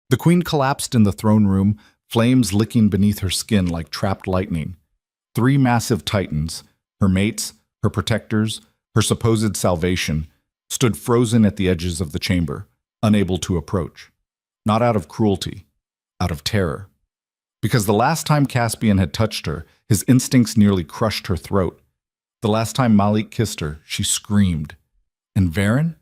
The queen collapsed in the throne room, flames licking beneath her skin like trapped lightning. Three massive titans, her mates, her protectors, her supposed salvation, stood frozen at the edges of the chamber, unable to approach. Not out of cruelty, out of terror. Because the last time Caspian had touched her, his instincts nearly crushed her throat. The last time Malik kissed her, she screamed. And Varen?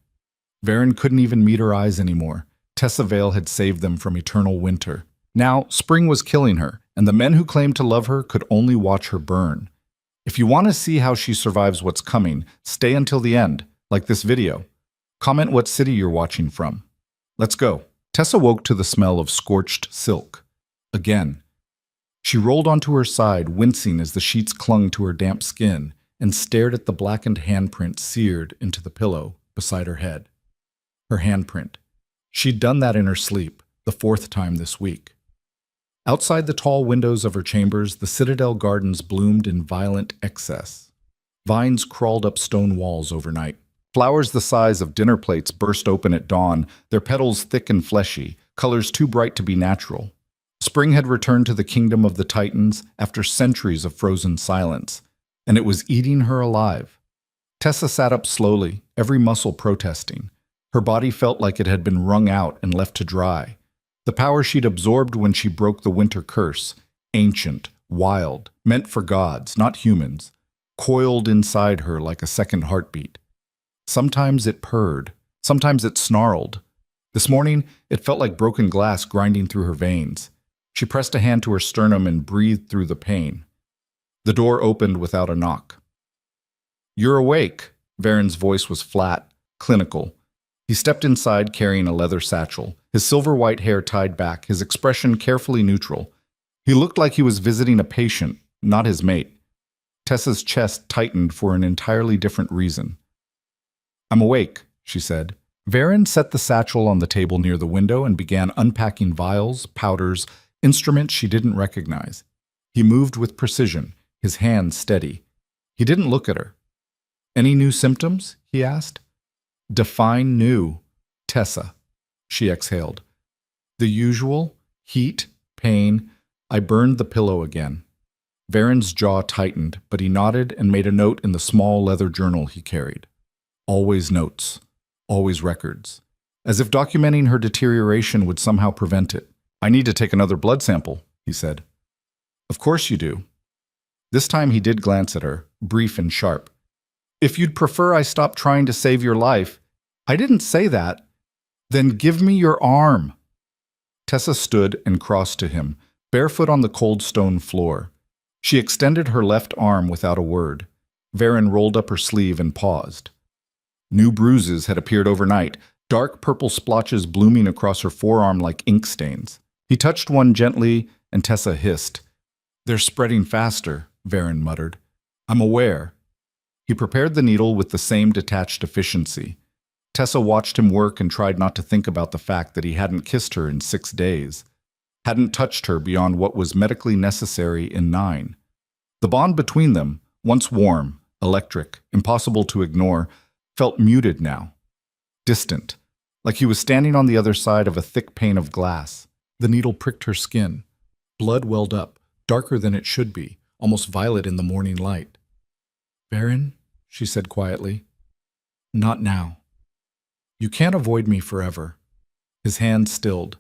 Varen couldn't even meet her eyes anymore. Tessa Vale had saved them from eternal winter. Now, spring was killing her, and the men who claimed to love her could only watch her burn. If you want to see how she survives what's coming, stay until the end, like this video. Comment what city you're watching from. Let's go. Tessa woke to the smell of scorched silk. Again. She rolled onto her side, wincing as the sheets clung to her damp skin, and stared at the blackened handprint seared into the pillow beside her head. Her handprint. She'd done that in her sleep, the fourth time this week. Outside the tall windows of her chambers, the citadel gardens bloomed in violent excess. Vines crawled up stone walls overnight. Flowers the size of dinner plates burst open at dawn, their petals thick and fleshy, colors too bright to be natural. Spring had returned to the kingdom of the Titans after centuries of frozen silence, and it was eating her alive. Tessa sat up slowly, every muscle protesting. Her body felt like it had been wrung out and left to dry. The power she'd absorbed when she broke the winter curse, ancient, wild, meant for gods, not humans, coiled inside her like a second heartbeat. Sometimes it purred, sometimes it snarled. This morning, it felt like broken glass grinding through her veins. She pressed a hand to her sternum and breathed through the pain. The door opened without a knock. "You're awake." Varen's voice was flat, clinical. He stepped inside carrying a leather satchel, his silver-white hair tied back, his expression carefully neutral. He looked like he was visiting a patient, not his mate. Tessa's chest tightened for an entirely different reason. "I'm awake," she said. Varen set the satchel on the table near the window and began unpacking vials, powders, instruments she didn't recognize. He moved with precision, his hand steady. He didn't look at her. "Any new symptoms?" he asked. "Define new." "Tessa," she exhaled. "The usual, heat, pain." I burned the pillow again. Varen's jaw tightened, but he nodded and made a note in the small leather journal he carried. Always notes, always records. As if documenting her deterioration would somehow prevent it. "I need to take another blood sample," he said. "Of course you do." This time he did glance at her, brief and sharp. "If you'd prefer I stop trying to save your life." "I didn't say that." "Then give me your arm." Tessa stood and crossed to him, barefoot on the cold stone floor. She extended her left arm without a word. Varen rolled up her sleeve and paused. New bruises had appeared overnight, dark purple splotches blooming across her forearm like ink stains. He touched one gently, and Tessa hissed. "They're spreading faster," Varen muttered. "I'm aware." He prepared the needle with the same detached efficiency. Tessa watched him work and tried not to think about the fact that he hadn't kissed her in 6 days, hadn't touched her beyond what was medically necessary in 9. The bond between them, once warm, electric, impossible to ignore, felt muted now, distant, like he was standing on the other side of a thick pane of glass. The needle pricked her skin. Blood welled up, darker than it should be, almost violet in the morning light. "Varen," she said quietly. "Not now. You can't avoid me forever." His hand stilled.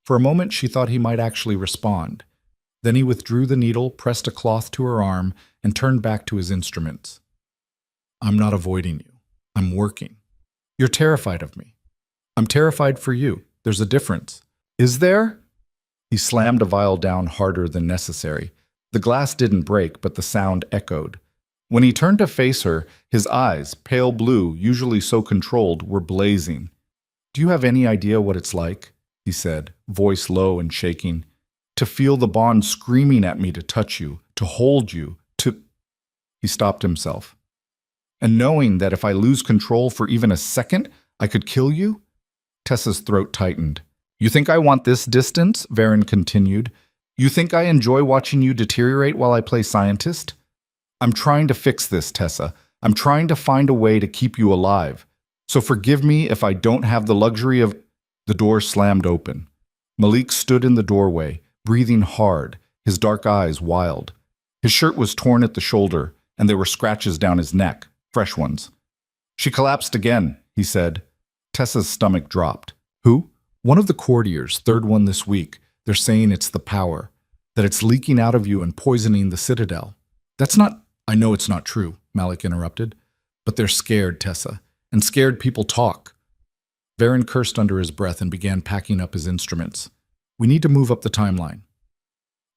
For a moment she thought he might actually respond. Then he withdrew the needle, pressed a cloth to her arm, and turned back to his instruments. "I'm not avoiding you. I'm working. You're terrified of me. I'm terrified for you. There's a difference." "Is there?" He slammed a vial down harder than necessary. The glass didn't break, but the sound echoed. When he turned to face her, his eyes, pale blue, usually so controlled, were blazing. "Do you have any idea what it's like?" he said, voice low and shaking. "To feel the bond screaming at me to touch you, to hold you, to—" He stopped himself. "And knowing that if I lose control for even a second, I could kill you?" Tessa's throat tightened. "You think I want this distance?" Varen continued. "You think I enjoy watching you deteriorate while I play scientist? I'm trying to fix this, Tessa. I'm trying to find a way to keep you alive. So forgive me if I don't have the luxury of—" The door slammed open. Malik stood in the doorway, breathing hard, his dark eyes wild. His shirt was torn at the shoulder, and there were scratches down his neck, fresh ones. "She collapsed again," he said. Tessa's stomach dropped. "Who?" "One of the courtiers, third one this week. They're saying it's the power, that it's leaking out of you and poisoning the citadel." "That's not—" "I know it's not true," Malik interrupted. "But they're scared, Tessa, and scared people talk." Varen cursed under his breath and began packing up his instruments. "We need to move up the timeline."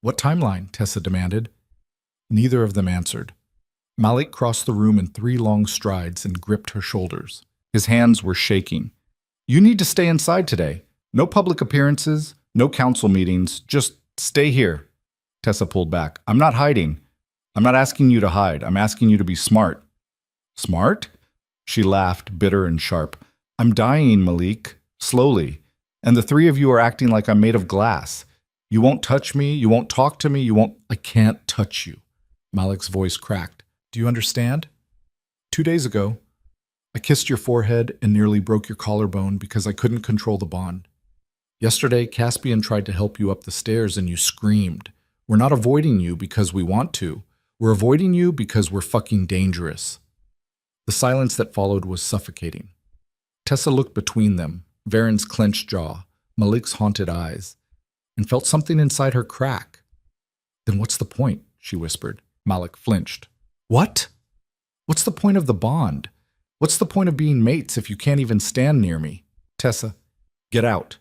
"What timeline?" Tessa demanded. Neither of them answered. Malik crossed the room in 3 long strides and gripped her shoulders. His hands were shaking. "You need to stay inside today. No public appearances, no council meetings, just stay here." Tessa pulled back. "I'm not hiding. I'm not asking you to hide. I'm asking you to be smart." "Smart?" She laughed, bitter and sharp. "I'm dying, Malik, slowly, and the 3 of you are acting like I'm made of glass. You won't touch me, you won't talk to me, you won't—" "I can't touch you." Malik's voice cracked. "Do you understand? 2 days ago, I kissed your forehead and nearly broke your collarbone because I couldn't control the bond. Yesterday, Caspian tried to help you up the stairs and you screamed. We're not avoiding you because we want to. We're avoiding you because we're fucking dangerous." The silence that followed was suffocating. Tessa looked between them, Varen's clenched jaw, Malik's haunted eyes, and felt something inside her crack. "Then what's the point?" she whispered. Malik flinched. "What? What's the point of the bond? What's the point of being mates if you can't even stand near me?" "Tessa, get out.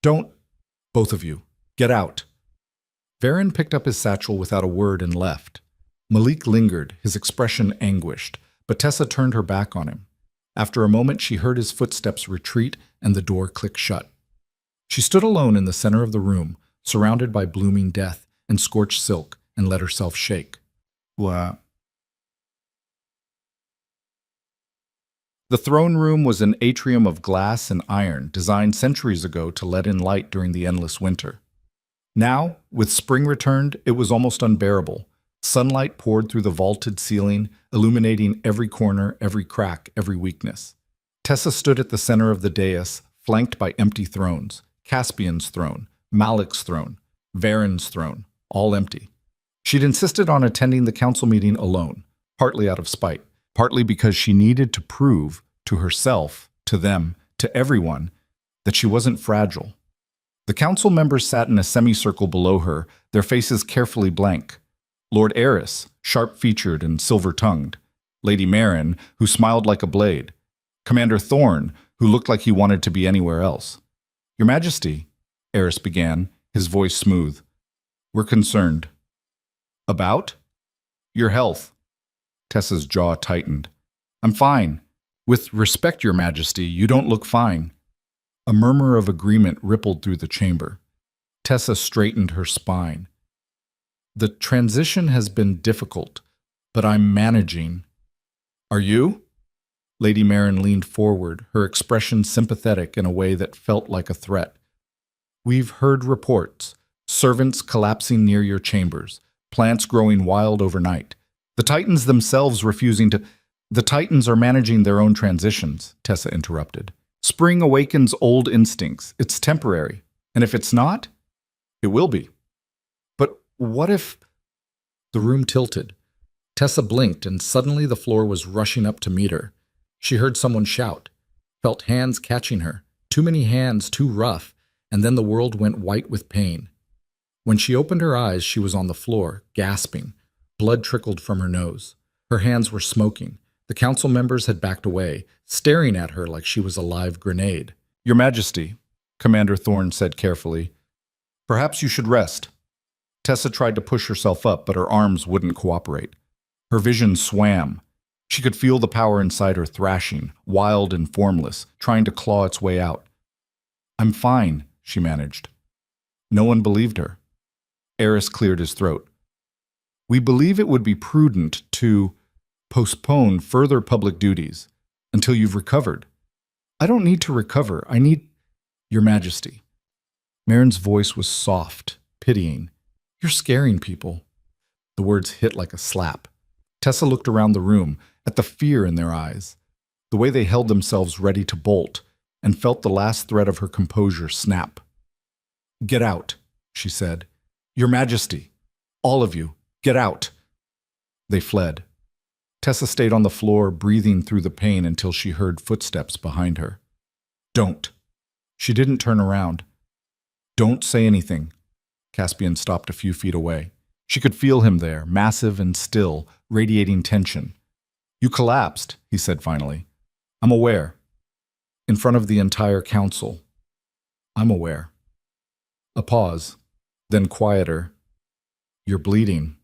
Don't, both of you, get out." Varen picked up his satchel without a word and left. Malik lingered, his expression anguished, but Tessa turned her back on him. After a moment, she heard his footsteps retreat and the door click shut. She stood alone in the center of the room, surrounded by blooming death and scorched silk, and let herself shake. What? The throne room was an atrium of glass and iron designed centuries ago to let in light during the endless winter. Now, with spring returned, it was almost unbearable. Sunlight poured through the vaulted ceiling, illuminating every corner, every crack, every weakness. Tessa stood at the center of the dais, flanked by empty thrones. Caspian's throne, Malik's throne, Varen's throne, all empty. She'd insisted on attending the council meeting alone, partly out of spite, partly because she needed to prove to herself, to them, to everyone, that she wasn't fragile. The council members sat in a semicircle below her, their faces carefully blank. Lord Eris, sharp-featured and silver-tongued. Lady Merrin, who smiled like a blade. Commander Thorne, who looked like he wanted to be anywhere else. "Your Majesty," Eris began, his voice smooth. "We're concerned." "About?" "Your health." Tessa's jaw tightened. "I'm fine." "With respect, Your Majesty, you don't look fine." A murmur of agreement rippled through the chamber. Tessa straightened her spine. "The transition has been difficult, but I'm managing." "Are you?" Lady Merrin leaned forward, her expression sympathetic in a way that felt like a threat. "We've heard reports. Servants collapsing near your chambers. Plants growing wild overnight. The Titans themselves refusing to—" "The Titans are managing their own transitions," Tessa interrupted. "Spring awakens old instincts. It's temporary. And if it's not, it will be." "But what if—" The room tilted. Tessa blinked, and suddenly the floor was rushing up to meet her. She heard someone shout, felt hands catching her, too many hands, too rough, and then the world went white with pain. When she opened her eyes, she was on the floor, gasping. Blood trickled from her nose. Her hands were smoking. The council members had backed away, staring at her like she was a live grenade. "Your Majesty," Commander Thorne said carefully, "perhaps you should rest." Tessa tried to push herself up, but her arms wouldn't cooperate. Her vision swam. She could feel the power inside her thrashing, wild and formless, trying to claw its way out. "I'm fine," she managed. No one believed her. Eris cleared his throat. "We believe it would be prudent to postpone further public duties until you've recovered." "I don't need to recover. I need—" "Your Majesty." Merrin's voice was soft, pitying. "You're scaring people." The words hit like a slap. Tessa looked around the room, at the fear in their eyes, the way they held themselves ready to bolt, and felt the last thread of her composure snap. Get out, she said. Your Majesty, all of you, get out. They fled. Tessa stayed on the floor, breathing through the pain until she heard footsteps behind her. Don't. She didn't turn around. Don't say anything. Caspian stopped a few feet away. She could feel him there, massive and still, radiating tension. You collapsed, he said finally. I'm aware. In front of the entire council. I'm aware. A pause, then quieter. You're bleeding.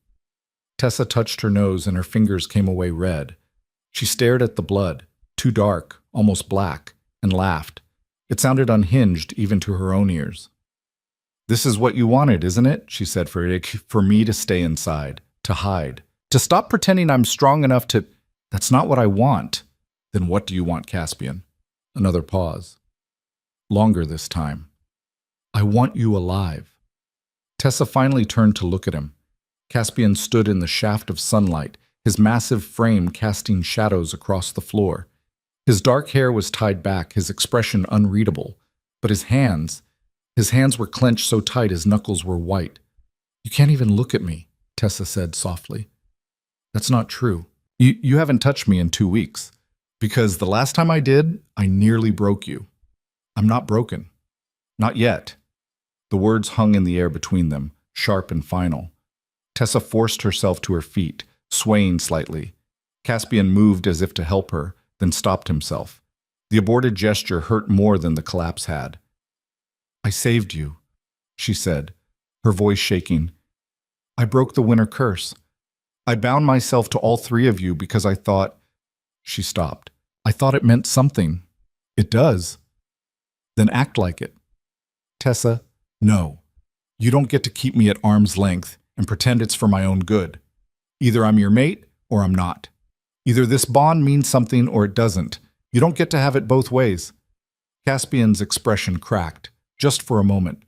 Tessa touched her nose and her fingers came away red. She stared at the blood, too dark, almost black, and laughed. It sounded unhinged even to her own ears. This is what you wanted, isn't it? She said, for me to stay inside, to hide, to stop pretending I'm strong enough to... That's not what I want. Then what do you want, Caspian? Another pause. Longer this time. I want you alive. Tessa finally turned to look at him. Caspian stood in the shaft of sunlight, his massive frame casting shadows across the floor. His dark hair was tied back, his expression unreadable. But his hands were clenched so tight his knuckles were white. You can't even look at me, Tessa said softly. That's not true. You haven't touched me in 2 weeks. Because the last time I did, I nearly broke you. I'm not broken. Not yet. The words hung in the air between them, sharp and final. Tessa forced herself to her feet, swaying slightly. Caspian moved as if to help her, then stopped himself. The aborted gesture hurt more than the collapse had. I saved you, she said, her voice shaking. I broke the winter curse. I bound myself to all 3 of you because I thought... She stopped. I thought it meant something. It does. Then act like it. Tessa, no. You don't get to keep me at arm's length and pretend it's for my own good. Either I'm your mate or I'm not. Either this bond means something or it doesn't. You don't get to have it both ways. Caspian's expression cracked, just for a moment.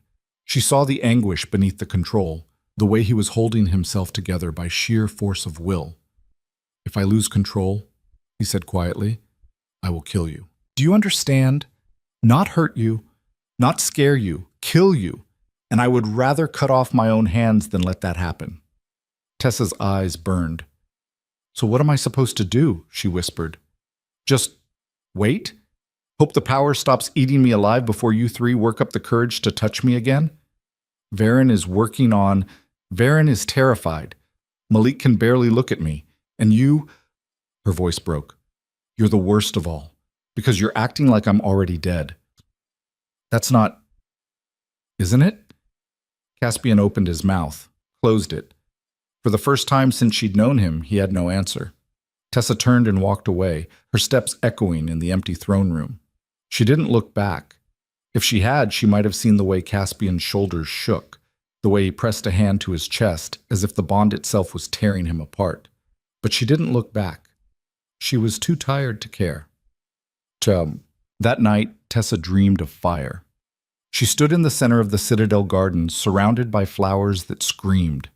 She saw the anguish beneath the control, the way he was holding himself together by sheer force of will. If I lose control, he said quietly, I will kill you. Do you understand? Not hurt you, not scare you, kill you. And I would rather cut off my own hands than let that happen. Tessa's eyes burned. So what am I supposed to do? She whispered. Just wait? Hope the power stops eating me alive before you 3 work up the courage to touch me again? Varen is terrified. Malik can barely look at me. And you... Her voice broke. You're the worst of all, because you're acting like I'm already dead. That's not... Isn't it? Caspian opened his mouth, closed it. For the first time since she'd known him, he had no answer. Tessa turned and walked away, her steps echoing in the empty throne room. She didn't look back. If she had, she might have seen the way Caspian's shoulders shook, the way he pressed a hand to his chest, as if the bond itself was tearing him apart. But she didn't look back. She was too tired to care. That night, Tessa dreamed of fire. She stood in the center of the Citadel gardens, surrounded by flowers that screamed.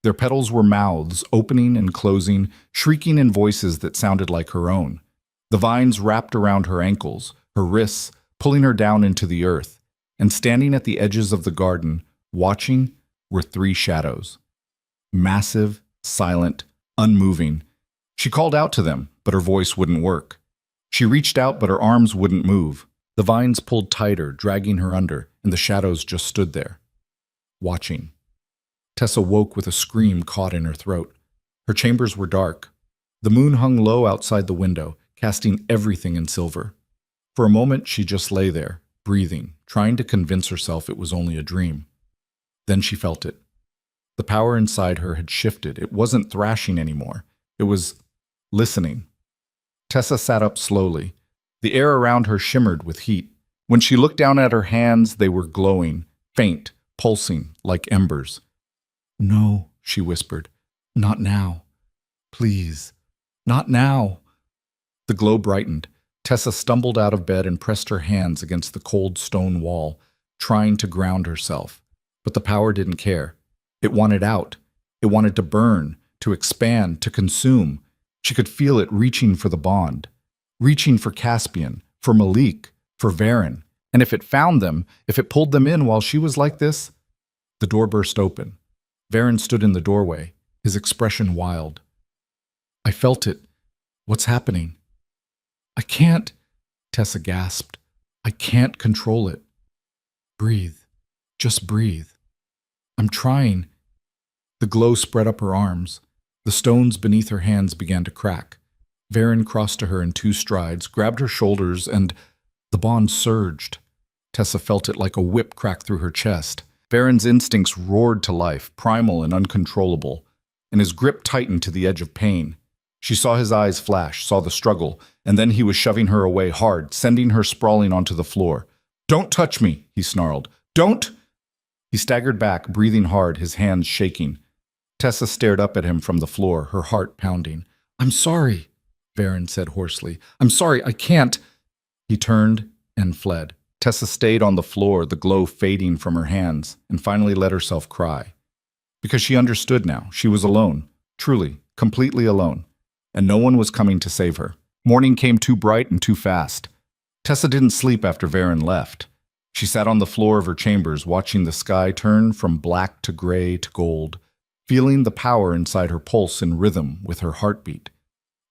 Their petals were mouths, opening and closing, shrieking in voices that sounded like her own. The vines wrapped around her ankles, her wrists, pulling her down into the earth. And standing at the edges of the garden, watching, were 3 shadows. Massive, silent, unmoving. She called out to them, but her voice wouldn't work. She reached out, but her arms wouldn't move. The vines pulled tighter, dragging her under, and the shadows just stood there, watching. Tessa woke with a scream caught in her throat. Her chambers were dark. The moon hung low outside the window, casting everything in silver. For a moment, she just lay there, breathing, trying to convince herself it was only a dream. Then she felt it. The power inside her had shifted. It wasn't thrashing anymore. It was listening. Tessa sat up slowly. The air around her shimmered with heat. When she looked down at her hands, they were glowing, faint, pulsing, like embers. No, she whispered. Not now. Please. Not now. The glow brightened. Tessa stumbled out of bed and pressed her hands against the cold stone wall, trying to ground herself. But the power didn't care. It wanted out. It wanted to burn, to expand, to consume. She could feel it reaching for the bond. Reaching for Caspian, for Malik, for Varen. And if it found them, if it pulled them in while she was like this? The door burst open. Varen stood in the doorway, his expression wild. I felt it. What's happening? I can't, Tessa gasped. I can't control it. Breathe. Just breathe. I'm trying. The glow spread up her arms. The stones beneath her hands began to crack. Varen crossed to her in 2 strides, grabbed her shoulders, and the bond surged. Tessa felt it like a whip crack through her chest. Varen's instincts roared to life, primal and uncontrollable, and his grip tightened to the edge of pain. She saw his eyes flash, saw the struggle, and then he was shoving her away hard, sending her sprawling onto the floor. Don't touch me, he snarled. Don't! He staggered back, breathing hard, his hands shaking. Tessa stared up at him from the floor, her heart pounding. I'm sorry, Varen said hoarsely. I'm sorry, I can't. He turned and fled. Tessa stayed on the floor, the glow fading from her hands, and finally let herself cry. Because she understood now. She was alone, truly, completely alone, and no one was coming to save her. Morning came too bright and too fast. Tessa didn't sleep after Varen left. She sat on the floor of her chambers, watching the sky turn from black to gray to gold, feeling the power inside her pulse in rhythm with her heartbeat.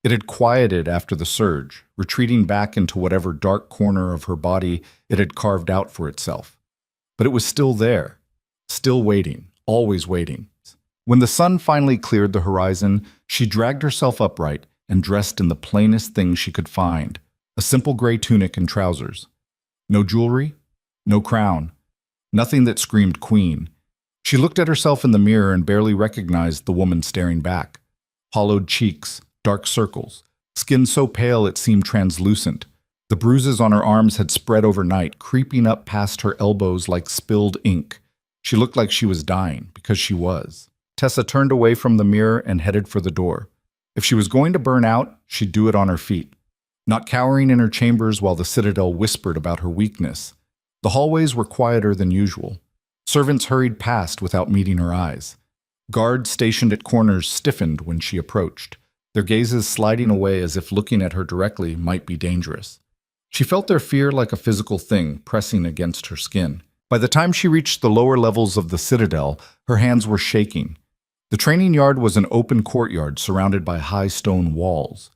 It had quieted after the surge, retreating back into whatever dark corner of her body it had carved out for itself. But it was still there, still waiting, always waiting. When the sun finally cleared the horizon, she dragged herself upright and dressed in the plainest thing she could find, a simple gray tunic and trousers. No jewelry, no crown, nothing that screamed queen. She looked at herself in the mirror and barely recognized the woman staring back. Hollowed cheeks, dark circles, skin so pale it seemed translucent. The bruises on her arms had spread overnight, creeping up past her elbows like spilled ink. She looked like she was dying, because she was. Tessa turned away from the mirror and headed for the door. If she was going to burn out, she'd do it on her feet, not cowering in her chambers while the Citadel whispered about her weakness. The hallways were quieter than usual. Servants hurried past without meeting her eyes. Guards stationed at corners stiffened when she approached, their gazes sliding away as if looking at her directly might be dangerous. She felt their fear like a physical thing pressing against her skin. By the time she reached the lower levels of the Citadel, her hands were shaking. The training yard was an open courtyard surrounded by high stone walls.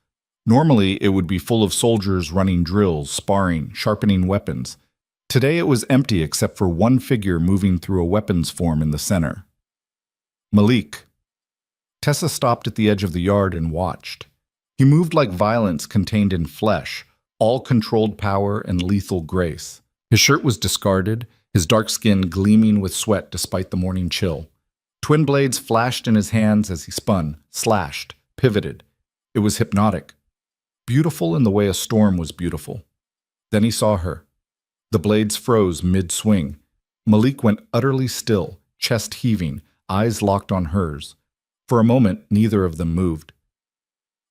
Normally, it would be full of soldiers running drills, sparring, sharpening weapons. Today it was empty except for one figure moving through a weapons form in the center. Malik. Tessa stopped at the edge of the yard and watched. He moved like violence contained in flesh, all controlled power and lethal grace. His shirt was discarded, his dark skin gleaming with sweat despite the morning chill. Twin blades flashed in his hands as he spun, slashed, pivoted. It was hypnotic. Beautiful in the way a storm was beautiful. Then he saw her. The blades froze mid-swing. Malik went utterly still, chest heaving, eyes locked on hers. For a moment, neither of them moved.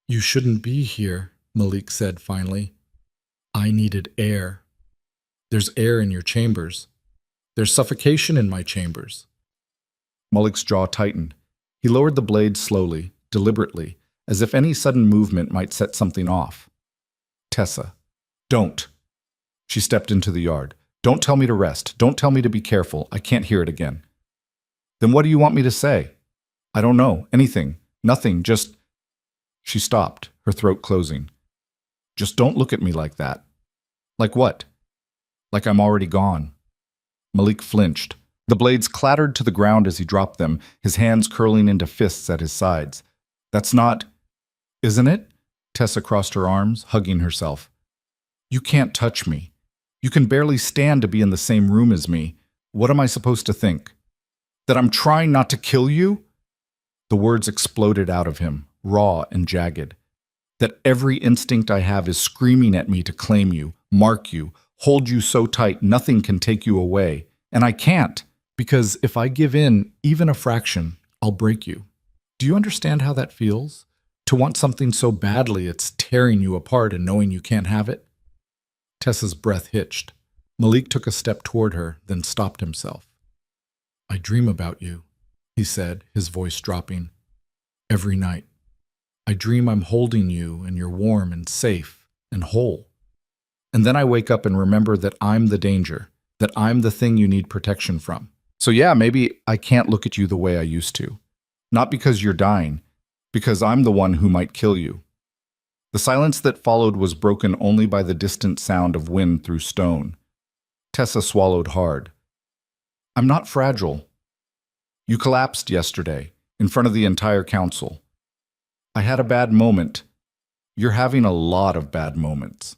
You shouldn't be here, Malik said finally. I needed air. There's air in your chambers. There's suffocation in my chambers. Malik's jaw tightened. He lowered the blade slowly, deliberately, as if any sudden movement might set something off. Tessa, don't. She stepped into the yard. Don't tell me to rest. Don't tell me to be careful. I can't hear it again. Then what do you want me to say? I don't know. Anything. Nothing. Just... She stopped, her throat closing. Just don't look at me like that. Like what? Like I'm already gone. Malik flinched. The blades clattered to the ground as he dropped them, his hands curling into fists at his sides. That's not... Isn't it? Tessa crossed her arms, hugging herself. You can't touch me. You can barely stand to be in the same room as me. What am I supposed to think? That I'm trying not to kill you? The words exploded out of him, raw and jagged. That every instinct I have is screaming at me to claim you, mark you, hold you so tight nothing can take you away. And I can't, because if I give in even a fraction, I'll break you. Do you understand how that feels? To want something so badly it's tearing you apart and knowing you can't have it? Tessa's breath hitched. Malik took a step toward her, then stopped himself. I dream about you, he said, his voice dropping. Every night. I dream I'm holding you and you're warm and safe and whole. And then I wake up and remember that I'm the danger, that I'm the thing you need protection from. So yeah, maybe I can't look at you the way I used to. Not because you're dying, because I'm the one who might kill you. The silence that followed was broken only by the distant sound of wind through stone. Tessa swallowed hard. I'm not fragile. You collapsed yesterday, in front of the entire council. I had a bad moment. You're having a lot of bad moments.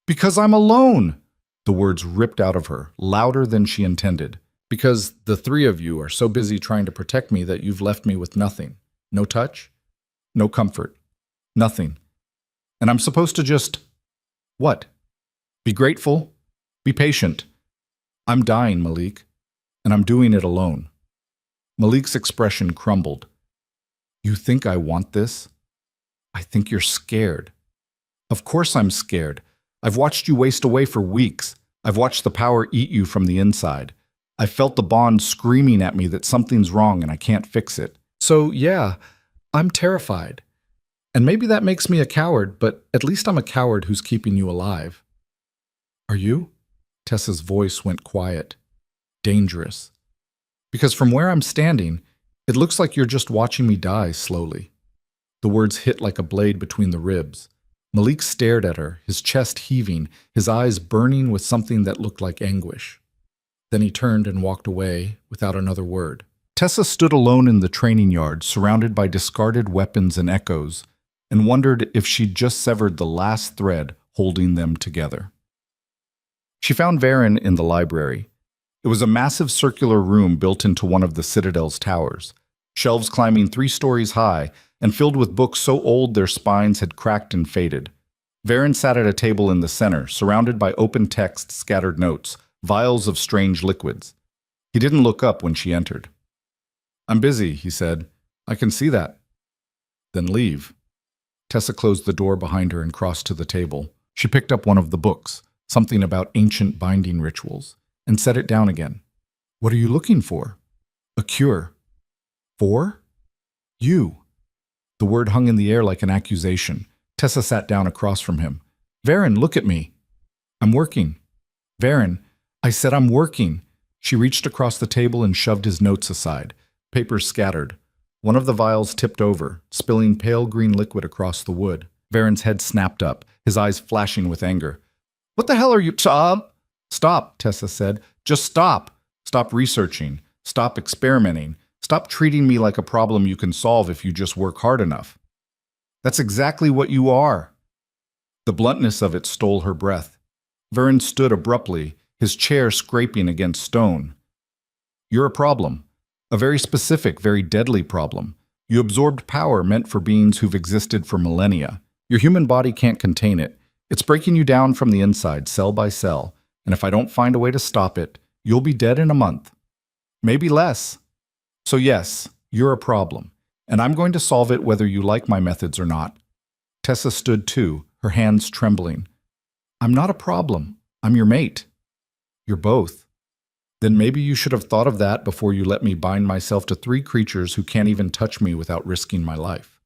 Because I'm alone! The words ripped out of her, louder than she intended. Because the three of you are so busy trying to protect me that you've left me with nothing. No touch, no comfort, nothing. And I'm supposed to just… what? Be grateful? Be patient. I'm dying, Malik, and I'm doing it alone. Malik's expression crumbled. You think I want this? I think you're scared. Of course I'm scared. I've watched you waste away for weeks. I've watched the power eat you from the inside. I've felt the bond screaming at me that something's wrong and I can't fix it. So yeah, I'm terrified. And maybe that makes me a coward, but at least I'm a coward who's keeping you alive. Are you? Tessa's voice went quiet. Dangerous. Because from where I'm standing, it looks like you're just watching me die slowly. The words hit like a blade between the ribs. Malik stared at her, his chest heaving, his eyes burning with something that looked like anguish. Then he turned and walked away without another word. Tessa stood alone in the training yard, surrounded by discarded weapons and echoes, and wondered if she'd just severed the last thread holding them together. She found Varen in the library. It was a massive circular room built into one of the Citadel's towers, shelves climbing 3 stories high and filled with books so old their spines had cracked and faded. Varen sat at a table in the center, surrounded by open text, scattered notes, vials of strange liquids. He didn't look up when she entered. I'm busy, he said. I can see that. Then leave. Tessa closed the door behind her and crossed to the table. She picked up one of the books, something about ancient binding rituals, and set it down again. What are you looking for? A cure. For? You. The word hung in the air like an accusation. Tessa sat down across from him. Varen, look at me. I'm working. Varen, I said I'm working. She reached across the table and shoved his notes aside. Papers scattered. One of the vials tipped over, spilling pale green liquid across the wood. Varen's head snapped up, his eyes flashing with anger. What the hell are you… Stop, Tessa said. Just stop. Stop researching. Stop experimenting. Stop treating me like a problem you can solve if you just work hard enough. That's exactly what you are. The bluntness of it stole her breath. Varen stood abruptly, his chair scraping against stone. You're a problem. A very specific, very deadly problem. You absorbed power meant for beings who've existed for millennia. Your human body can't contain it. It's breaking you down from the inside, cell by cell. And if I don't find a way to stop it, you'll be dead in a month. Maybe less. So yes, you're a problem, and I'm going to solve it whether you like my methods or not. Tessa stood too, her hands trembling. I'm not a problem. I'm your mate. You're both. Then maybe you should have thought of that before you let me bind myself to 3 creatures who can't even touch me without risking my life.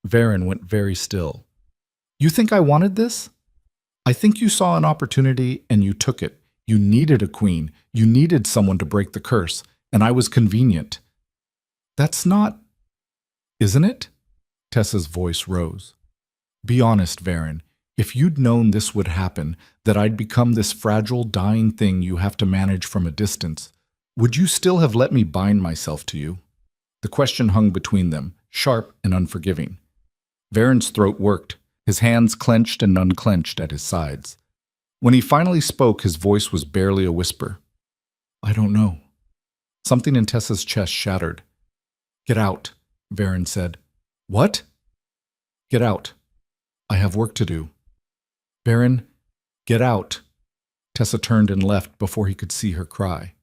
Varen went very still. You think I wanted this? I think you saw an opportunity and you took it. You needed a queen. You needed someone to break the curse, and I was convenient. That's not… isn't it? Tessa's voice rose. Be honest, Varen. If you'd known this would happen, that I'd become this fragile, dying thing you have to manage from a distance, would you still have let me bind myself to you? The question hung between them, sharp and unforgiving. Varen's throat worked, his hands clenched and unclenched at his sides. When he finally spoke, his voice was barely a whisper. I don't know. Something in Tessa's chest shattered. Get out, Varen said. What? Get out. I have work to do. Varen, get out. Tessa turned and left before he could see her cry.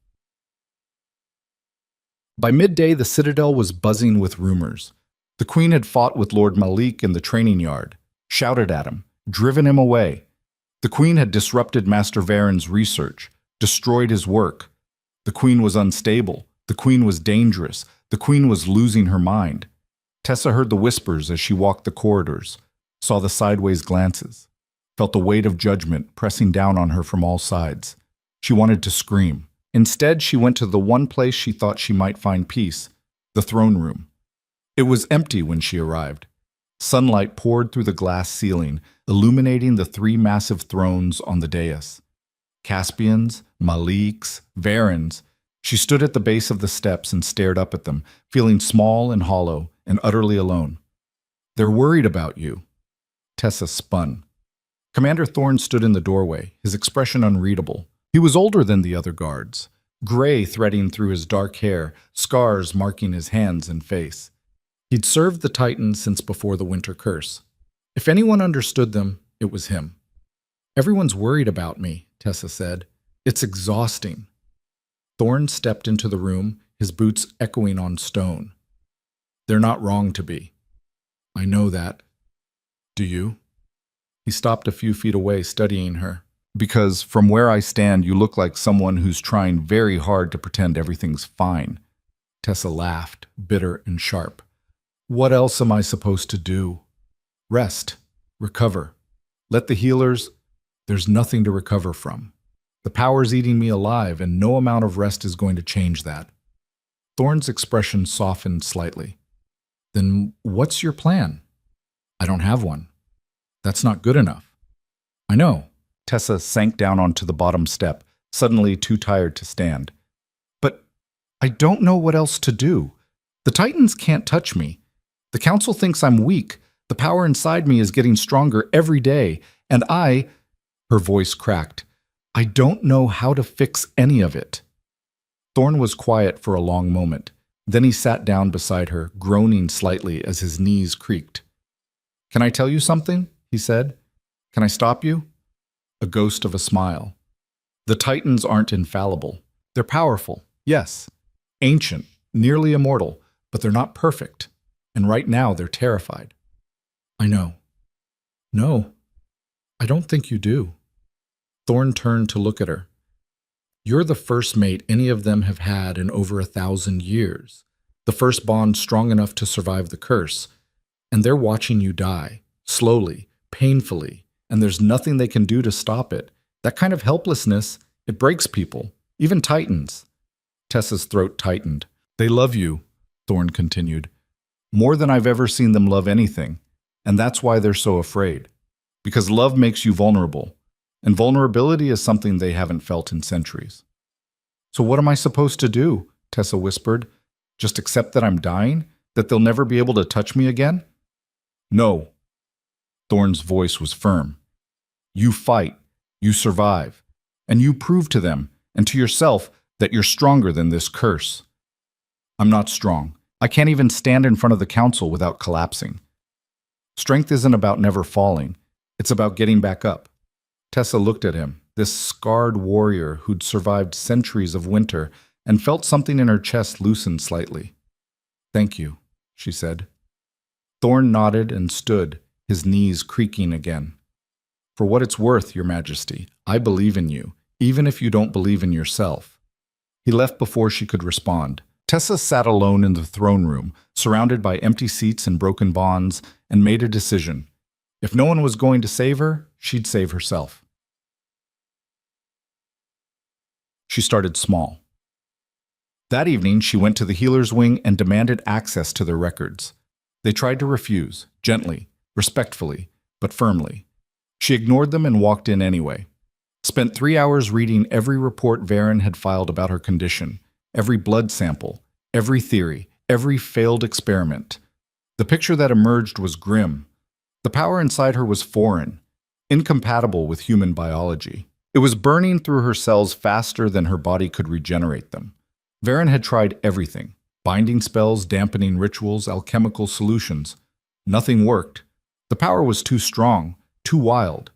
By midday, the Citadel was buzzing with rumors. The Queen had fought with Lord Malik in the training yard, shouted at him, driven him away. The Queen had disrupted Master Varen's research, destroyed his work. The Queen was unstable. The Queen was dangerous. The Queen was losing her mind. Tessa heard the whispers as she walked the corridors, saw the sideways glances. felt the weight of judgment pressing down on her from all sides. She wanted to scream. Instead, she went to the one place she thought she might find peace, the throne room. It was empty when she arrived. Sunlight poured through the glass ceiling, illuminating the three massive thrones on the dais. Caspians, Maliks, Varens. She stood at the base of the steps and stared up at them, feeling small and hollow and utterly alone. "They're worried about you." Tessa spun. Commander Thorne stood in the doorway, his expression unreadable. He was older than the other guards, gray threading through his dark hair, scars marking his hands and face. He'd served the Titans since before the Winter Curse. If anyone understood them, it was him. "Everyone's worried about me," Tessa said. "It's exhausting." Thorne stepped into the room, his boots echoing on stone. "They're not wrong to be. I know that. Do you?" He stopped a few feet away, studying her. "Because from where I stand, you look like someone who's trying very hard to pretend everything's fine." Tessa laughed, bitter and sharp. "What else am I supposed to do? Rest. Recover. Let the healers—" "There's nothing to recover from. The power's eating me alive, and no amount of rest is going to change that." Thorne's expression softened slightly. "Then what's your plan?" "I don't have one. That's not good enough." "I know." Tessa sank down onto the bottom step, suddenly too tired to stand. "But I don't know what else to do. The Titans can't touch me. The Council thinks I'm weak. The power inside me is getting stronger every day, and her voice cracked, "I don't know how to fix any of it." Thorne was quiet for a long moment. Then he sat down beside her, groaning slightly as his knees creaked. "Can I tell you something?" he said. "Can I stop you?" A ghost of a smile. "The Titans aren't infallible. They're powerful, yes. Ancient, nearly immortal, but they're not perfect. And right now they're terrified." "I know." "No, I don't think you do." Thorne turned to look at her. "You're the first mate any of them have had in over 1,000 years. The first bond strong enough to survive the curse. And they're watching you die, slowly, painfully, and there's nothing they can do to stop it. That kind of helplessness, it breaks people, even Titans." Tessa's throat tightened. "They love you," Thorne continued, "more than I've ever seen them love anything, and that's why they're so afraid. Because love makes you vulnerable, and vulnerability is something they haven't felt in centuries." "So what am I supposed to do?" Tessa whispered. "Just accept that I'm dying? That they'll never be able to touch me again?" "No." Thorne's voice was firm. "You fight, you survive, and you prove to them and to yourself that you're stronger than this curse." "I'm not strong. I can't even stand in front of the Council without collapsing." "Strength isn't about never falling. It's about getting back up." Tessa looked at him, this scarred warrior who'd survived centuries of winter, and felt something in her chest loosen slightly. "Thank you," she said. Thorne nodded and stood, his knees creaking again. "For what it's worth, Your Majesty, I believe in you, even if you don't believe in yourself." He left before she could respond. Tessa sat alone in the throne room, surrounded by empty seats and broken bonds, and made a decision. If no one was going to save her, she'd save herself. She started small. That evening, she went to the healer's wing and demanded access to their records. They tried to refuse, gently, respectfully, but firmly. She ignored them and walked in anyway. Spent 3 hours reading every report Varen had filed about her condition, every blood sample, every theory, every failed experiment. The picture that emerged was grim. The power inside her was foreign, incompatible with human biology. It was burning through her cells faster than her body could regenerate them. Varen had tried everything: binding spells, dampening rituals, alchemical solutions. Nothing worked. The power was too strong, too wild,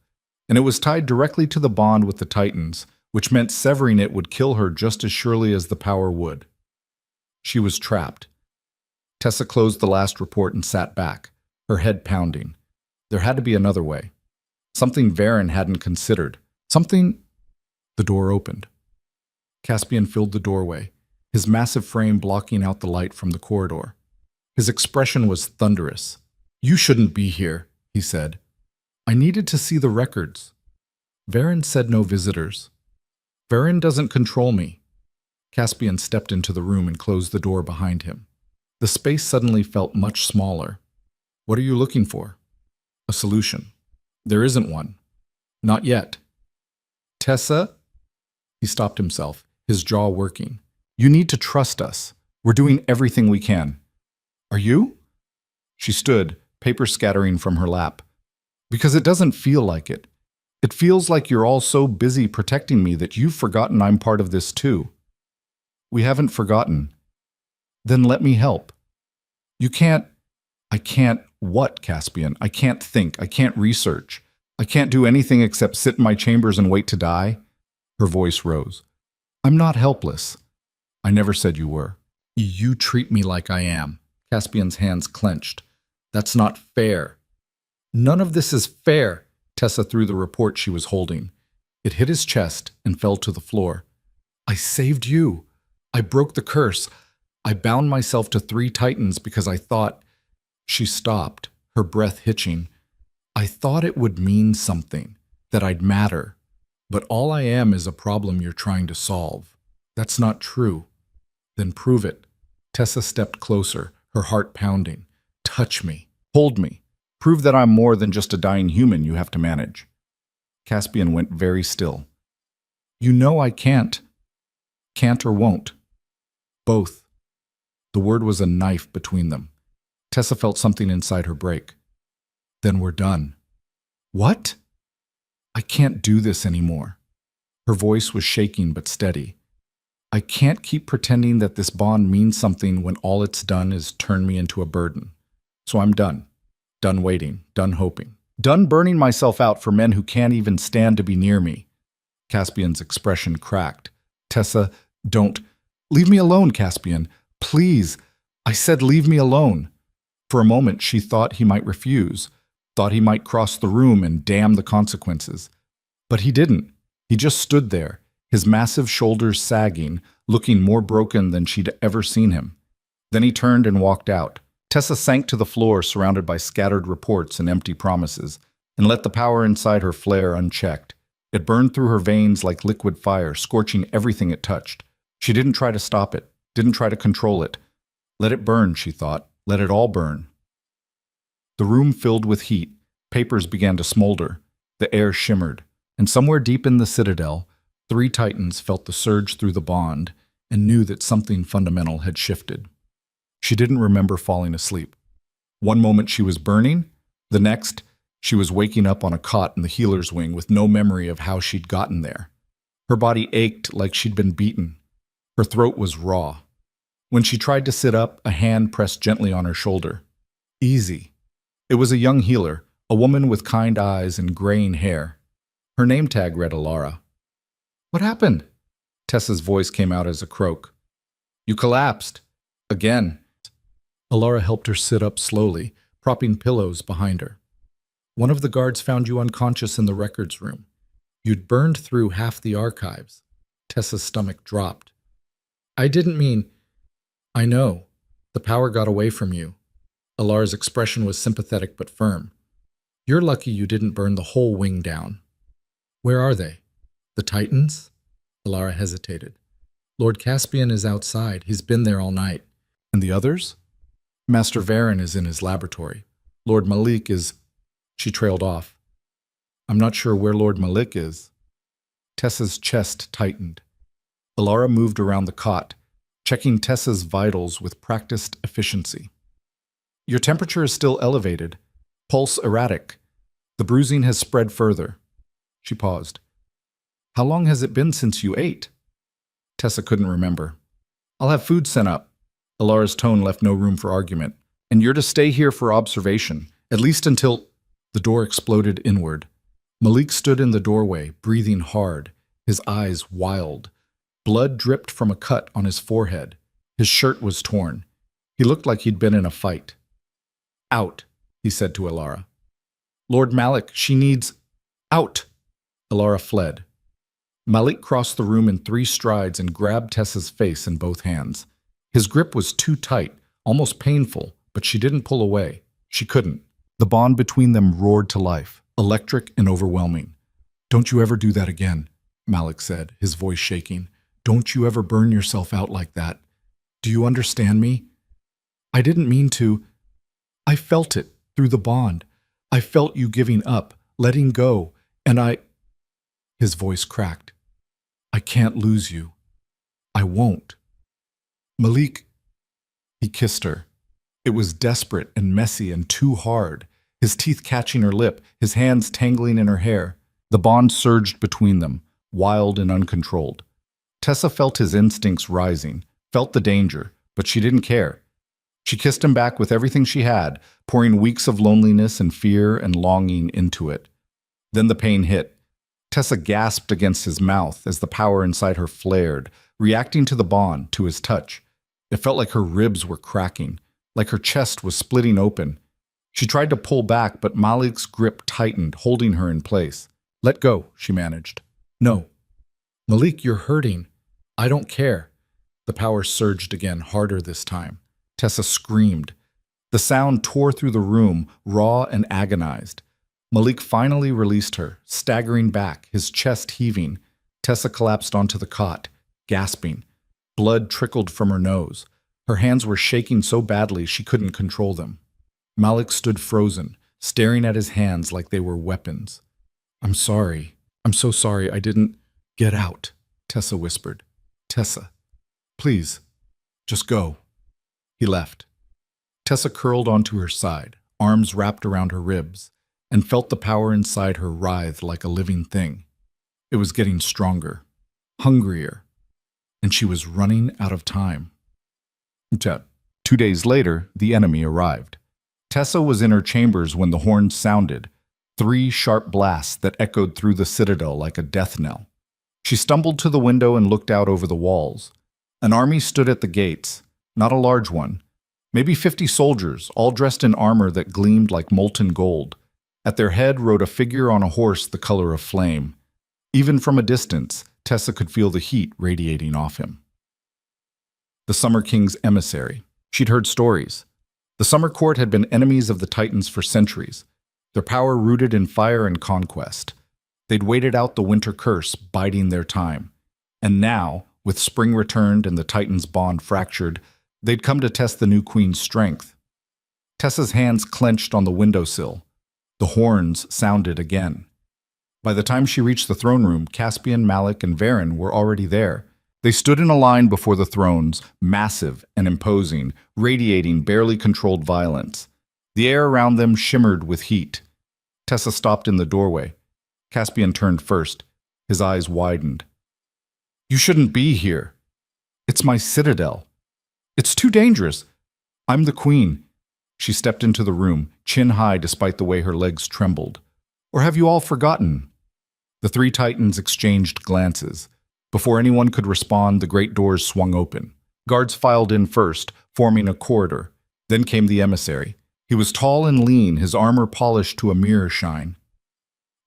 and it was tied directly to the bond with the Titans, which meant severing it would kill her just as surely as the power would. She was trapped. Tessa closed the last report and sat back, her head pounding. There had to be another way. Something Varen hadn't considered. Something... The door opened. Caspian filled the doorway, his massive frame blocking out the light from the corridor. His expression was thunderous. "You shouldn't be here," he said. I needed to see the records. Varen said no visitors. Varen doesn't control me. Caspian stepped into the room and closed the door behind him. The space suddenly felt much smaller. What are you looking for? A solution. There isn't one. Not yet. Tessa? He stopped himself, his jaw working. You need to trust us. We're doing everything we can. Are you? She stood, paper scattering from her lap. Because it doesn't feel like it. It feels like you're all so busy protecting me that you've forgotten I'm part of this too. We haven't forgotten. Then let me help. You can't. I can't what, Caspian? I can't think. I can't research. I can't do anything except sit in my chambers and wait to die. Her voice rose. I'm not helpless. I never said you were. You treat me like I am. Caspian's hands clenched. That's not fair. None of this is fair. Tessa threw the report she was holding. It hit his chest and fell to the floor. I saved you. I broke the curse. I bound myself to 3 titans because I thought... She stopped, her breath hitching. I thought it would mean something, that I'd matter. But all I am is a problem you're trying to solve. That's not true. Then prove it. Tessa stepped closer, her heart pounding. Touch me. Hold me. Prove that I'm more than just a dying human you have to manage. Caspian went very still. You know I can't. Can't or won't. Both. The word was a knife between them. Tessa felt something inside her break. Then we're done. What? I can't do this anymore. Her voice was shaking but steady. I can't keep pretending that this bond means something when all it's done is turn me into a burden. So I'm done. Done waiting. Done hoping. Done burning myself out for men who can't even stand to be near me. Caspian's expression cracked. Tessa, don't. Leave me alone, Caspian. Please. I said leave me alone. For a moment she thought he might refuse, thought he might cross the room and damn the consequences. But he didn't. He just stood there, his massive shoulders sagging, looking more broken than she'd ever seen him. Then he turned and walked out. Tessa sank to the floor surrounded by scattered reports and empty promises, and let the power inside her flare unchecked. It burned through her veins like liquid fire, scorching everything it touched. She didn't try to stop it, didn't try to control it. Let it burn, she thought. Let it all burn. The room filled with heat. Papers began to smolder. The air shimmered. And somewhere deep in the citadel, 3 titans felt the surge through the bond and knew that something fundamental had shifted. She didn't remember falling asleep. One moment she was burning. The next, she was waking up on a cot in the healer's wing with no memory of how she'd gotten there. Her body ached like she'd been beaten. Her throat was raw. When she tried to sit up, a hand pressed gently on her shoulder. Easy. It was a young healer, a woman with kind eyes and graying hair. Her name tag read Alara. What happened? Tessa's voice came out as a croak. You collapsed. Again. Alara helped her sit up slowly, propping pillows behind her. One of the guards found you unconscious in the records room. You'd burned through half the archives. Tessa's stomach dropped. I didn't mean... I know. The power got away from you. Alara's expression was sympathetic but firm. You're lucky you didn't burn the whole wing down. Where are they? The Titans? Alara hesitated. Lord Caspian is outside. He's been there all night. And the others? Master Varen is in his laboratory. Lord Malik is... She trailed off. I'm not sure where Lord Malik is. Tessa's chest tightened. Alara moved around the cot, checking Tessa's vitals with practiced efficiency. Your temperature is still elevated, pulse erratic. The bruising has spread further. She paused. How long has it been since you ate? Tessa couldn't remember. I'll have food sent up. Alara's tone left no room for argument. And you're to stay here for observation, at least until... The door exploded inward. Malik stood in the doorway, breathing hard, his eyes wild. Blood dripped from a cut on his forehead. His shirt was torn. He looked like he'd been in a fight. Out, he said to Alara. Lord Malik, she needs... Out! Alara fled. Malik crossed the room in 3 strides and grabbed Tessa's face in both hands. His grip was too tight, almost painful, but she didn't pull away. She couldn't. The bond between them roared to life. electric and overwhelming. "Don't you ever do that again," Malik said, his voice shaking. "Don't you ever burn yourself out like that. Do you understand me? I didn't mean to. I felt it through the bond. I felt you giving up, letting go, and I—" His voice cracked. "I can't lose you. I won't." "Malik," he kissed her. It was desperate and messy and too hard, his teeth catching her lip, his hands tangling in her hair. The bond surged between them, wild and uncontrolled. Tessa felt his instincts rising, felt the danger, but she didn't care. She kissed him back with everything she had, pouring weeks of loneliness and fear and longing into it. Then the pain hit. Tessa gasped against his mouth as the power inside her flared, reacting to the bond, to his touch. It felt like her ribs were cracking, like her chest was splitting open. She tried to pull back, but Malik's grip tightened, holding her in place. "Let go," she managed. "No." "Malik, you're hurting." "I don't care." The power surged again, harder this time. Tessa screamed. The sound tore through the room, raw and agonized. Malik finally released her, staggering back, his chest heaving. Tessa collapsed onto the cot, gasping. Blood trickled from her nose. Her hands were shaking so badly she couldn't control them. Malik stood frozen, staring at his hands like they were weapons. "I'm sorry. I'm so sorry. I didn't—" "Get out," Tessa whispered. "Tessa, please, just go." He left. Tessa curled onto her side, arms wrapped around her ribs, and felt the power inside her writhe like a living thing. It was getting stronger, hungrier, and she was running out of time. 2 days later, the enemy arrived. Tessa was in her chambers when the horns sounded, 3 sharp blasts that echoed through the citadel like a death knell. She stumbled to the window and looked out over the walls. An army stood at the gates, not a large one. Maybe 50 soldiers, all dressed in armor that gleamed like molten gold. At their head rode a figure on a horse the color of flame. Even from a distance, Tessa could feel the heat radiating off him. The Summer King's emissary. She'd heard stories. The Summer Court had been enemies of the Titans for centuries, their power rooted in fire and conquest. They'd waited out the winter curse, biding their time. And now, with spring returned and the Titans' bond fractured, they'd come to test the new queen's strength. Tessa's hands clenched on the windowsill. The horns sounded again. By the time she reached the throne room, Caspian, Malik, and Varen were already there. They stood in a line before the thrones, massive and imposing, radiating barely controlled violence. The air around them shimmered with heat. Tessa stopped in the doorway. Caspian turned first. His eyes widened. "You shouldn't be here. It's my citadel. It's too dangerous. I'm the queen." She stepped into the room, chin high despite the way her legs trembled. "Or have you all forgotten?" The 3 Titans exchanged glances. Before anyone could respond, the great doors swung open. Guards filed in first, forming a corridor. Then came the emissary. He was tall and lean, his armor polished to a mirror shine.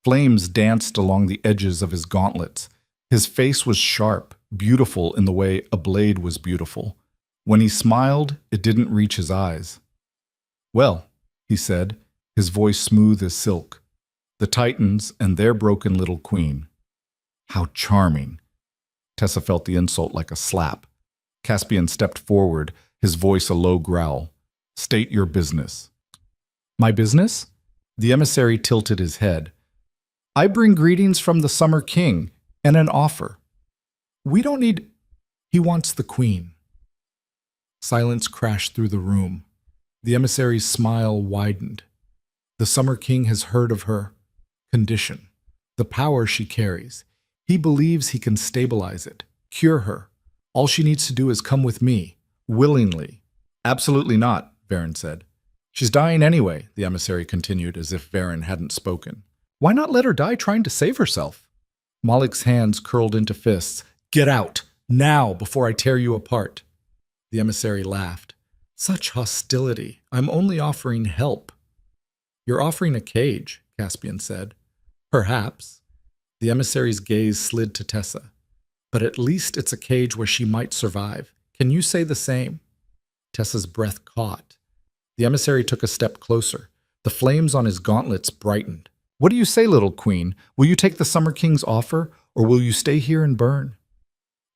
Flames danced along the edges of his gauntlets. His face was sharp, beautiful in the way a blade was beautiful. When he smiled, it didn't reach his eyes. "Well," he said, his voice smooth as silk. "The Titans and their broken little queen. How charming." Tessa felt the insult like a slap. Caspian stepped forward, his voice a low growl. "State your business." "My business?" The emissary tilted his head. "I bring greetings from the Summer King and an offer. We don't need—" "He wants the queen." Silence crashed through the room. The emissary's smile widened. "The Summer King has heard of her condition, the power she carries. He believes he can stabilize it, cure her. All she needs to do is come with me, willingly." "Absolutely not," Varen said. "She's dying anyway," the emissary continued as if Varen hadn't spoken. "Why not let her die trying to save herself?" Malik's hands curled into fists. "Get out, now, before I tear you apart." The emissary laughed. "Such hostility. I'm only offering help." "You're offering a cage," Caspian said. "Perhaps." The emissary's gaze slid to Tessa. "But at least it's a cage where she might survive. Can you say the same?" Tessa's breath caught. The emissary took a step closer. The flames on his gauntlets brightened. What do you say, little queen? Will you take the Summer King's offer, or will you stay here and burn?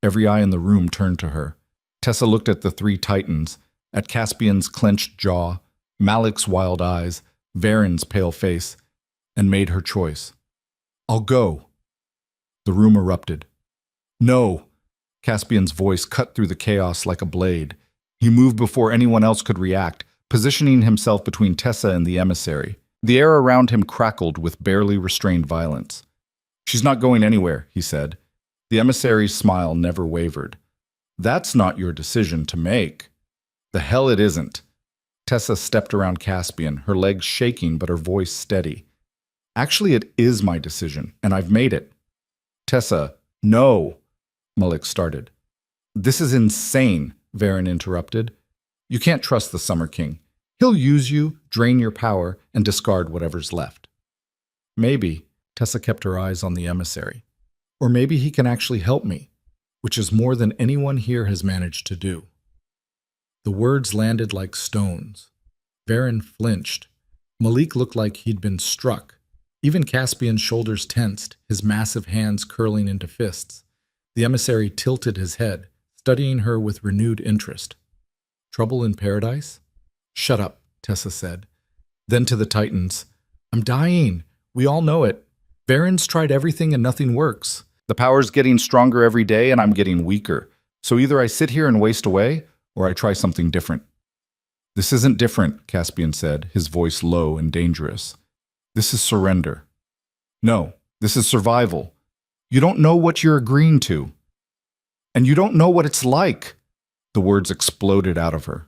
Every eye in the room turned to her. Tessa looked at the three titans, at Caspian's clenched jaw, Malik's wild eyes, Varen's pale face, and made her choice. I'll go. The room erupted. No! Caspian's voice cut through the chaos like a blade. He moved before anyone else could react, positioning himself between Tessa and the emissary. The air around him crackled with barely restrained violence. She's not going anywhere, he said. The emissary's smile never wavered. That's not your decision to make. The hell it isn't. Tessa stepped around Caspian, her legs shaking but her voice steady. Actually, it is my decision, and I've made it. Tessa, no, Malik started. This is insane, Varen interrupted. You can't trust the Summer King. He'll use you, drain your power, and discard whatever's left. Maybe, Tessa kept her eyes on the emissary. Or maybe he can actually help me, which is more than anyone here has managed to do. The words landed like stones. Varen flinched. Malik looked like he'd been struck. Even Caspian's shoulders tensed, his massive hands curling into fists. The emissary tilted his head, studying her with renewed interest. Trouble in paradise? Shut up, Tessa said. Then to the Titans, I'm dying. We all know it. Varen's tried everything and nothing works. The power's getting stronger every day and I'm getting weaker. So either I sit here and waste away, or I try something different. This isn't different, Caspian said, his voice low and dangerous. This is surrender. No, this is survival. You don't know what you're agreeing to. And you don't know what it's like. The words exploded out of her.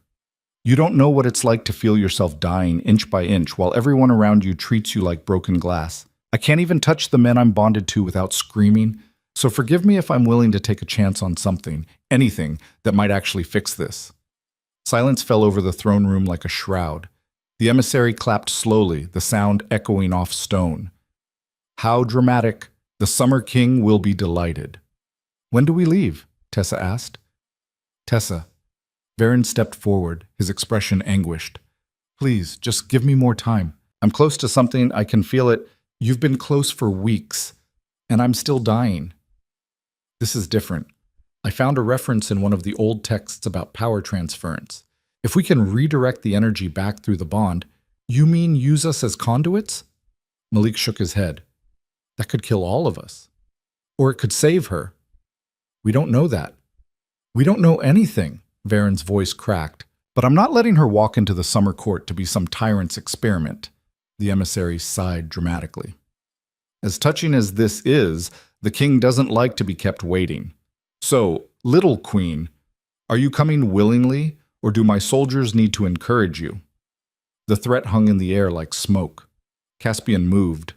You don't know what it's like to feel yourself dying inch by inch while everyone around you treats you like broken glass. I can't even touch the men I'm bonded to without screaming, so forgive me if I'm willing to take a chance on something, anything, that might actually fix this. Silence fell over the throne room like a shroud. The emissary clapped slowly, the sound echoing off stone. How dramatic. The Summer King will be delighted. When do we leave? Tessa asked. Tessa. Varen stepped forward, his expression anguished. Please, just give me more time. I'm close to something, I can feel it. You've been close for weeks, and I'm still dying. This is different. I found a reference in one of the old texts about power transference. If we can redirect the energy back through the bond, you mean use us as conduits? Malik shook his head. That could kill all of us. Or it could save her. We don't know that. We don't know anything, Varen's voice cracked. But I'm not letting her walk into the summer court to be some tyrant's experiment. The emissary sighed dramatically. As touching as this is, the king doesn't like to be kept waiting. So, little queen, are you coming willingly, or do my soldiers need to encourage you? The threat hung in the air like smoke. Caspian moved.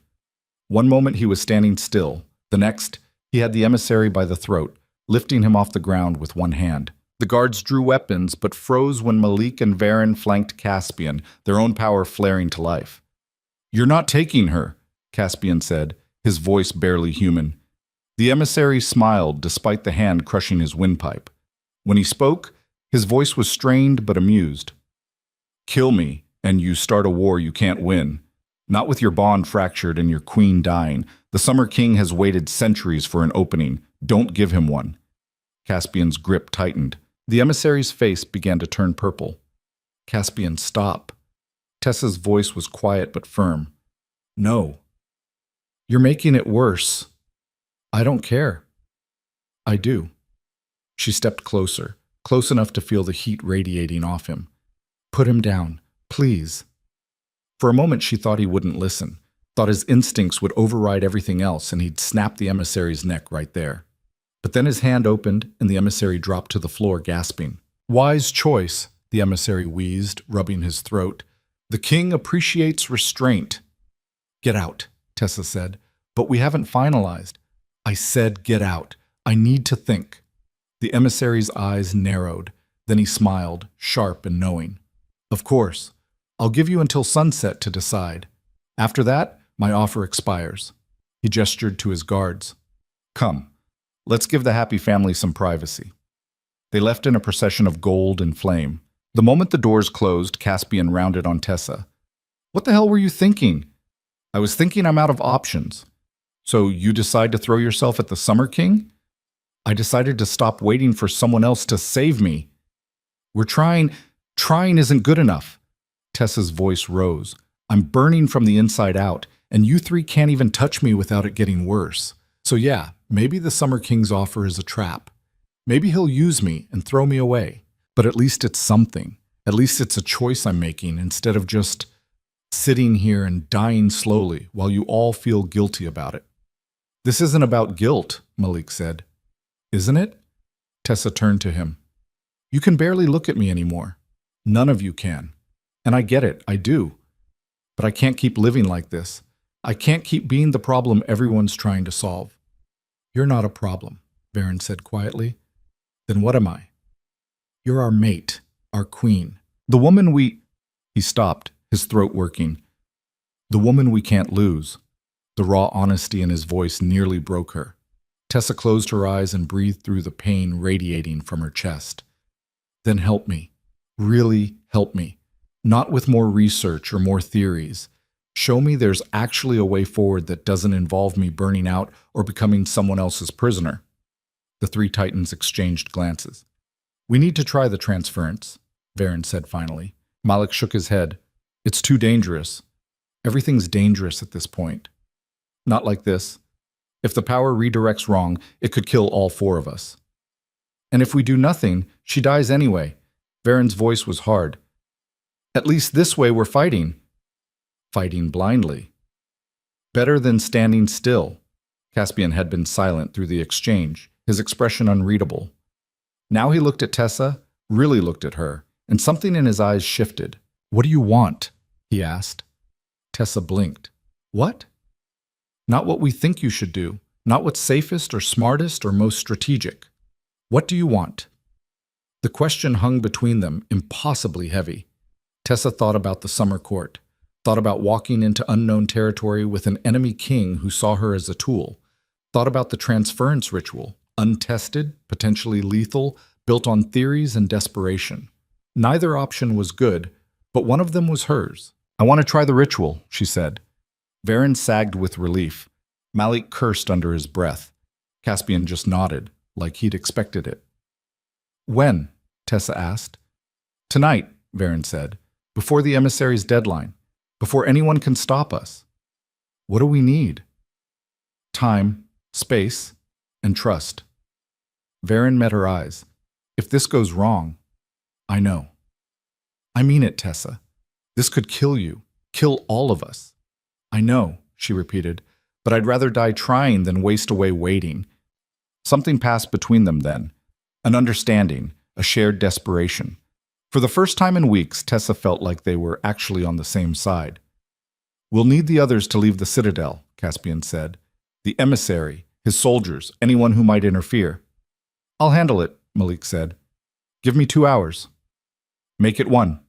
One moment he was standing still. The next, he had the emissary by the throat, lifting him off the ground with one hand. The guards drew weapons, but froze when Malik and Varen flanked Caspian, their own power flaring to life. You're not taking her, Caspian said, his voice barely human. The emissary smiled despite the hand crushing his windpipe. When he spoke, his voice was strained but amused. Kill me, and you start a war you can't win. Not with your bond fractured and your queen dying. The Summer King has waited centuries for an opening. Don't give him one. Caspian's grip tightened. The emissary's face began to turn purple. Caspian, stop. Tessa's voice was quiet but firm. No. You're making it worse. I don't care. I do. She stepped closer, close enough to feel the heat radiating off him. Put him down, please. For a moment she thought he wouldn't listen, thought his instincts would override everything else and he'd snap the emissary's neck right there. But then his hand opened and the emissary dropped to the floor gasping. Wise choice, the emissary wheezed, rubbing his throat. The king appreciates restraint. Get out, Tessa said, but we haven't finalized. I said get out. I need to think. The emissary's eyes narrowed. Then he smiled, sharp and knowing. Of course. I'll give you until sunset to decide. After that, my offer expires. He gestured to his guards. Come, let's give the happy family some privacy. They left in a procession of gold and flame. The moment the doors closed, Caspian rounded on Tessa. What the hell were you thinking? I was thinking I'm out of options. So you decide to throw yourself at the Summer King? I decided to stop waiting for someone else to save me. We're trying. Trying isn't good enough. Tessa's voice rose. I'm burning from the inside out, and you three can't even touch me without it getting worse. So yeah, maybe the Summer King's offer is a trap. Maybe he'll use me and throw me away. But at least it's something. At least it's a choice I'm making instead of just sitting here and dying slowly while you all feel guilty about it. This isn't about guilt, Malik said. Isn't it? Tessa turned to him. You can barely look at me anymore. None of you can. And I get it, I do. But I can't keep living like this. I can't keep being the problem everyone's trying to solve. You're not a problem, Varen said quietly. Then what am I? You're our mate, our queen. The woman we... He stopped, his throat working. The woman we can't lose. The raw honesty in his voice nearly broke her. Tessa closed her eyes and breathed through the pain radiating from her chest. Then help me. Really help me. Not with more research or more theories. Show me there's actually a way forward that doesn't involve me burning out or becoming someone else's prisoner. The three titans exchanged glances. We need to try the transference, Varen said finally. Malik shook his head. It's too dangerous. Everything's dangerous at this point. Not like this. If the power redirects wrong, it could kill all four of us. And if we do nothing, she dies anyway. Varen's voice was hard. At least this way we're fighting. Fighting blindly. Better than standing still. Caspian had been silent through the exchange, his expression unreadable. Now he looked at Tessa, really looked at her, and something in his eyes shifted. What do you want? He asked. Tessa blinked. What? Not what we think you should do, not what's safest or smartest or most strategic. What do you want? The question hung between them, impossibly heavy. Tessa thought about the summer court, thought about walking into unknown territory with an enemy king who saw her as a tool, thought about the transference ritual, untested, potentially lethal, built on theories and desperation. Neither option was good, but one of them was hers. I want to try the ritual, she said. Varen sagged with relief. Malik cursed under his breath. Caspian just nodded, like he'd expected it. When? Tessa asked. Tonight, Varen said, before the emissary's deadline, before anyone can stop us. What do we need? Time, space, and trust. Varen met her eyes. If this goes wrong, I know. I mean it, Tessa. This could kill you, kill all of us. I know, she repeated, but I'd rather die trying than waste away waiting. Something passed between them then, an understanding, a shared desperation. For the first time in weeks, Tessa felt like they were actually on the same side. We'll need the others to leave the citadel, Caspian said. The emissary, his soldiers, anyone who might interfere. I'll handle it, Malik said. Give me 2 hours. Make it 1.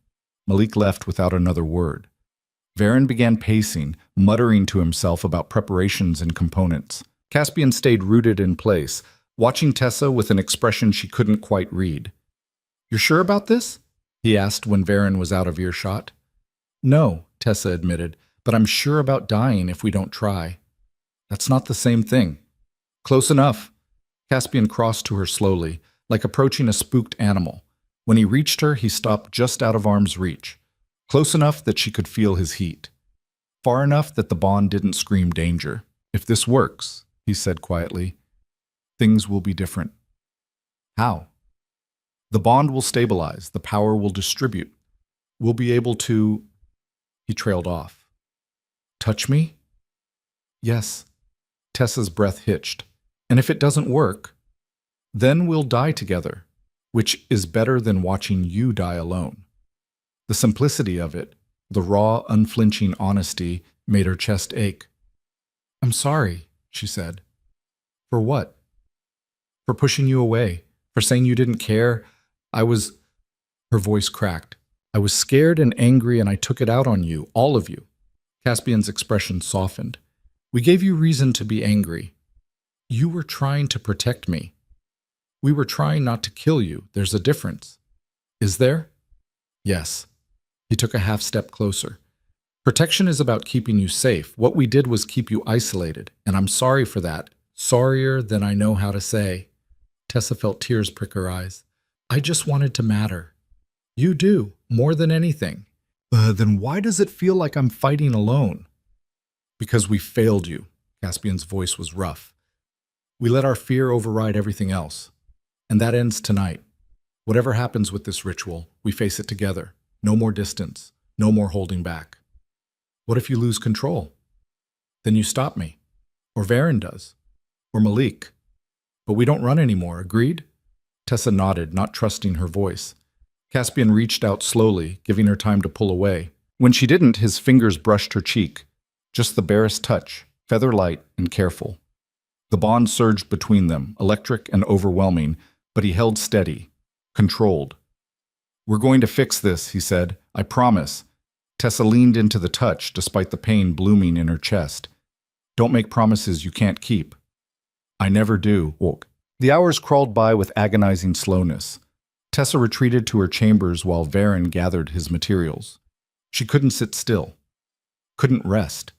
Malik left without another word. Varen began pacing, muttering to himself about preparations and components. Caspian stayed rooted in place, watching Tessa with an expression she couldn't quite read. You're sure about this? He asked when Varen was out of earshot. No, Tessa admitted, but I'm sure about dying if we don't try. That's not the same thing. Close enough. Caspian crossed to her slowly, like approaching a spooked animal. When he reached her, he stopped just out of arm's reach. Close enough that she could feel his heat. Far enough that the bond didn't scream danger. If this works, he said quietly, things will be different. How? The bond will stabilize, the power will distribute. We'll be able to... He trailed off. Touch me? Yes. Tessa's breath hitched. And if it doesn't work, then we'll die together, which is better than watching you die alone. The simplicity of it, the raw, unflinching honesty, made her chest ache. I'm sorry, she said. For what? For pushing you away, for saying you didn't care. Her voice cracked. I was scared and angry and I took it out on you, all of you. Caspian's expression softened. We gave you reason to be angry. You were trying to protect me. We were trying not to kill you. There's a difference. Is there? Yes. He took a half step closer. Protection is about keeping you safe. What we did was keep you isolated, and I'm sorry for that. Sorrier than I know how to say. Tessa felt tears prick her eyes. I just wanted to matter. You do, more than anything. Then why does it feel like I'm fighting alone? Because we failed you. Caspian's voice was rough. We let our fear override everything else. And that ends tonight. Whatever happens with this ritual, we face it together. No more distance. No more holding back. What if you lose control? Then you stop me. Or Varen does. Or Malik. But we don't run anymore, agreed? Tessa nodded, not trusting her voice. Caspian reached out slowly, giving her time to pull away. When she didn't, his fingers brushed her cheek. Just the barest touch, feather light and careful. The bond surged between them, electric and overwhelming, but he held steady, controlled. We're going to fix this, he said. I promise. Tessa leaned into the touch, despite the pain blooming in her chest. Don't make promises you can't keep. I never do. The hours crawled by with agonizing slowness. Tessa retreated to her chambers while Varen gathered his materials. She couldn't sit still. Couldn't rest.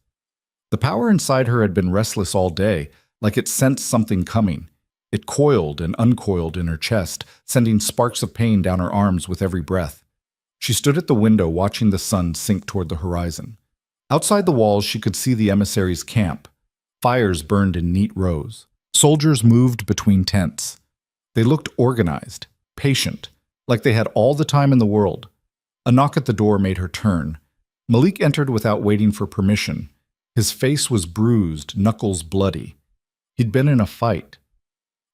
The power inside her had been restless all day, like it sensed something coming. It coiled and uncoiled in her chest, sending sparks of pain down her arms with every breath. She stood at the window watching the sun sink toward the horizon. Outside the walls, she could see the emissaries' camp. Fires burned in neat rows. Soldiers moved between tents. They looked organized, patient, like they had all the time in the world. A knock at the door made her turn. Malik entered without waiting for permission. His face was bruised, knuckles bloody. He'd been in a fight.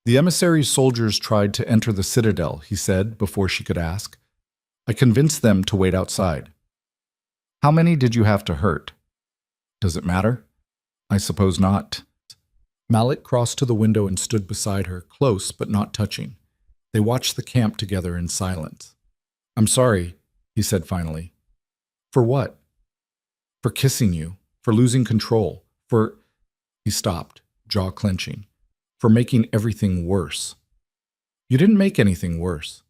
The emissary's soldiers tried to enter the citadel, he said, before she could ask. I convinced them to wait outside. How many did you have to hurt? Does it matter? I suppose not. Malik crossed to the window and stood beside her, close but not touching. They watched the camp together in silence. I'm sorry, he said finally. For what? For kissing you, for losing control, for... He stopped, jaw clenching. For making everything worse. You didn't make anything worse.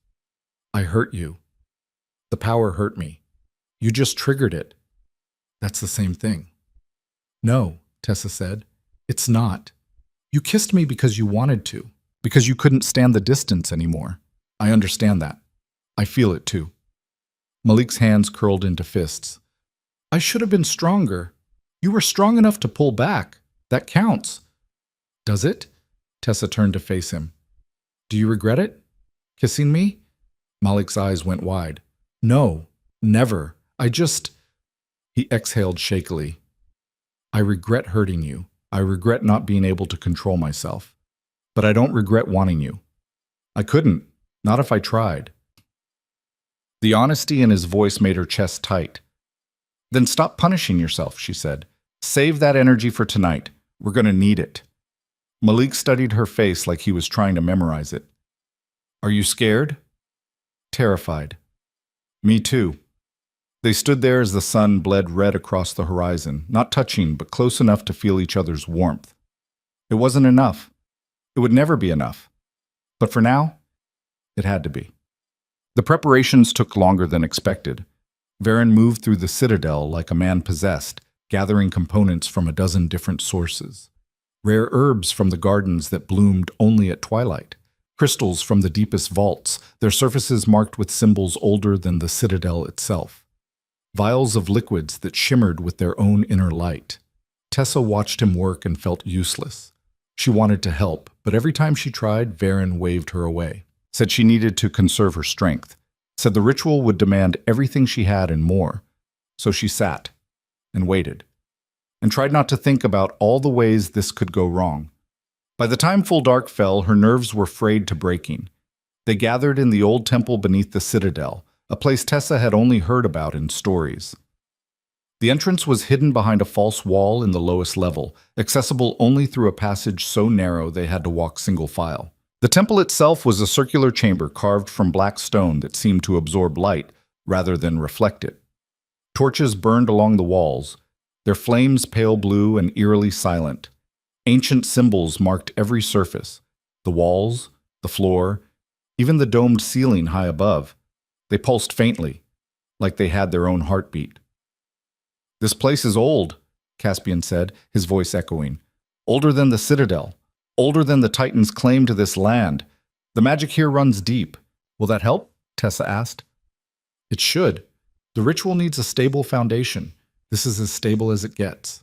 I hurt you. The power hurt me. You just triggered it. That's the same thing. No, Tessa said. It's not. You kissed me because you wanted to, because you couldn't stand the distance anymore. I understand that. I feel it too. Malik's hands curled into fists. I should have been stronger. You were strong enough to pull back. That counts. Does it? Tessa turned to face him. Do you regret it? Kissing me? Malik's eyes went wide. No, never. He exhaled shakily. I regret hurting you. I regret not being able to control myself. But I don't regret wanting you. I couldn't, not if I tried. The honesty in his voice made her chest tight. Then stop punishing yourself, she said. Save that energy for tonight. We're going to need it. Malik studied her face like he was trying to memorize it. Are you scared? Terrified. Me too. They stood there as the sun bled red across the horizon, not touching, but close enough to feel each other's warmth. It wasn't enough. It would never be enough. But for now, it had to be. The preparations took longer than expected. Varen moved through the citadel like a man possessed, gathering components from a dozen different sources. Rare herbs from the gardens that bloomed only at twilight. Crystals from the deepest vaults, their surfaces marked with symbols older than the citadel itself. Vials of liquids that shimmered with their own inner light. Tessa watched him work and felt useless. She wanted to help, but every time she tried, Varen waved her away. Said she needed to conserve her strength. Said the ritual would demand everything she had and more. So she sat and waited and tried not to think about all the ways this could go wrong. By the time full dark fell, her nerves were frayed to breaking. They gathered in the old temple beneath the citadel, a place Tessa had only heard about in stories. The entrance was hidden behind a false wall in the lowest level, accessible only through a passage so narrow they had to walk single file. The temple itself was a circular chamber carved from black stone that seemed to absorb light rather than reflect it. Torches burned along the walls, their flames pale blue and eerily silent. Ancient symbols marked every surface, the walls, the floor, even the domed ceiling high above. They pulsed faintly, like they had their own heartbeat. This place is old, Caspian said, his voice echoing. Older than the Citadel. Older than the Titan's claim to this land. The magic here runs deep. Will that help? Tessa asked. It should. The ritual needs a stable foundation. This is as stable as it gets.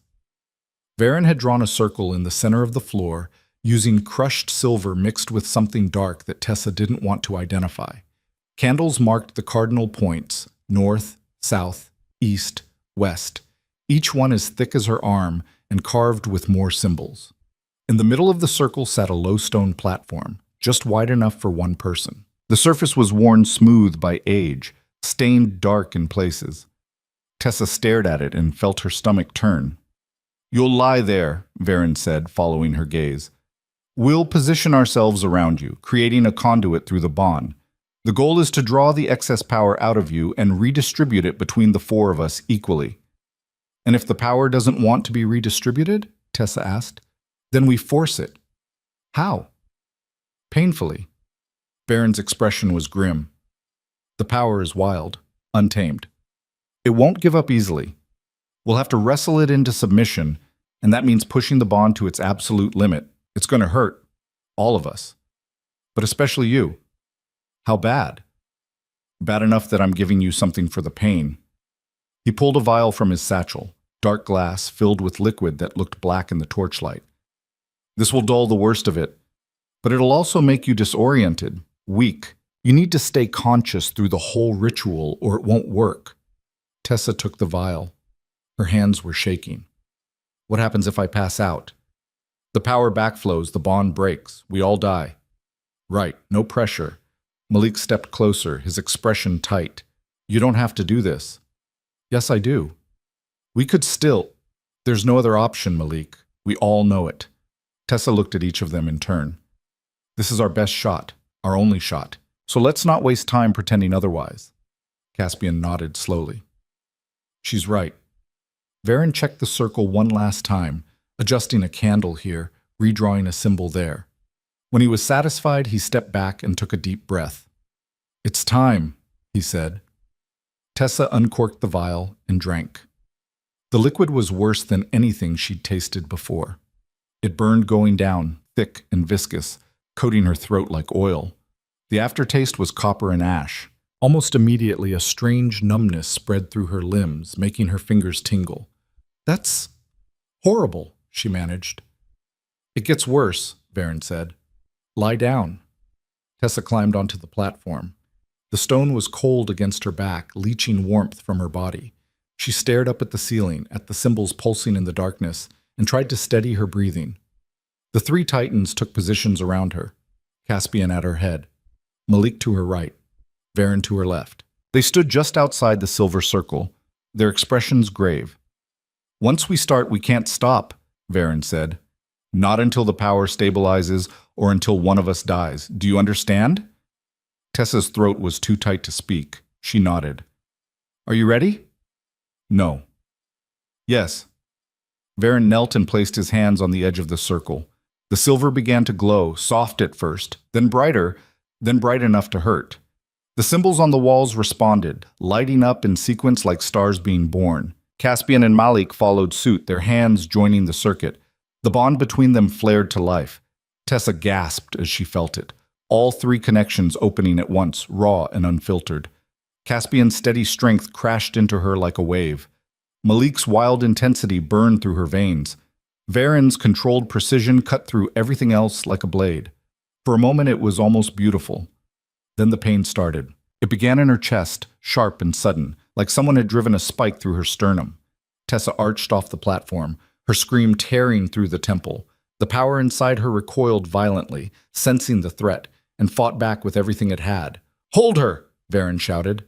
Varen had drawn a circle in the center of the floor, using crushed silver mixed with something dark that Tessa didn't want to identify. Candles marked the cardinal points, north, south, east, west, each one as thick as her arm and carved with more symbols. In the middle of the circle sat a low stone platform, just wide enough for one person. The surface was worn smooth by age, stained dark in places. Tessa stared at it and felt her stomach turn. You'll lie there, Varen said, following her gaze. We'll position ourselves around you, creating a conduit through the bond. The goal is to draw the excess power out of you and redistribute it between the four of us equally. And if the power doesn't want to be redistributed, Tessa asked, then we force it. How? Painfully. Varen's expression was grim. The power is wild, untamed. It won't give up easily. We'll have to wrestle it into submission, and that means pushing the bond to its absolute limit. It's going to hurt. All of us. But especially you. How bad? Bad enough that I'm giving you something for the pain. He pulled a vial from his satchel, dark glass filled with liquid that looked black in the torchlight. This will dull the worst of it, but it'll also make you disoriented, weak. You need to stay conscious through the whole ritual or it won't work. Tessa took the vial. Her hands were shaking. What happens if I pass out? The power backflows, the bond breaks, we all die. Right, no pressure. Malik stepped closer, his expression tight. You don't have to do this. Yes, I do. We could still. There's no other option, Malik. We all know it. Tessa looked at each of them in turn. This is our best shot, our only shot. So let's not waste time pretending otherwise. Caspian nodded slowly. She's right. Varen checked the circle one last time, adjusting a candle here, redrawing a symbol there. When he was satisfied, he stepped back and took a deep breath. It's time, he said. Tessa uncorked the vial and drank. The liquid was worse than anything she'd tasted before. It burned going down, thick and viscous, coating her throat like oil. The aftertaste was copper and ash. Almost immediately, a strange numbness spread through her limbs, making her fingers tingle. That's horrible, she managed. It gets worse, Varen said. Lie down. Tessa climbed onto the platform. The stone was cold against her back, leaching warmth from her body. She stared up at the ceiling, at the symbols pulsing in the darkness, and tried to steady her breathing. The three titans took positions around her, Caspian at her head, Malik to her right, Varen to her left. They stood just outside the silver circle, their expressions grave. Once we start, we can't stop, Varen said. Not until the power stabilizes or until one of us dies. Do you understand? Tessa's throat was too tight to speak. She nodded. Are you ready? No. Yes. Varen knelt and placed his hands on the edge of the circle. The silver began to glow, soft at first, then brighter, then bright enough to hurt. The symbols on the walls responded, lighting up in sequence like stars being born. Caspian and Malik followed suit, their hands joining the circuit. The bond between them flared to life. Tessa gasped as she felt it, all three connections opening at once, raw and unfiltered. Caspian's steady strength crashed into her like a wave. Malik's wild intensity burned through her veins. Varen's controlled precision cut through everything else like a blade. For a moment it was almost beautiful. Then the pain started. It began in her chest, sharp and sudden, like someone had driven a spike through her sternum. Tessa arched off the platform, her scream tearing through the temple. The power inside her recoiled violently, sensing the threat, and fought back with everything it had. Hold her! Varen shouted.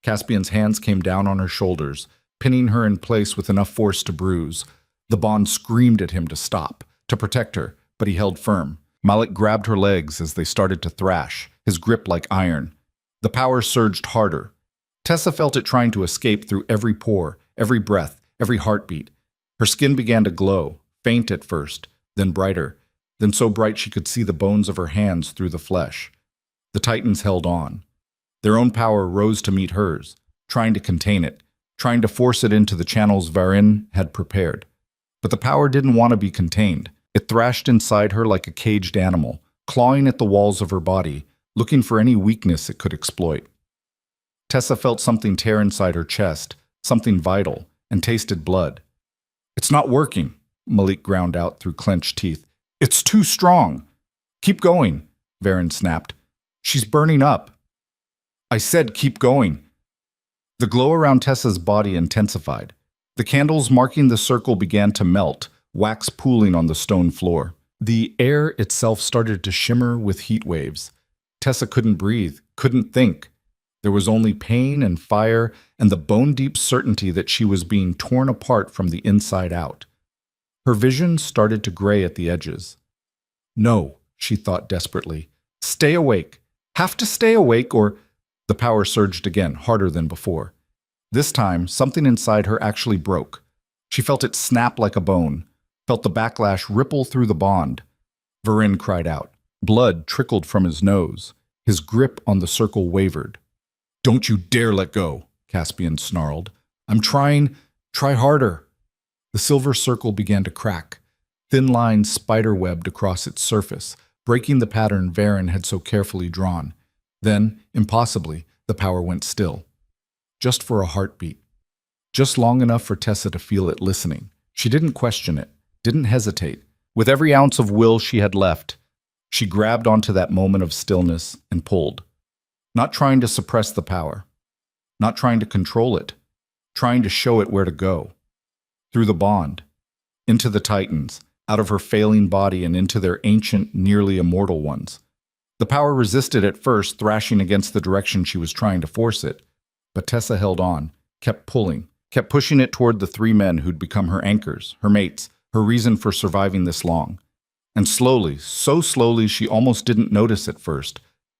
Caspian's hands came down on her shoulders, pinning her in place with enough force to bruise. The bond screamed at him to stop, to protect her, but he held firm. Malik grabbed her legs as they started to thrash, his grip like iron. The power surged harder. Tessa felt it trying to escape through every pore, every breath, every heartbeat. Her skin began to glow, faint at first, then brighter, then so bright she could see the bones of her hands through the flesh. The titans held on. Their own power rose to meet hers, trying to contain it, trying to force it into the channels Varin had prepared. But the power didn't want to be contained. It thrashed inside her like a caged animal, clawing at the walls of her body, looking for any weakness it could exploit. Tessa felt something tear inside her chest, something vital, and tasted blood. "It's not working," Malik ground out through clenched teeth. "It's too strong." "Keep going," Varin snapped. "She's burning up." "I said keep going." The glow around Tessa's body intensified. The candles marking the circle began to melt, wax pooling on the stone floor. The air itself started to shimmer with heat waves. Tessa couldn't breathe, couldn't think. There was only pain and fire and the bone-deep certainty that she was being torn apart from the inside out. Her vision started to gray at the edges. "No," she thought desperately. "Stay awake. Have to stay awake or—" The power surged again, harder than before. This time, something inside her actually broke. She felt it snap like a bone, felt the backlash ripple through the bond. Varin cried out. Blood trickled from his nose. His grip on the circle wavered. "Don't you dare let go," Caspian snarled. "I'm trying. Try harder." The silver circle began to crack. Thin lines spider-webbed across its surface, breaking the pattern Varin had so carefully drawn. Then, impossibly, the power went still. Just for a heartbeat. Just long enough for Tessa to feel it listening. She didn't question it, didn't hesitate. With every ounce of will she had left, she grabbed onto that moment of stillness and pulled. Not trying to suppress the power. Not trying to control it. Trying to show it where to go. Through the bond. Into the Titans. Out of her failing body and into their ancient, nearly immortal ones. The power resisted at first, thrashing against the direction she was trying to force it. But Tessa held on, kept pulling, kept pushing it toward the three men who'd become her anchors, her mates, her reason for surviving this long. And slowly, so slowly she almost didn't notice at first,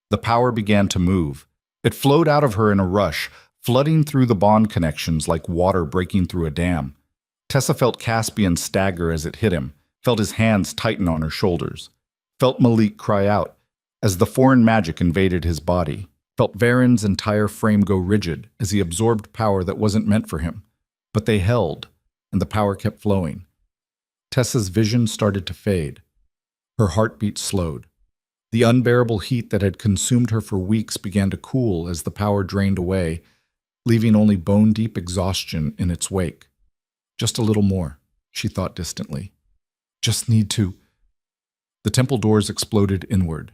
the power began to move. It flowed out of her in a rush, flooding through the bond connections like water breaking through a dam. Tessa felt Caspian stagger as it hit him, felt his hands tighten on her shoulders, felt Malik cry out as the foreign magic invaded his body, felt Varin's entire frame go rigid as he absorbed power that wasn't meant for him. But they held, and the power kept flowing. Tessa's vision started to fade. Her heartbeat slowed. The unbearable heat that had consumed her for weeks began to cool as the power drained away, leaving only bone-deep exhaustion in its wake. Just a little more, she thought distantly. Just need to... The temple doors exploded inward.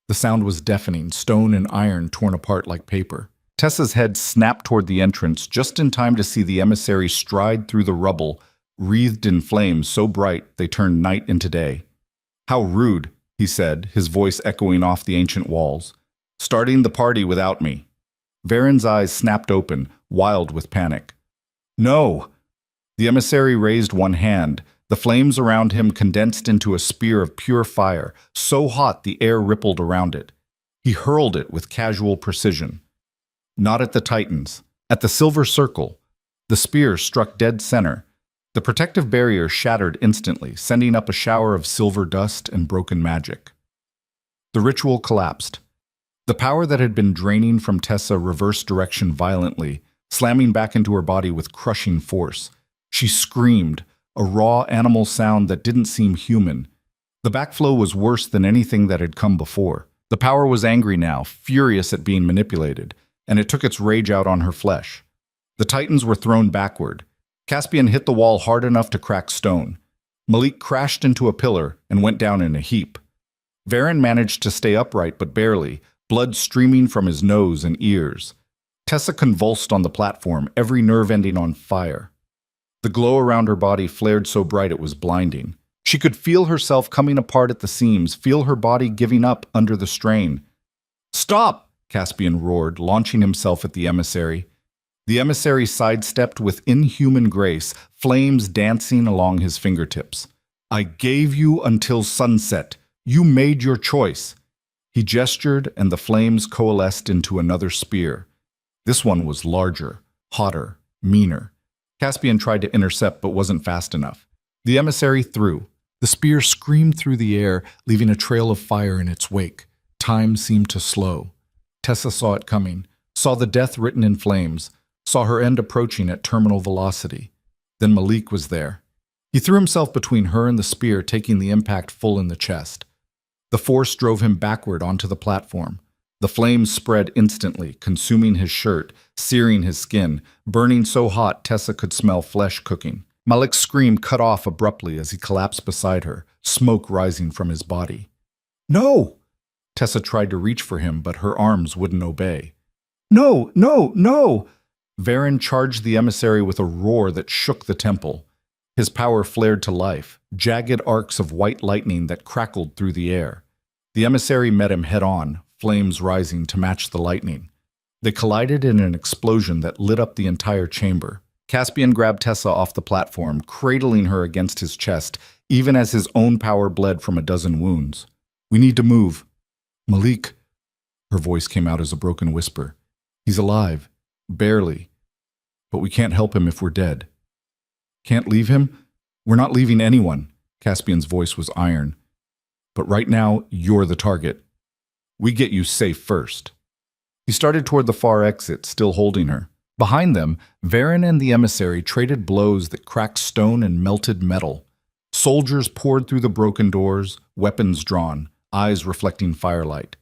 The sound was deafening, stone and iron torn apart like paper. Tessa's head snapped toward the entrance just in time to see the emissary stride through the rubble, wreathed in flames so bright they turned night into day. "How rude," he said, his voice echoing off the ancient walls. "Starting the party without me." Varin's eyes snapped open, wild with panic. "No!" The emissary raised one hand. The flames around him condensed into a spear of pure fire, so hot the air rippled around it. He hurled it with casual precision. Not at the Titans, at the silver circle. The spear struck dead center. The protective barrier shattered instantly, sending up a shower of silver dust and broken magic. The ritual collapsed. The power that had been draining from Tessa reversed direction violently, slamming back into her body with crushing force. She screamed, a raw animal sound that didn't seem human. The backflow was worse than anything that had come before. The power was angry now, furious at being manipulated, and it took its rage out on her flesh. The Titans were thrown backward. Caspian hit the wall hard enough to crack stone. Malik crashed into a pillar and went down in a heap. Varin managed to stay upright, but barely, blood streaming from his nose and ears. Tessa convulsed on the platform, every nerve ending on fire. The glow around her body flared so bright it was blinding. She could feel herself coming apart at the seams, feel her body giving up under the strain. "Stop!" Caspian roared, launching himself at the emissary. The emissary sidestepped with inhuman grace, flames dancing along his fingertips. "I gave you until sunset. You made your choice." He gestured, and the flames coalesced into another spear. This one was larger, hotter, meaner. Caspian tried to intercept but wasn't fast enough. The emissary threw. The spear screamed through the air, leaving a trail of fire in its wake. Time seemed to slow. Tessa saw it coming, saw the death written in flames, saw her end approaching at terminal velocity. Then Malik was there. He threw himself between her and the spear, taking the impact full in the chest. The force drove him backward onto the platform. The flames spread instantly, consuming his shirt, searing his skin, burning so hot Tessa could smell flesh cooking. Malik's scream cut off abruptly as he collapsed beside her, smoke rising from his body. "No!" Tessa tried to reach for him, but her arms wouldn't obey. "No, no, no!" Varen charged the emissary with a roar that shook the temple. His power flared to life, jagged arcs of white lightning that crackled through the air. The emissary met him head-on, flames rising to match the lightning. They collided in an explosion that lit up the entire chamber. Caspian grabbed Tessa off the platform, cradling her against his chest, even as his own power bled from a dozen wounds. "We need to move." "Malik," her voice came out as a broken whisper. "He's alive. Barely. But we can't help him if we're dead." "Can't leave him?" "We're not leaving anyone." Caspian's voice was iron. "But right now, you're the target. We get you safe first." He started toward the far exit, still holding her. Behind them, Varen and the emissary traded blows that cracked stone and melted metal. Soldiers poured through the broken doors, weapons drawn, eyes reflecting firelight.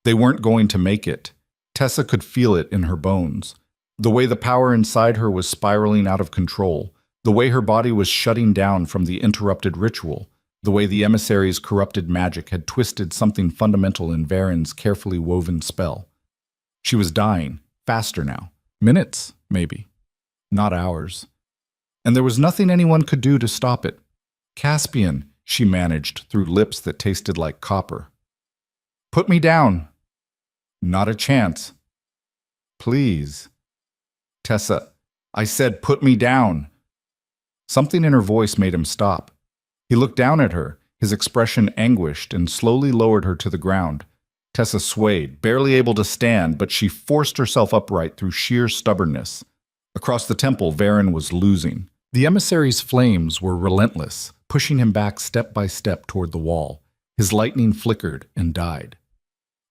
They weren't going to make it. Tessa could feel it in her bones. The way the power inside her was spiraling out of control, the way her body was shutting down from the interrupted ritual, the way the emissary's corrupted magic had twisted something fundamental in Varen's carefully woven spell. She was dying, faster now. Minutes, maybe. Not hours. And there was nothing anyone could do to stop it. "Caspian," she managed through lips that tasted like copper. "Put me down." "Not a chance." "Please." "Tessa, I said put me down." Something in her voice made him stop. He looked down at her, his expression anguished, and slowly lowered her to the ground. Tessa swayed, barely able to stand, but she forced herself upright through sheer stubbornness. Across the temple, Varen was losing. The emissary's flames were relentless, pushing him back step by step toward the wall. His lightning flickered and died.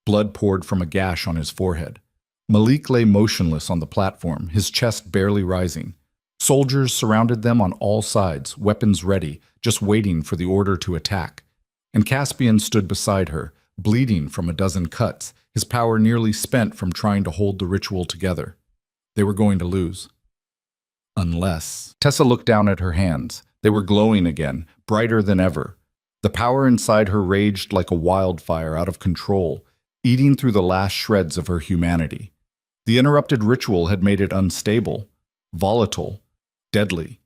Blood poured from a gash on his forehead. Malik lay motionless on the platform, his chest barely rising. Soldiers surrounded them on all sides, weapons ready, just waiting for the order to attack. And Caspian stood beside her, bleeding from a dozen cuts, his power nearly spent from trying to hold the ritual together. They were going to lose. Unless... Tessa looked down at her hands. They were glowing again, brighter than ever. The power inside her raged like a wildfire out of control, eating through the last shreds of her humanity. The interrupted ritual had made it unstable, volatile, deadly.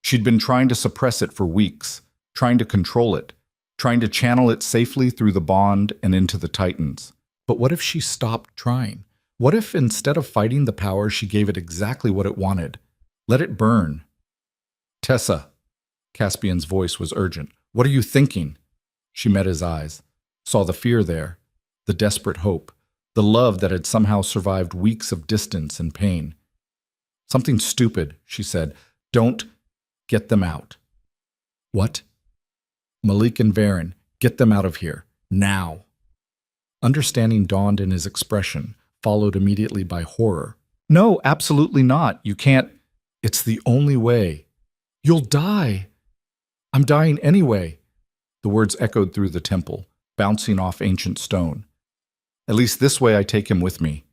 She'd been trying to suppress it for weeks, trying to control it, trying to channel it safely through the bond and into the Titans. But what if she stopped trying? What if, instead of fighting the power, she gave it exactly what it wanted? Let it burn. "Tessa." Caspian's voice was urgent. "What are you thinking?" She met his eyes, saw the fear there, the desperate hope, the love that had somehow survived weeks of distance and pain. "Something stupid," she said. "Don't get them out." "What?" "Malik and Varen, get them out of here. Now." Understanding dawned in his expression, followed immediately by horror. "No, absolutely not. You can't. It's the only way. You'll die." "I'm dying anyway." The words echoed through the temple, bouncing off ancient stone. "At least this way I take him with me.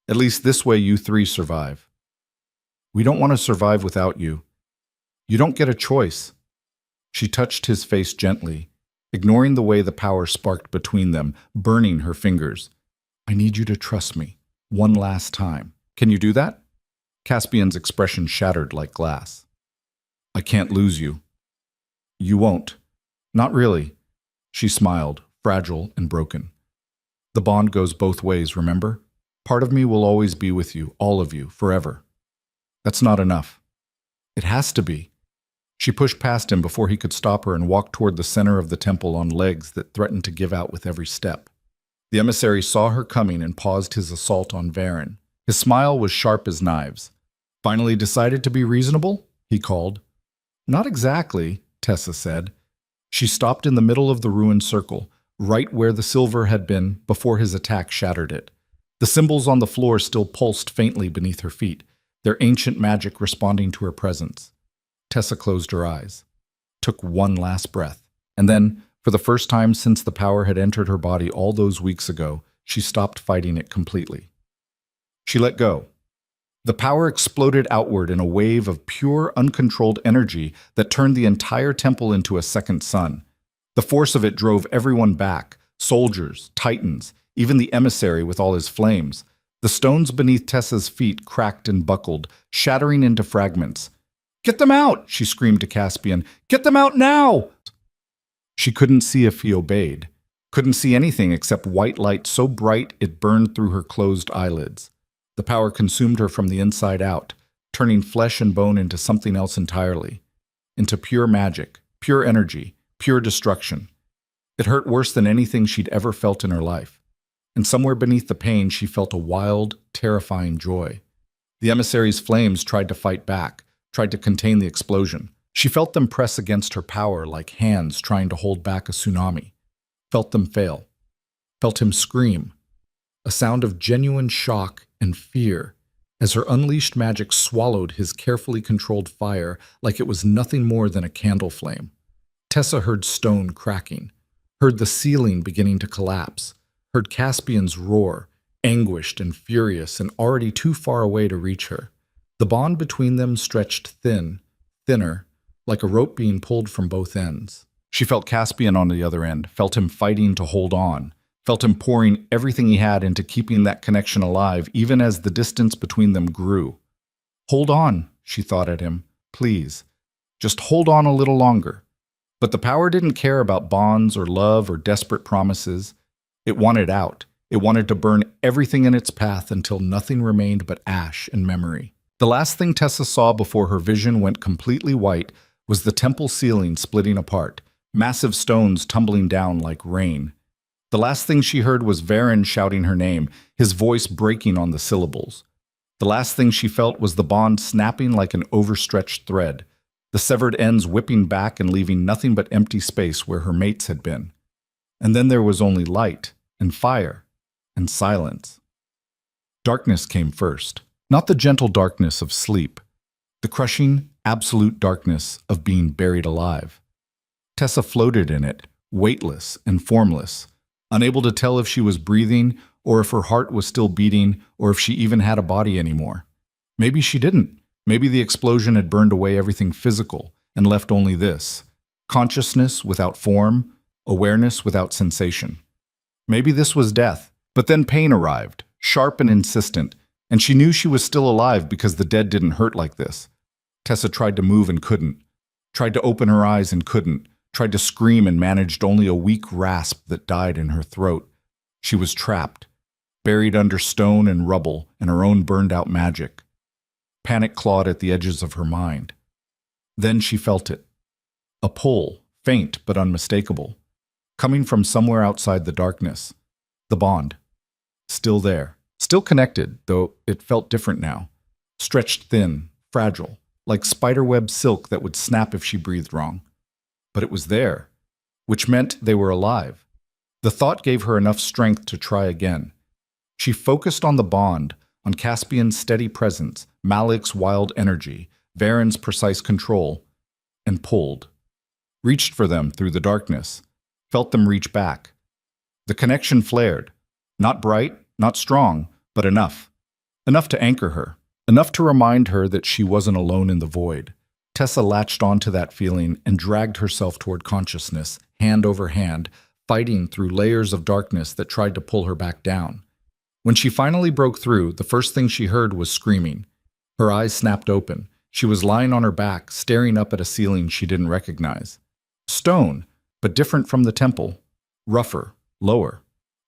At least this way you three survive." "We don't want to survive without you. You don't get a choice." She touched his face gently, ignoring the way the power sparked between them, burning her fingers. "I need you to trust me. One last time. Can you do that?" Caspian's expression shattered like glass. "I can't lose you." "You won't. Not really." She smiled, fragile and broken. "The bond goes both ways, remember? Part of me will always be with you, all of you, forever." "That's not enough." "It has to be." She pushed past him before he could stop her and walked toward the center of the temple on legs that threatened to give out with every step. The emissary saw her coming and paused his assault on Varen. His smile was sharp as knives. "Finally decided to be reasonable?" he called. "Not exactly," Tessa said. She stopped in the middle of the ruined circle, right where the silver had been before his attack shattered it. The symbols on the floor still pulsed faintly beneath her feet. their ancient magic responding to her presence. Tessa closed her eyes, took one last breath, and then, for the first time since the power had entered her body all those weeks ago, she stopped fighting it completely. She let go. The power exploded outward in a wave of pure, uncontrolled energy that turned the entire temple into a second sun. The force of it drove everyone back, soldiers, titans, even the emissary with all his flames. The stones beneath Tessa's feet cracked and buckled, shattering into fragments. "Get them out!" she screamed to Caspian. "Get them out now!" She couldn't see if he obeyed, couldn't see anything except white light so bright it burned through her closed eyelids. The power consumed her from the inside out, turning flesh and bone into something else entirely, into pure magic, pure energy, pure destruction. It hurt worse than anything she'd ever felt in her life. And somewhere beneath the pain, she felt a wild, terrifying joy. The emissary's flames tried to fight back, tried to contain the explosion. She felt them press against her power like hands trying to hold back a tsunami. Felt them fail. Felt him scream. A sound of genuine shock and fear as her unleashed magic swallowed his carefully controlled fire like it was nothing more than a candle flame. Tessa heard stone cracking, heard the ceiling beginning to collapse, heard Caspian's roar, anguished and furious and already too far away to reach her. The bond between them stretched thin, thinner, like a rope being pulled from both ends. She felt Caspian on the other end, felt him fighting to hold on, felt him pouring everything he had into keeping that connection alive, even as the distance between them grew. "Hold on," she thought at him. "Please. Just hold on a little longer." But the power didn't care about bonds or love or desperate promises. It wanted out. It wanted to burn everything in its path until nothing remained but ash and memory. The last thing Tessa saw before her vision went completely white was the temple ceiling splitting apart, massive stones tumbling down like rain. The last thing she heard was Varen shouting her name, his voice breaking on the syllables. The last thing she felt was the bond snapping like an overstretched thread, the severed ends whipping back and leaving nothing but empty space where her mates had been. And then there was only light and fire and silence. Darkness came first, not the gentle darkness of sleep, the crushing, absolute darkness of being buried alive. Tessa floated in it, weightless and formless, unable to tell if she was breathing or if her heart was still beating or if she even had a body anymore. Maybe she didn't. Maybe the explosion had burned away everything physical and left only this: consciousness without form, awareness without sensation. Maybe this was death, but then pain arrived, sharp and insistent, and she knew she was still alive because the dead didn't hurt like this. Tessa tried to move and couldn't, tried to open her eyes and couldn't, tried to scream and managed only a weak rasp that died in her throat. She was trapped, buried under stone and rubble and her own burned-out magic. Panic clawed at the edges of her mind. Then she felt it. A pull, faint but unmistakable, coming from somewhere outside the darkness. The bond. Still there. Still connected, though it felt different now. Stretched thin, fragile, like spiderweb silk that would snap if she breathed wrong. But it was there, which meant they were alive. The thought gave her enough strength to try again. She focused on the bond, on Caspian's steady presence, Malik's wild energy, Varen's precise control, and pulled. Reached for them through the darkness, felt them reach back. The connection flared. Not bright, not strong, but enough. Enough to anchor her. Enough to remind her that she wasn't alone in the void. Tessa latched onto that feeling and dragged herself toward consciousness, hand over hand, fighting through layers of darkness that tried to pull her back down. When she finally broke through, the first thing she heard was screaming. Her eyes snapped open. She was lying on her back, staring up at a ceiling she didn't recognize. Stone, but different from the temple. Rougher, lower.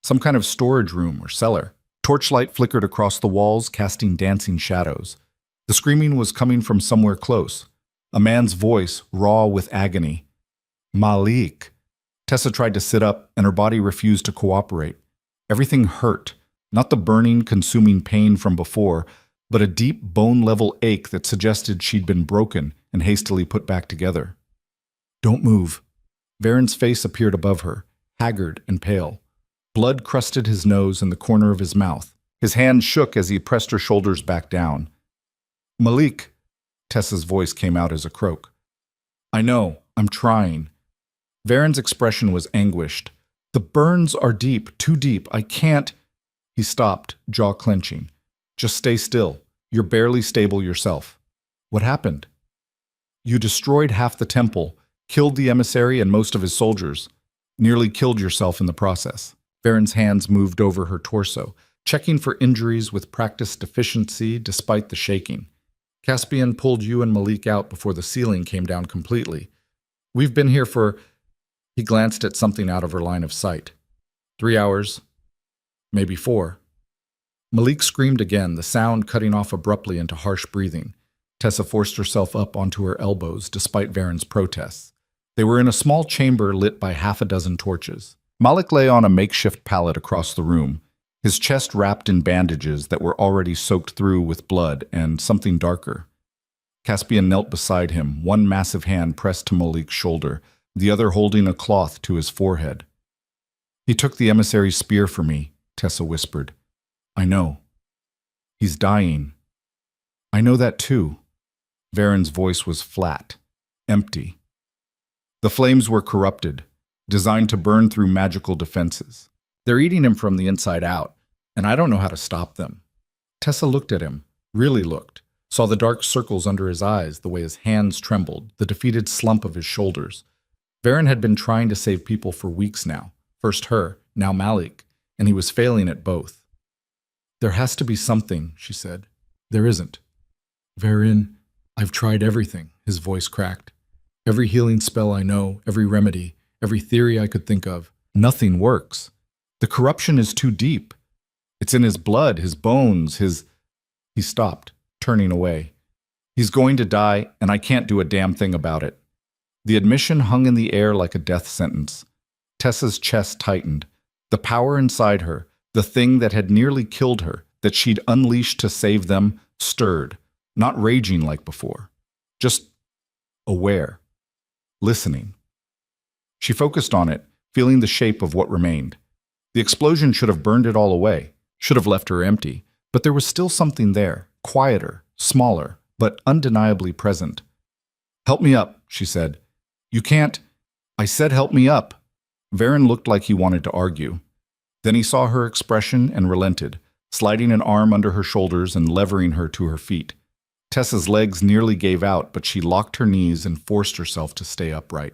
Some kind of storage room or cellar. Torchlight flickered across the walls, casting dancing shadows. The screaming was coming from somewhere close. A man's voice, raw with agony. Malik. Tessa tried to sit up, and her body refused to cooperate. Everything hurt. Not the burning, consuming pain from before, but a deep, bone-level ache that suggested she'd been broken and hastily put back together. "Don't move." Varen's face appeared above her, haggard and pale. Blood crusted his nose and the corner of his mouth. His hand shook as he pressed her shoulders back down. Malik, Tessa's voice came out as a croak. I know, I'm trying. Varen's expression was anguished. The burns are deep, too deep. I can't. He stopped, jaw clenching. Just stay still. You're barely stable yourself. What happened? You destroyed half the temple, killed the emissary and most of his soldiers. Nearly killed yourself in the process. Varen's hands moved over her torso, checking for injuries with practiced efficiency despite the shaking. Caspian pulled you and Malik out before the ceiling came down completely. We've been here for... He glanced at something out of her line of sight. 3 hours, maybe 4. Malik screamed again, the sound cutting off abruptly into harsh breathing. Tessa forced herself up onto her elbows despite Varen's protests. They were in a small chamber lit by half a dozen torches. Malik lay on a makeshift pallet across the room, his chest wrapped in bandages that were already soaked through with blood and something darker. Caspian knelt beside him, one massive hand pressed to Malik's shoulder, the other holding a cloth to his forehead. He took the emissary's spear for me, Tessa whispered. I know. He's dying. I know that too. Varen's voice was flat, empty. The flames were corrupted, designed to burn through magical defenses. They're eating him from the inside out, and I don't know how to stop them. Tessa looked at him, really looked, saw the dark circles under his eyes, the way his hands trembled, the defeated slump of his shoulders. Varen had been trying to save people for weeks now, first her, now Malik, and he was failing at both. There has to be something, she said. There isn't. Varen, I've tried everything, his voice cracked. Every healing spell I know, every remedy, every theory I could think of. Nothing works. The corruption is too deep. It's in his blood, his bones, his... He stopped, turning away. He's going to die, and I can't do a damn thing about it. The admission hung in the air like a death sentence. Tessa's chest tightened. The power inside her, the thing that had nearly killed her, that she'd unleashed to save them, stirred, not raging like before. Just aware. Listening. She focused on it, feeling the shape of what remained. The explosion should have burned it all away, should have left her empty, but there was still something there, quieter, smaller, but undeniably present. Help me up, she said. You can't. I said help me up. Varen looked like he wanted to argue. Then he saw her expression and relented, sliding an arm under her shoulders and levering her to her feet. Tessa's legs nearly gave out, but she locked her knees and forced herself to stay upright.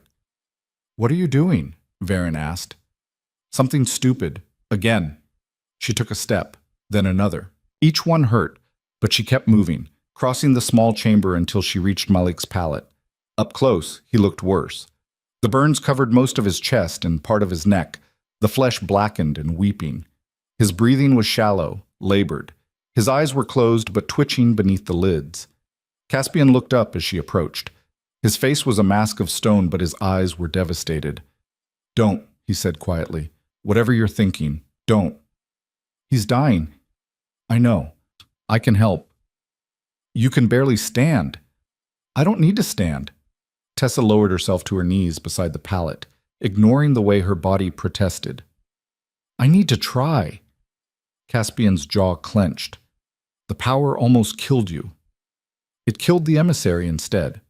What are you doing? Varen asked. Something stupid. Again. She took a step, then another. Each one hurt, but she kept moving, crossing the small chamber until she reached Malik's pallet. Up close, he looked worse. The burns covered most of his chest and part of his neck, the flesh blackened and weeping. His breathing was shallow, labored. His eyes were closed but twitching beneath the lids. Caspian looked up as she approached. His face was a mask of stone, but his eyes were devastated. Don't, he said quietly. Whatever you're thinking, don't. He's dying. I know. I can help. You can barely stand. I don't need to stand. Tessa lowered herself to her knees beside the pallet, ignoring the way her body protested. I need to try. Caspian's jaw clenched. The power almost killed you. It killed the emissary instead.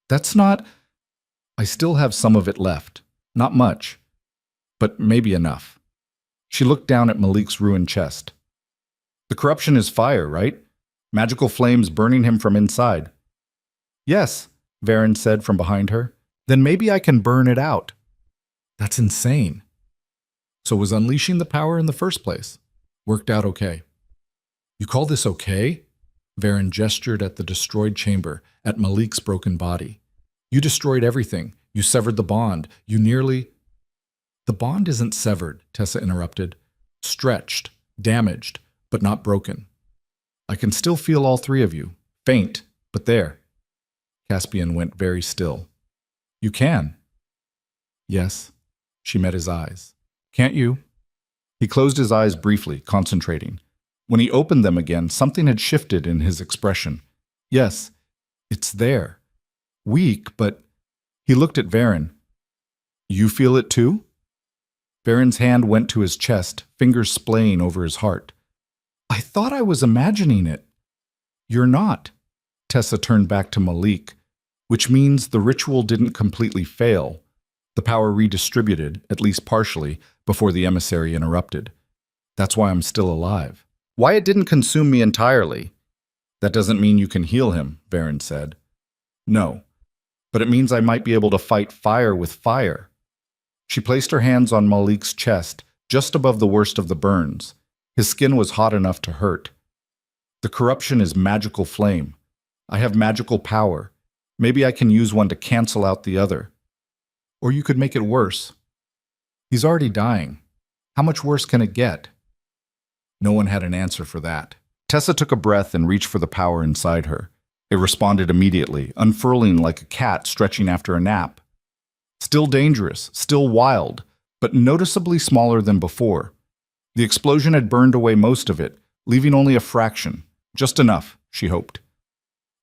That's not... I still have some of it left. Not much. But maybe enough. She looked down at Malik's ruined chest. The corruption is fire, right? Magical flames burning him from inside. Yes, Varen said from behind her. Then maybe I can burn it out. That's insane. So was unleashing the power in the first place? Worked out okay. You call this okay? Varen gestured at the destroyed chamber, at Malik's broken body. You destroyed everything. You severed the bond. You nearly... The bond isn't severed, Tessa interrupted. Stretched, damaged, but not broken. I can still feel all three of you. Faint, but there. Caspian went very still. You can. Yes. She met his eyes. Can't you? He closed his eyes briefly, concentrating. When he opened them again, something had shifted in his expression. Yes, it's there. Weak, but... He looked at Varen. You feel it too? Varen's hand went to his chest, fingers splaying over his heart. I thought I was imagining it. You're not. Tessa turned back to Malik, which means the ritual didn't completely fail. The power redistributed, at least partially, before the emissary interrupted. That's why I'm still alive. Why it didn't consume me entirely? That doesn't mean you can heal him, Varen said. No, but it means I might be able to fight fire with fire. She placed her hands on Malik's chest, just above the worst of the burns. His skin was hot enough to hurt. The corruption is magical flame. I have magical power. Maybe I can use one to cancel out the other. Or you could make it worse. He's already dying. How much worse can it get? No one had an answer for that. Tessa took a breath and reached for the power inside her. It responded immediately, unfurling like a cat stretching after a nap. Still dangerous, still wild, but noticeably smaller than before. The explosion had burned away most of it, leaving only a fraction. Just enough, she hoped.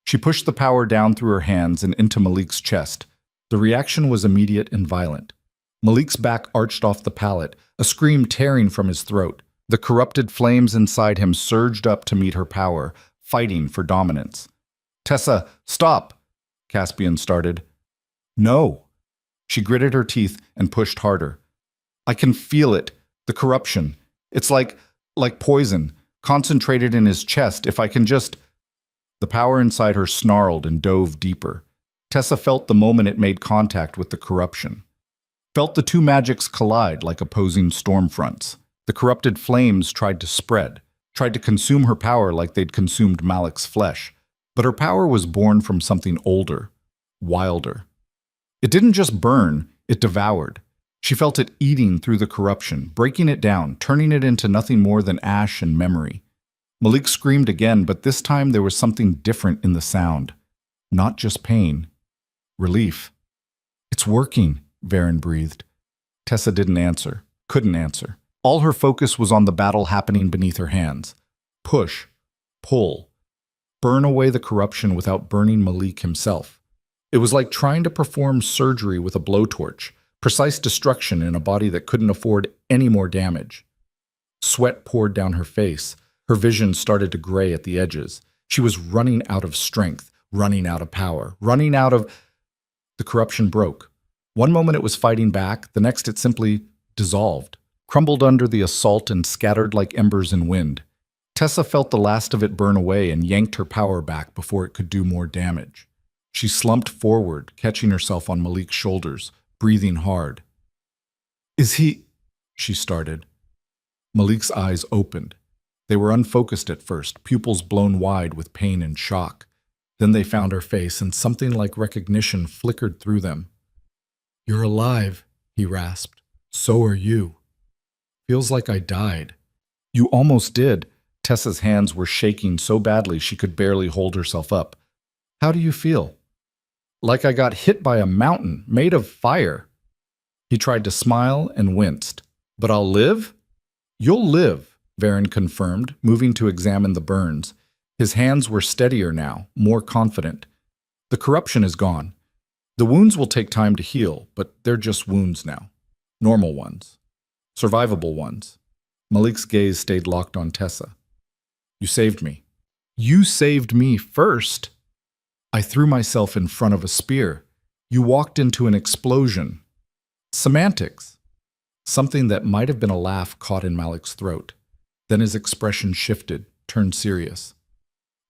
She pushed the power down through her hands and into Malik's chest. The reaction was immediate and violent. Malik's back arched off the pallet, a scream tearing from his throat. The corrupted flames inside him surged up to meet her power, fighting for dominance. Tessa, stop, Caspian started. No. She gritted her teeth and pushed harder. I can feel it, the corruption. It's like poison, concentrated in his chest. If I can just... The power inside her snarled and dove deeper. Tessa felt the moment it made contact with the corruption. Felt the two magics collide like opposing storm fronts. The corrupted flames tried to spread, tried to consume her power like they'd consumed Malik's flesh. But her power was born from something older, wilder. It didn't just burn, it devoured. She felt it eating through the corruption, breaking it down, turning it into nothing more than ash and memory. Malik screamed again, but this time there was something different in the sound. Not just pain. Relief. It's working, Varen breathed. Tessa didn't answer, couldn't answer. All her focus was on the battle happening beneath her hands. Push. Pull. Burn away the corruption without burning Malik himself. It was like trying to perform surgery with a blowtorch, precise destruction in a body that couldn't afford any more damage. Sweat poured down her face. Her vision started to gray at the edges. She was running out of strength, running out of power, running out of... The corruption broke. One moment it was fighting back, the next it simply dissolved, crumbled under the assault and scattered like embers in wind. Tessa felt the last of it burn away and yanked her power back before it could do more damage. She slumped forward, catching herself on Malik's shoulders, breathing hard. Is he... she started. Malik's eyes opened. They were unfocused at first, pupils blown wide with pain and shock. Then they found her face, and something like recognition flickered through them. You're alive, he rasped. So are you. Feels like I died. You almost did. Tessa's hands were shaking so badly she could barely hold herself up. How do you feel? Like I got hit by a mountain made of fire. He tried to smile and winced. But I'll live? You'll live, Varen confirmed, moving to examine the burns. His hands were steadier now, more confident. The corruption is gone. The wounds will take time to heal, but they're just wounds now. Normal ones. Survivable ones. Malik's gaze stayed locked on Tessa. You saved me. You saved me first. I threw myself in front of a spear. You walked into an explosion. Semantics. Something that might have been a laugh caught in Malik's throat. Then his expression shifted, turned serious.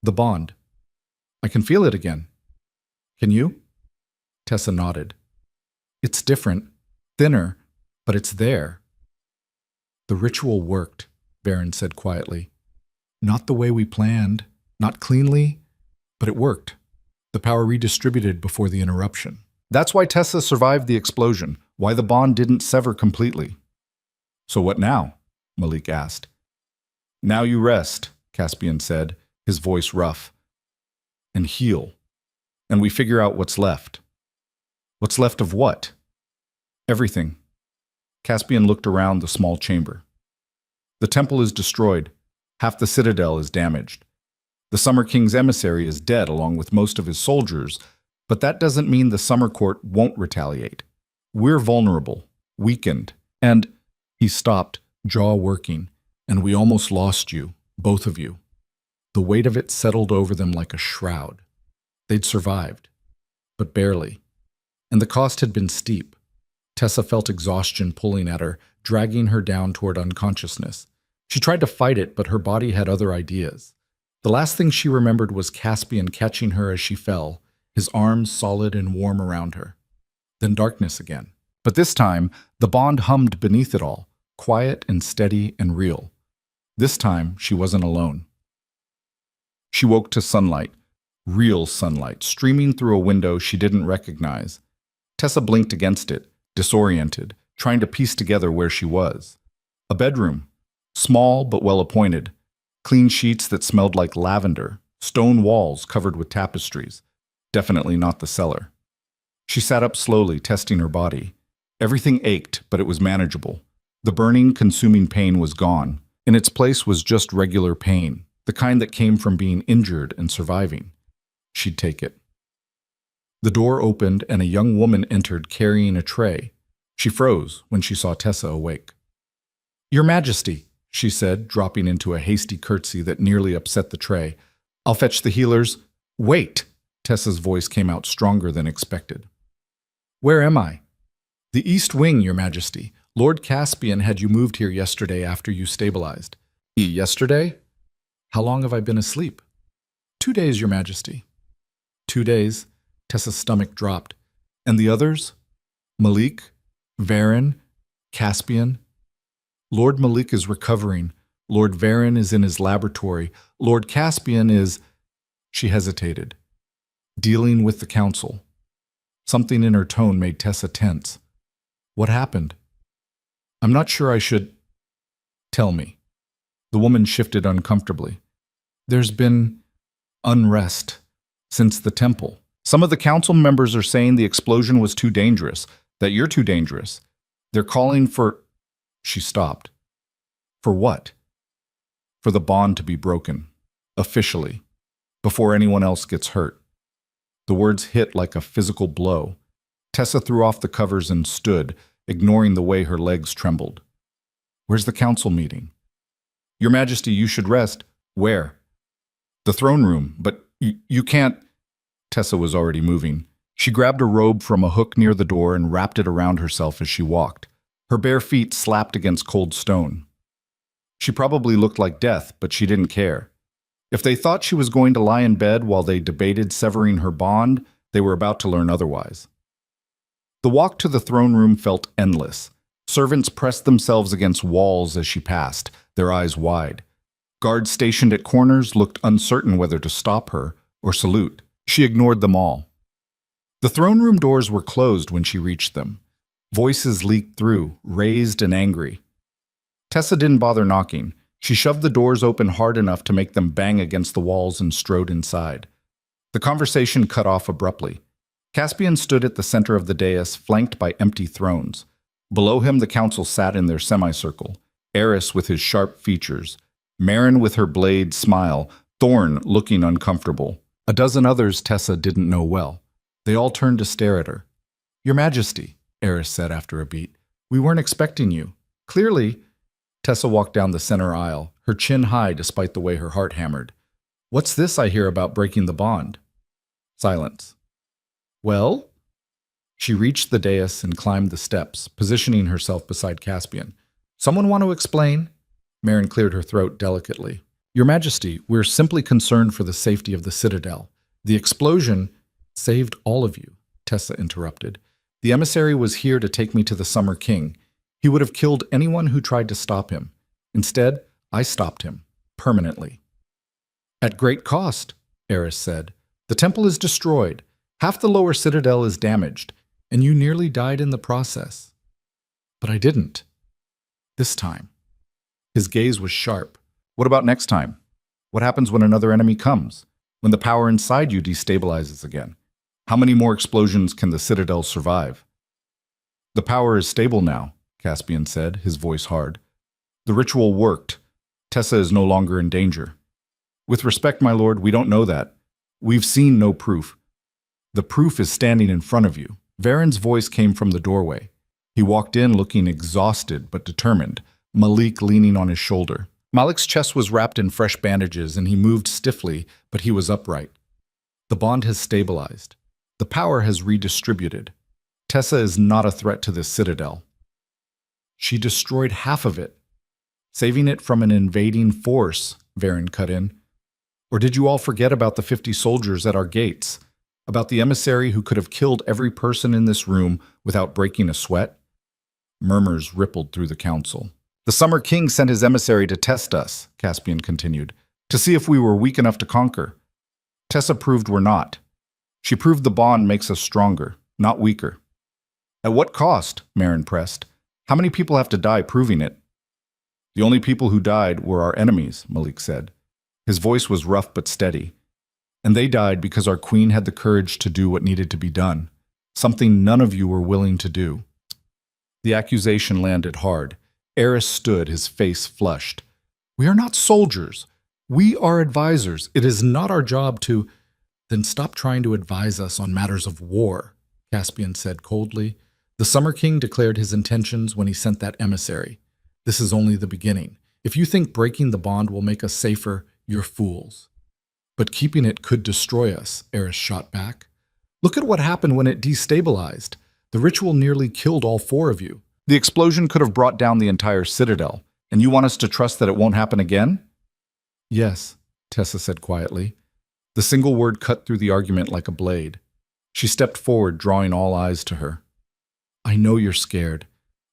The bond. I can feel it again. Can you? Tessa nodded. It's different, thinner, but it's there. The ritual worked, Varen said quietly. Not the way we planned, not cleanly, but it worked. The power redistributed before the interruption. That's why Tessa survived the explosion, why the bond didn't sever completely. So what now? Malik asked. Now you rest, Caspian said, his voice rough. And heal. And we figure out what's left. What's left of what? Everything. Caspian looked around the small chamber. The temple is destroyed. Half the citadel is damaged. The Summer King's emissary is dead along with most of his soldiers, but that doesn't mean the Summer Court won't retaliate. We're vulnerable, weakened, and... He stopped, jaw working, and we almost lost you, both of you. The weight of it settled over them like a shroud. They'd survived, but barely. And the cost had been steep. Tessa felt exhaustion pulling at her, dragging her down toward unconsciousness. She tried to fight it, but her body had other ideas. The last thing she remembered was Caspian catching her as she fell, his arms solid and warm around her. Then darkness again. But this time, the bond hummed beneath it all, quiet and steady and real. This time, she wasn't alone. She woke to sunlight, real sunlight, streaming through a window she didn't recognize. Tessa blinked against it, disoriented, trying to piece together where she was. A bedroom, small but well-appointed, clean sheets that smelled like lavender, stone walls covered with tapestries. Definitely not the cellar. She sat up slowly, testing her body. Everything ached, but it was manageable. The burning, consuming pain was gone. In its place was just regular pain, the kind that came from being injured and surviving. She'd take it. The door opened and a young woman entered carrying a tray. She froze when she saw Tessa awake. "Your Majesty," she said, dropping into a hasty curtsy that nearly upset the tray. "I'll fetch the healers." "Wait!" Tessa's voice came out stronger than expected. "Where am I?" "The East Wing, Your Majesty. Lord Caspian had you moved here yesterday after you stabilized." "Yesterday? How long have I been asleep?" "2 days, Your Majesty." 2 days? Tessa's stomach dropped. "And the others? Malik? Varen? Caspian?" "Lord Malik is recovering. Lord Varen is in his laboratory. Lord Caspian is—" She hesitated. "Dealing with the council." Something in her tone made Tessa tense. "What happened?" "I'm not sure I should—" "Tell me." The woman shifted uncomfortably. "There's been unrest since the temple. Some of the council members are saying the explosion was too dangerous, that you're too dangerous. They're calling for—" She stopped. "For what?" "For the bond to be broken. Officially. Before anyone else gets hurt." The words hit like a physical blow. Tessa threw off the covers and stood, ignoring the way her legs trembled. "Where's the council meeting?" "Your Majesty, you should rest." "Where?" "The throne room, but you can't—" Tessa was already moving. She grabbed a robe from a hook near the door and wrapped it around herself as she walked. Her bare feet slapped against cold stone. She probably looked like death, but she didn't care. If they thought she was going to lie in bed while they debated severing her bond, they were about to learn otherwise. The walk to the throne room felt endless. Servants pressed themselves against walls as she passed, their eyes wide. Guards stationed at corners looked uncertain whether to stop her or salute. She ignored them all. The throne room doors were closed when she reached them. Voices leaked through, raised and angry. Tessa didn't bother knocking. She shoved the doors open hard enough to make them bang against the walls and strode inside. The conversation cut off abruptly. Caspian stood at the center of the dais, flanked by empty thrones. Below him the council sat in their semicircle, Eris with his sharp features, Marin with her blade smile, Thorn looking uncomfortable. A dozen others Tessa didn't know well. They all turned to stare at her. "Your Majesty," Eris said after a beat, "we weren't expecting you. Clearly—" Tessa walked down the center aisle, her chin high despite the way her heart hammered. "What's this I hear about breaking the bond?" Silence. "Well?" She reached the dais and climbed the steps, positioning herself beside Caspian. "Someone want to explain?" Marin cleared her throat delicately. "Your Majesty, we're simply concerned for the safety of the Citadel. The explosion—" "Saved all of you," Tessa interrupted. "The emissary was here to take me to the Summer King. He would have killed anyone who tried to stop him. Instead, I stopped him, permanently." "At great cost," Eris said. "The temple is destroyed. Half the lower citadel is damaged, and you nearly died in the process." "But I didn't. This time." His gaze was sharp. "What about next time? What happens when another enemy comes? When the power inside you destabilizes again? How many more explosions can the citadel survive?" "The power is stable now," Caspian said, his voice hard. "The ritual worked. Tessa is no longer in danger." "With respect, my lord, we don't know that. We've seen no proof." "The proof is standing in front of you." Varen's voice came from the doorway. He walked in looking exhausted but determined, Malik leaning on his shoulder. Malik's chest was wrapped in fresh bandages and he moved stiffly, but he was upright. The bond has stabilized. The power has redistributed. Tessa is not a threat to this citadel. She destroyed half of it, saving it from an invading force, Varen cut in. Or did you all forget about the 50 soldiers at our gates? About the emissary who could have killed every person in this room without breaking a sweat? Murmurs rippled through the council. The Summer King sent his emissary to test us, Caspian continued, to see if we were weak enough to conquer. Tessa proved we're not. She proved the bond makes us stronger, not weaker. At what cost? Marin pressed. How many people have to die proving it? The only people who died were our enemies, Malik said. His voice was rough but steady. And they died because our queen had the courage to do what needed to be done, something none of you were willing to do. The accusation landed hard. Eris stood, his face flushed. We are not soldiers. We are advisors. It is not our job to— Then stop trying to advise us on matters of war, Caspian said coldly. The Summer King declared his intentions when he sent that emissary. This is only the beginning. If you think breaking the bond will make us safer, you're fools. But keeping it could destroy us, Eris shot back. Look at what happened when it destabilized. The ritual nearly killed all 4 of you. The explosion could have brought down the entire citadel, and you want us to trust that it won't happen again? Yes, Tessa said quietly. The single word cut through the argument like a blade. She stepped forward, drawing all eyes to her. I know you're scared.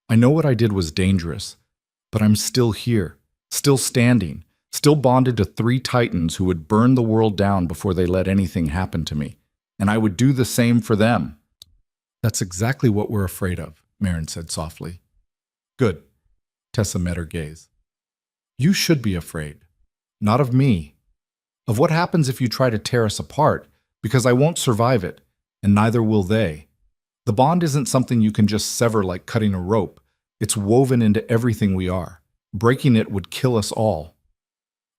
I know what I did was dangerous. But I'm still here, still standing, still bonded to 3 titans who would burn the world down before they let anything happen to me. And I would do the same for them. That's exactly what we're afraid of, Marin said softly. Good. Tessa met her gaze. You should be afraid. Not of me. Of what happens if you try to tear us apart, because I won't survive it, and neither will they. The bond isn't something you can just sever like cutting a rope. It's woven into everything we are. Breaking it would kill us all.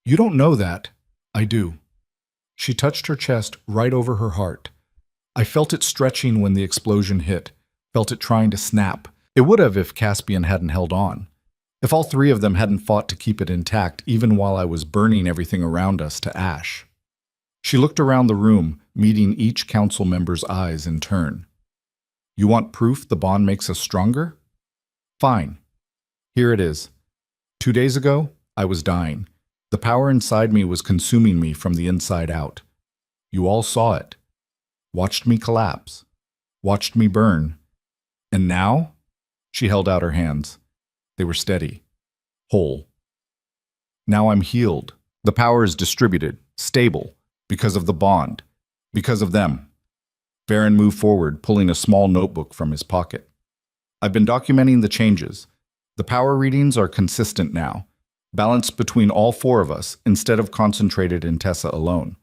You don't know that. I do. She touched her chest right over her heart. I felt it stretching when the explosion hit, felt it trying to snap. It would have if Caspian hadn't held on. If all 3 of them hadn't fought to keep it intact, even while I was burning everything around us to ash. She looked around the room, meeting each council member's eyes in turn. You want proof the bond makes us stronger? Fine. Here it is. 2 days ago, I was dying. The power inside me was consuming me from the inside out. You all saw it. Watched me collapse. Watched me burn. And now? She held out her hands. They were steady. Whole. Now I'm healed. The power is distributed, stable, because of the bond. Because of them. Varen moved forward, pulling a small notebook from his pocket. I've been documenting the changes. The power readings are consistent now, balanced between all 4 of us instead of concentrated in Tessa alone.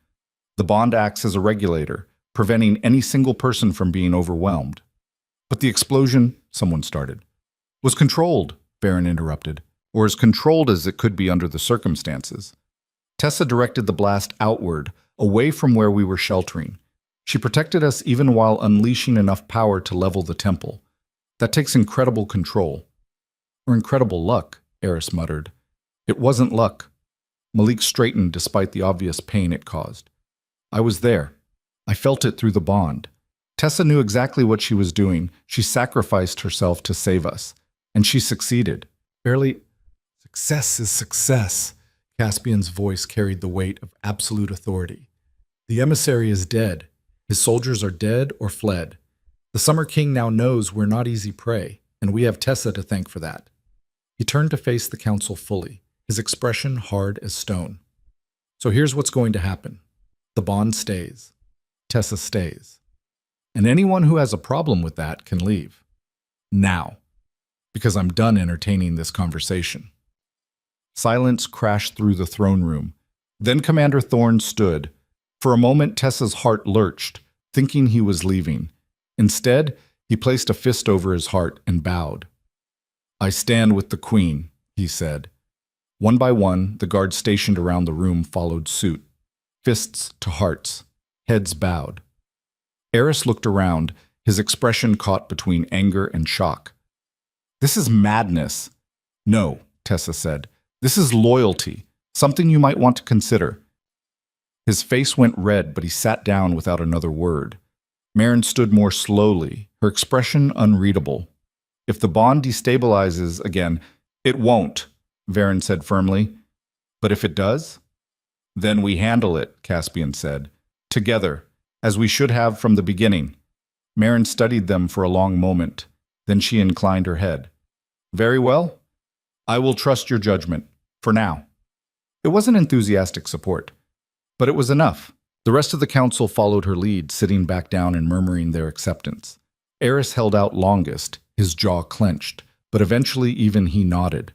The bond acts as a regulator, preventing any single person from being overwhelmed. But the explosion, someone started, was controlled, Varen interrupted, or as controlled as it could be under the circumstances. Tessa directed the blast outward, away from where we were sheltering. She protected us even while unleashing enough power to level the temple. That takes incredible control. Or incredible luck, Eris muttered. It wasn't luck. Malik straightened despite the obvious pain it caused. I was there. I felt it through the bond. Tessa knew exactly what she was doing. She sacrificed herself to save us. And she succeeded. Barely. Success is success. Caspian's voice carried the weight of absolute authority. The emissary is dead. His soldiers are dead or fled. The Summer King now knows we're not easy prey, and we have Tessa to thank for that. He turned to face the council fully, his expression hard as stone. So here's what's going to happen. The bond stays. Tessa stays. And anyone who has a problem with that can leave. Now. Because I'm done entertaining this conversation. Silence crashed through the throne room. Then Commander Thorne stood. For a moment, Tessa's heart lurched, thinking he was leaving. Instead, he placed a fist over his heart and bowed. I stand with the Queen, he said. One by one, the guards stationed around the room followed suit. Fists to hearts, heads bowed. Eris looked around, his expression caught between anger and shock. This is madness. No, Tessa said. This is loyalty, something you might want to consider. His face went red, but he sat down without another word. Marin stood more slowly, her expression unreadable. If the bond destabilizes again, it won't, Varen said firmly. But if it does? Then we handle it, Caspian said. Together, as we should have from the beginning. Marin studied them for a long moment. Then she inclined her head. Very well. I will trust your judgment, for now. It wasn't enthusiastic support, but it was enough. The rest of the council followed her lead, sitting back down and murmuring their acceptance. Eris held out longest, his jaw clenched, but eventually even he nodded.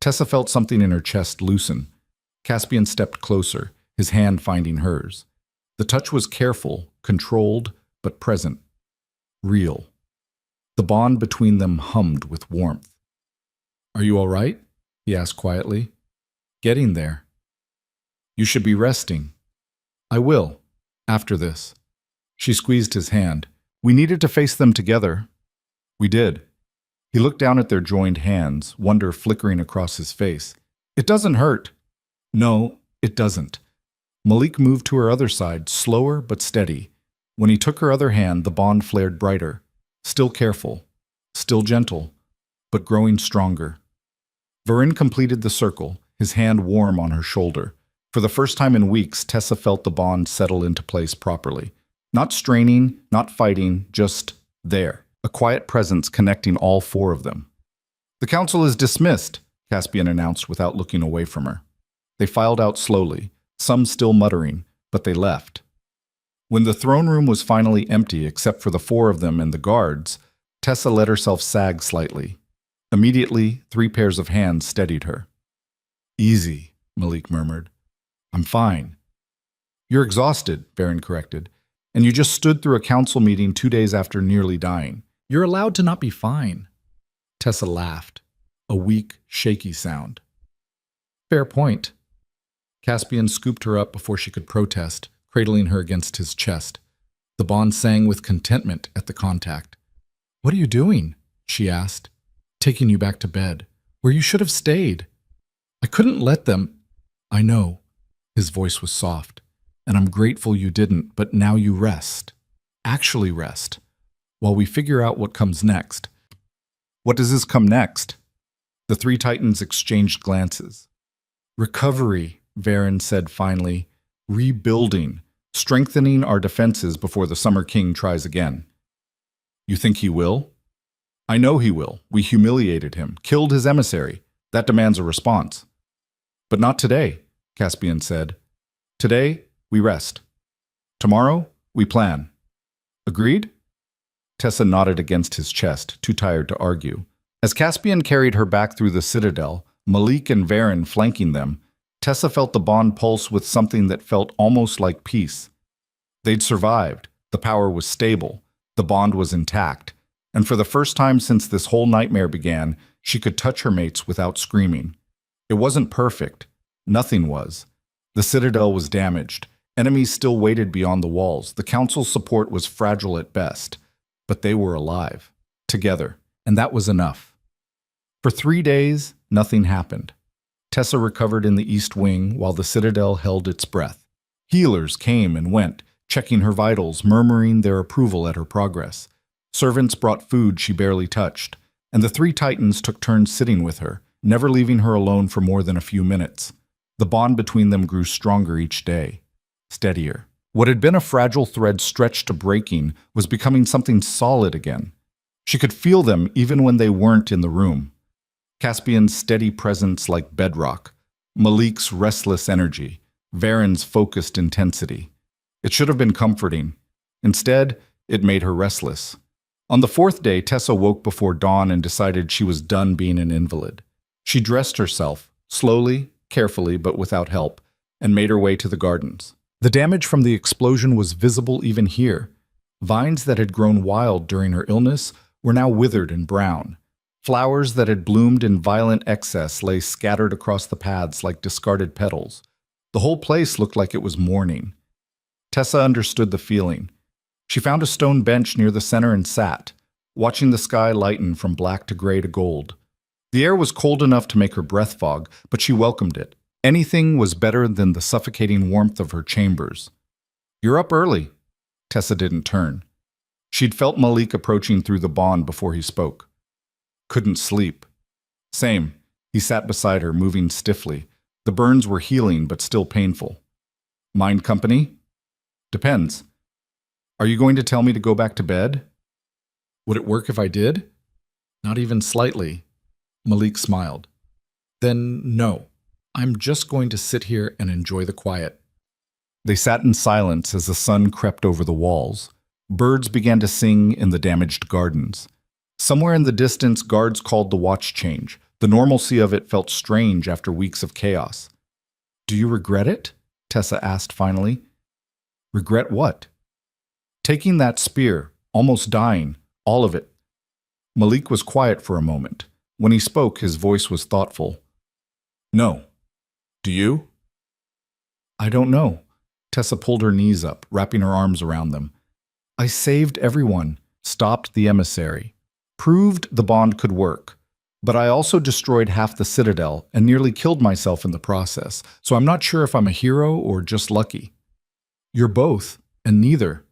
Tessa felt something in her chest loosen. Caspian stepped closer, his hand finding hers. The touch was careful, controlled, but present. Real. The bond between them hummed with warmth. Are you all right? He asked quietly. Getting there. You should be resting. I will, after this. She squeezed his hand. We needed to face them together. We did. He looked down at their joined hands, wonder flickering across his face. It doesn't hurt. No, it doesn't. Malik moved to her other side, slower but steady. When he took her other hand, the bond flared brighter. Still careful, still gentle, but growing stronger. Varen completed the circle, his hand warm on her shoulder. For the first time in weeks, Tessa felt the bond settle into place properly. Not straining, not fighting, just there. A quiet presence connecting all four of them. The council is dismissed, Caspian announced without looking away from her. They filed out slowly, some still muttering, but they left. When the throne room was finally empty except for the four of them and the guards, Tessa let herself sag slightly. Immediately, 3 pairs of hands steadied her. Easy, Malik murmured. I'm fine. You're exhausted, Varen corrected, and you just stood through a council meeting 2 days after nearly dying. You're allowed to not be fine. Tessa laughed, a weak, shaky sound. Fair point. Caspian scooped her up before she could protest, cradling her against his chest. The bond sang with contentment at the contact. What are you doing? She asked. Taking you back to bed, where you should have stayed. I couldn't let them. I know. His voice was soft. And I'm grateful you didn't, but now you rest. Actually rest. While we figure out what comes next. What does this come next? The 3 titans exchanged glances. Recovery, Varen said finally. Rebuilding. Strengthening our defenses before the Summer King tries again. You think he will? I know he will. We humiliated him, killed his emissary. That demands a response. But not today, Caspian said. Today, we rest. Tomorrow, we plan. Agreed? Tessa nodded against his chest, too tired to argue. As Caspian carried her back through the citadel, Malik and Varen flanking them, Tessa felt the bond pulse with something that felt almost like peace. They'd survived. The power was stable. The bond was intact. And for the first time since this whole nightmare began, she could touch her mates without screaming. It wasn't perfect. Nothing was. The citadel was damaged. Enemies still waited beyond the walls. The council's support was fragile at best. But they were alive. Together. And that was enough. For 3 days, nothing happened. Tessa recovered in the East Wing while the citadel held its breath. Healers came and went, checking her vitals, murmuring their approval at her progress. Servants brought food she barely touched, and the 3 titans took turns sitting with her, never leaving her alone for more than a few minutes. The bond between them grew stronger each day, steadier. What had been a fragile thread stretched to breaking was becoming something solid again. She could feel them even when they weren't in the room. Caspian's steady presence like bedrock, Malik's restless energy, Varen's focused intensity. It should have been comforting. Instead, it made her restless. On the 4th day, Tessa woke before dawn and decided she was done being an invalid. She dressed herself, slowly, carefully, but without help, and made her way to the gardens. The damage from the explosion was visible even here. Vines that had grown wild during her illness were now withered and brown. Flowers that had bloomed in violent excess lay scattered across the paths like discarded petals. The whole place looked like it was mourning. Tessa understood the feeling. She found a stone bench near the center and sat, watching the sky lighten from black to gray to gold. The air was cold enough to make her breath fog, but she welcomed it. Anything was better than the suffocating warmth of her chambers. "You're up early." Tessa didn't turn. She'd felt Malik approaching through the bond before he spoke. "Couldn't sleep." "Same." He sat beside her, moving stiffly. The burns were healing, but still painful. "Mind company?" "Depends." "Are you going to tell me to go back to bed?" "Would it work if I did?" "Not even slightly." Malik smiled. "Then no. I'm just going to sit here and enjoy the quiet." They sat in silence as the sun crept over the walls. Birds began to sing in the damaged gardens. Somewhere in the distance, guards called the watch change. The normalcy of it felt strange after weeks of chaos. "Do you regret it?" Tessa asked finally. "Regret what?" "Taking that spear, almost dying, all of it." Malik was quiet for a moment. When he spoke, his voice was thoughtful. "No. Do you?" "I don't know." Tessa pulled her knees up, wrapping her arms around them. "I saved everyone, stopped the emissary, proved the bond could work. But I also destroyed half the citadel and nearly killed myself in the process, so I'm not sure if I'm a hero or just lucky." "You're both, and neither."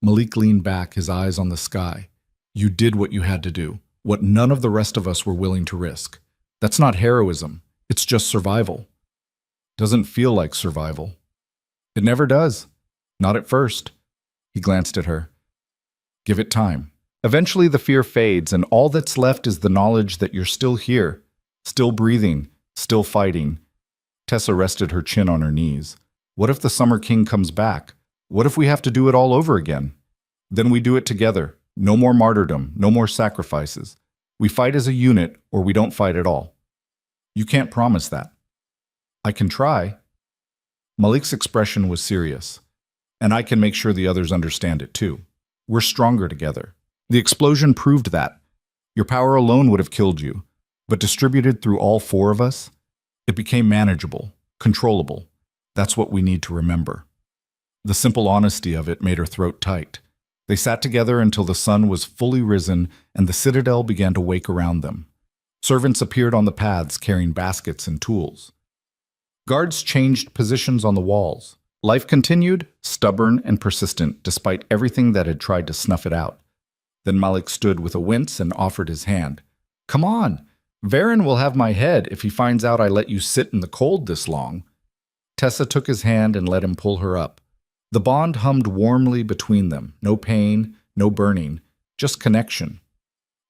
Malik leaned back, his eyes on the sky. "You did what you had to do, what none of the rest of us were willing to risk. That's not heroism, it's just survival." "Doesn't feel like survival." "It never does. Not at first." He glanced at her. "Give it time. Eventually the fear fades, and all that's left is the knowledge that you're still here, still breathing, still fighting." Tessa rested her chin on her knees. "What if the Summer King comes back? What if we have to do it all over again? Then we do it together. No more martyrdom, no more sacrifices. We fight as a unit, or we don't fight at all." "You can't promise that." "I can try." Malik's expression was serious. "And I can make sure the others understand it too. We're stronger together. The explosion proved that. Your power alone would have killed you, but distributed through all four of us, it became manageable, controllable. That's what we need to remember." The simple honesty of it made her throat tight. They sat together until the sun was fully risen and the citadel began to wake around them. Servants appeared on the paths carrying baskets and tools. Guards changed positions on the walls. Life continued, stubborn and persistent, despite everything that had tried to snuff it out. Then Malik stood with a wince and offered his hand. "Come on! Varen will have my head if he finds out I let you sit in the cold this long." Tessa took his hand and let him pull her up. The bond hummed warmly between them. No pain, no burning, just connection.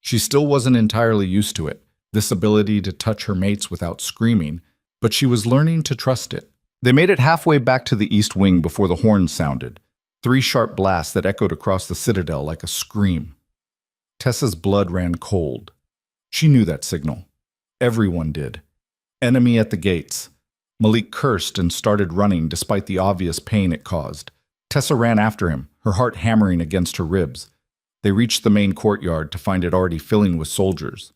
She still wasn't entirely used to it, this ability to touch her mates without screaming, but she was learning to trust it. They made it halfway back to the east wing before the horns sounded. 3 sharp blasts that echoed across the citadel like a scream. Tessa's blood ran cold. She knew that signal. Everyone did. Enemy at the gates. Malik cursed and started running despite the obvious pain it caused. Tessa ran after him, her heart hammering against her ribs. They reached the main courtyard to find it already filling with soldiers.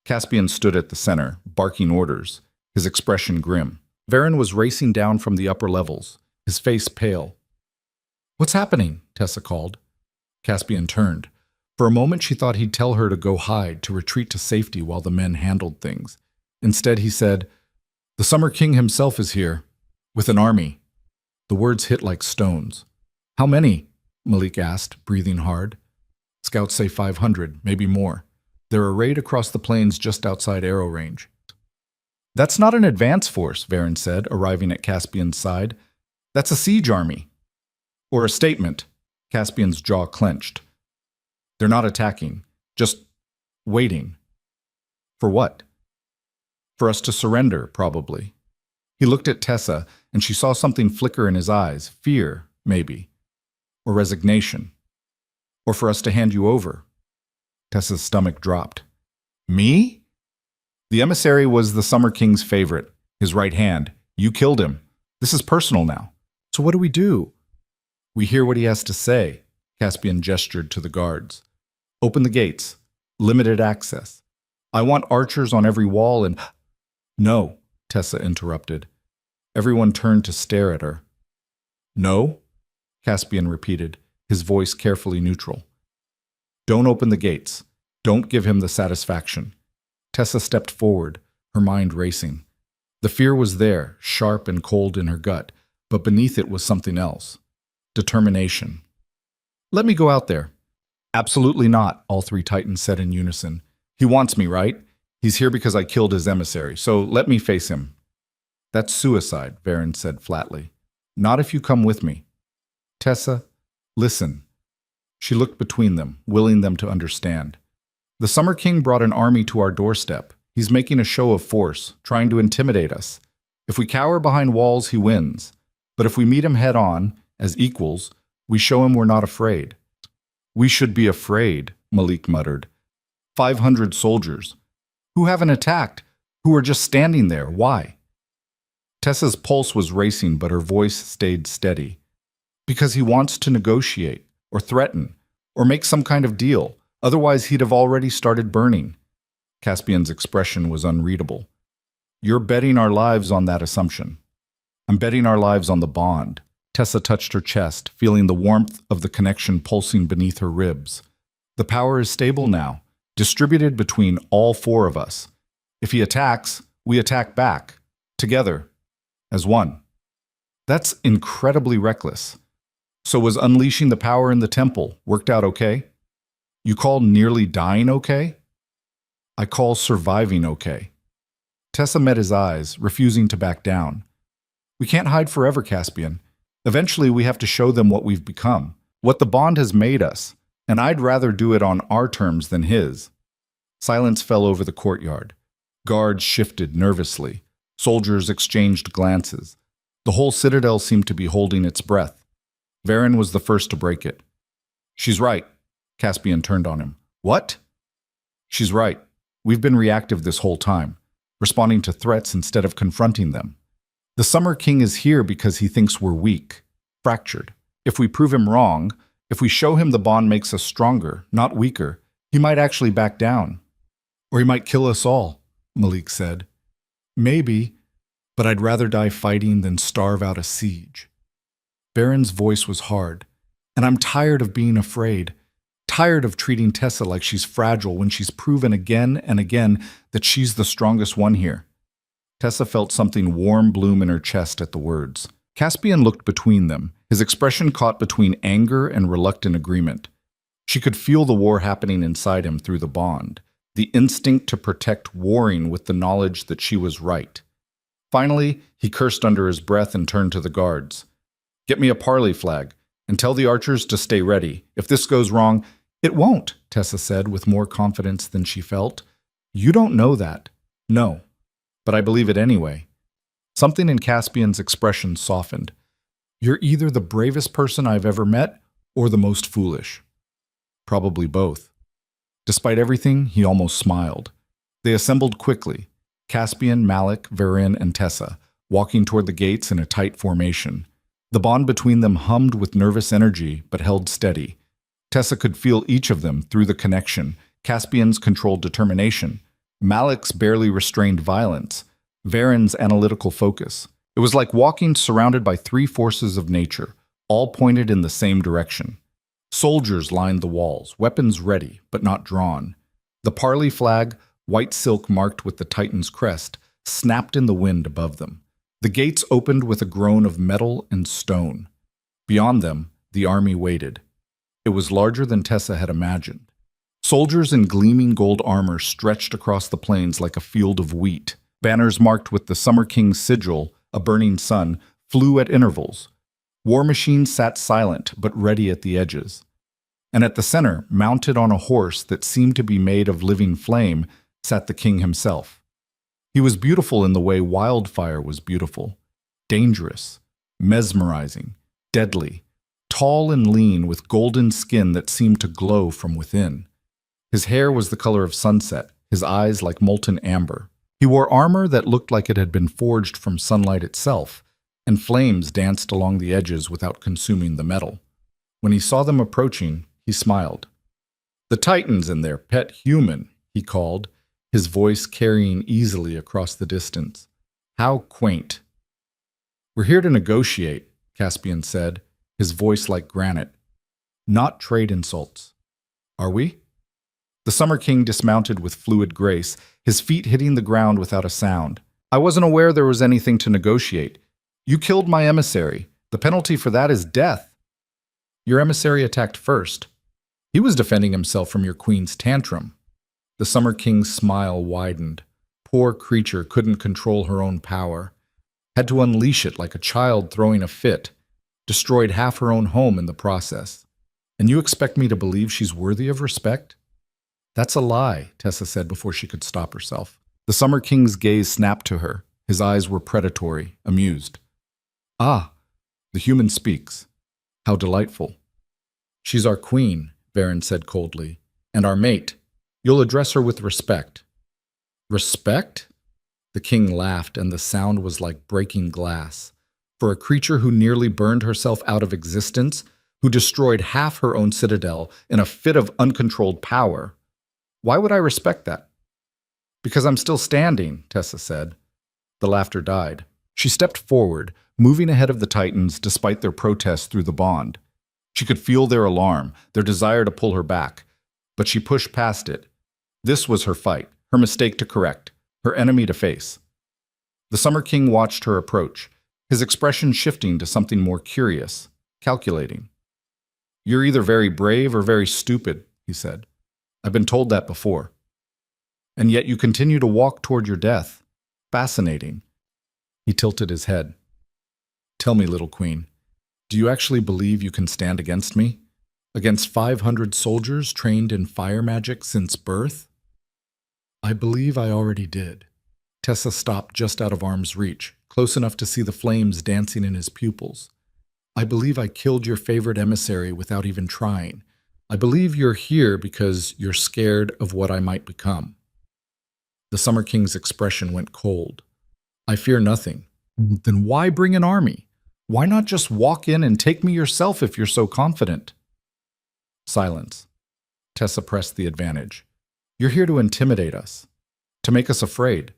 Caspian stood at the center, barking orders, his expression grim. Varen was racing down from the upper levels, his face pale. "What's happening?" Tessa called. Caspian turned. For a moment she thought he'd tell her to go hide, to retreat to safety while the men handled things. Instead he said, "The Summer King himself is here, with an army." The words hit like stones. "How many?" Malik asked, breathing hard. "Scouts say 500, maybe more. They're arrayed across the plains just outside arrow range." "That's not an advance force," Varen said, arriving at Caspian's side. "That's a siege army." "Or a statement." Caspian's jaw clenched. "They're not attacking, just waiting." "For what?" "For us to surrender, probably." He looked at Tessa, and she saw something flicker in his eyes. Fear, maybe. Or resignation. "Or for us to hand you over." Tessa's stomach dropped. "Me?" "The emissary was the Summer King's favorite, his right hand. You killed him. This is personal now. So what do we do?" "We hear what he has to say." Caspian gestured to the guards. "Open the gates. Limited access. I want archers on every wall and—" "No," Tessa interrupted. Everyone turned to stare at her. "No?" Caspian repeated, his voice carefully neutral. "Don't open the gates. Don't give him the satisfaction." Tessa stepped forward, her mind racing. The fear was there, sharp and cold in her gut, but beneath it was something else. Determination. Let me go out there. Absolutely not, all three Titans said in unison. He wants me, right? He's here because I killed his emissary, so let me face him. That's suicide, Varen said flatly. Not if you come with me. Tessa, listen. She looked between them, willing them to understand. The Summer King brought an army to our doorstep. He's making a show of force, trying to intimidate us. If we cower behind walls, he wins. But if we meet him head on, as equals, we show him we're not afraid. We should be afraid, Malik muttered. 500 soldiers. Who haven't attacked? Who are just standing there? Why? Tessa's pulse was racing, but her voice stayed steady. Because he wants to negotiate, or threaten, or make some kind of deal. Otherwise, he'd have already started burning. Caspian's expression was unreadable. You're betting our lives on that assumption. I'm betting our lives on the bond. Tessa touched her chest, feeling the warmth of the connection pulsing beneath her ribs. The power is stable now, distributed between all four of us. If he attacks, we attack back, together, as one. That's incredibly reckless. So was unleashing the power in the temple worked out okay? You call nearly dying okay? I call surviving okay. Tessa met his eyes, refusing to back down. We can't hide forever, Caspian. Eventually we have to show them what we've become, what the bond has made us, and I'd rather do it on our terms than his. Silence fell over the courtyard. Guards shifted nervously. Soldiers exchanged glances. The whole citadel seemed to be holding its breath. Varen was the first to break it. She's right. Caspian turned on him. What? She's right. We've been reactive this whole time, responding to threats instead of confronting them. The Summer King is here because he thinks we're weak, fractured. If we prove him wrong, if we show him the bond makes us stronger, not weaker, he might actually back down. Or he might kill us all, Malik said. Maybe, but I'd rather die fighting than starve out a siege. Varen's voice was hard, and I'm tired of being afraid, tired of treating Tessa like she's fragile when she's proven again and again that she's the strongest one here. Tessa felt something warm bloom in her chest at the words. Caspian looked between them, his expression caught between anger and reluctant agreement. She could feel the war happening inside him through the bond, the instinct to protect warring with the knowledge that she was right. Finally, he cursed under his breath and turned to the guards. Get me a parley flag, and tell the archers to stay ready. If this goes wrong, it won't, Tessa said with more confidence than she felt. You don't know that. No. But I believe it anyway. Something in Caspian's expression softened. You're either the bravest person I've ever met, or the most foolish. Probably both. Despite everything, he almost smiled. They assembled quickly, Caspian, Malik, Varen, and Tessa, walking toward the gates in a tight formation. The bond between them hummed with nervous energy, but held steady. Tessa could feel each of them through the connection, Caspian's controlled determination, Malik's barely restrained violence, Varen's analytical focus. It was like walking surrounded by three forces of nature, all pointed in the same direction. Soldiers lined the walls, weapons ready, but not drawn. The parley flag, white silk marked with the Titan's crest, snapped in the wind above them. The gates opened with a groan of metal and stone. Beyond them, the army waited. It was larger than Tessa had imagined. Soldiers in gleaming gold armor stretched across the plains like a field of wheat. Banners marked with the Summer King's sigil, a burning sun, flew at intervals. War machines sat silent but ready at the edges. And at the center, mounted on a horse that seemed to be made of living flame, sat the king himself. He was beautiful in the way wildfire was beautiful. Dangerous, mesmerizing, deadly, tall and lean with golden skin that seemed to glow from within. His hair was the color of sunset, his eyes like molten amber. He wore armor that looked like it had been forged from sunlight itself, and flames danced along the edges without consuming the metal. When he saw them approaching, he smiled. "The Titans and their pet human," he called, his voice carrying easily across the distance. "How quaint." "We're here to negotiate," Caspian said, his voice like granite. "Not trade insults. Are we?" The Summer King dismounted with fluid grace, his feet hitting the ground without a sound. I wasn't aware there was anything to negotiate. You killed my emissary. The penalty for that is death. Your emissary attacked first. He was defending himself from your queen's tantrum. The Summer King's smile widened. Poor creature couldn't control her own power. Had to unleash it like a child throwing a fit. Destroyed half her own home in the process. And you expect me to believe she's worthy of respect? That's a lie, Tessa said before she could stop herself. The Summer King's gaze snapped to her. His eyes were predatory, amused. Ah, the human speaks. How delightful. She's our queen, Varen said coldly, and our mate. You'll address her with respect. Respect? The king laughed, and the sound was like breaking glass. For a creature who nearly burned herself out of existence, who destroyed half her own citadel in a fit of uncontrolled power, why would I respect that? Because I'm still standing, Tessa said. The laughter died. She stepped forward, moving ahead of the Titans despite their protests through the bond. She could feel their alarm, their desire to pull her back, but she pushed past it. This was her fight, her mistake to correct, her enemy to face. The Summer King watched her approach, his expression shifting to something more curious, calculating. You're either very brave or very stupid, he said. I've been told that before. And yet you continue to walk toward your death. Fascinating. He tilted his head. Tell me, little queen, do you actually believe you can stand against me? Against 500 soldiers trained in fire magic since birth? I believe I already did. Tessa stopped just out of arm's reach, close enough to see the flames dancing in his pupils. I believe I killed your favorite emissary without even trying. I believe you're here because you're scared of what I might become. The Summer King's expression went cold. I fear nothing. Then why bring an army? Why not just walk in and take me yourself if you're so confident? Silence. Tessa pressed the advantage. You're here to intimidate us, to make us afraid.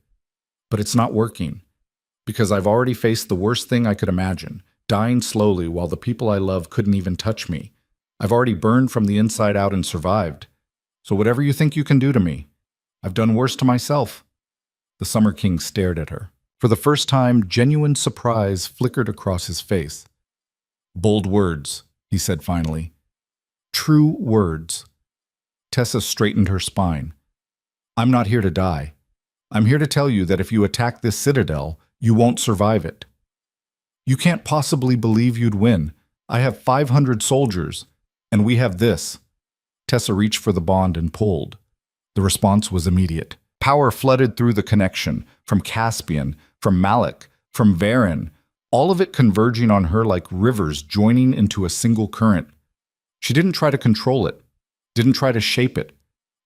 But it's not working, because I've already faced the worst thing I could imagine, dying slowly while the people I love couldn't even touch me. I've already burned from the inside out and survived. So whatever you think you can do to me, I've done worse to myself. The Summer King stared at her. For the first time, genuine surprise flickered across his face. Bold words, he said finally. True words. Tessa straightened her spine. I'm not here to die. I'm here to tell you that if you attack this citadel, you won't survive it. You can't possibly believe you'd win. I have 500 soldiers, and we have this. Tessa reached for the bond and pulled. The response was immediate. Power flooded through the connection, from Caspian, from Malik, from Varen, all of it converging on her like rivers joining into a single current. She didn't try to control it, didn't try to shape it,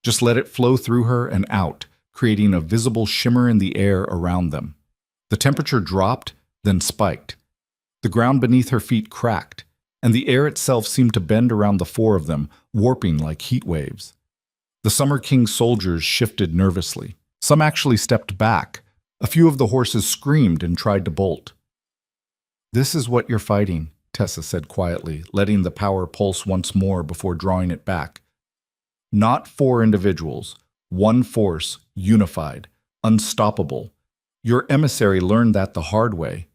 just let it flow through her and out, creating a visible shimmer in the air around them. The temperature dropped, then spiked. The ground beneath her feet cracked, and the air itself seemed to bend around the four of them, warping like heat waves. The Summer King's soldiers shifted nervously. Some actually stepped back. A few of the horses screamed and tried to bolt. This is what you're fighting, Tessa said quietly, letting the power pulse once more before drawing it back. Not four individuals, one force, unified, unstoppable. Your emissary learned that the hard way.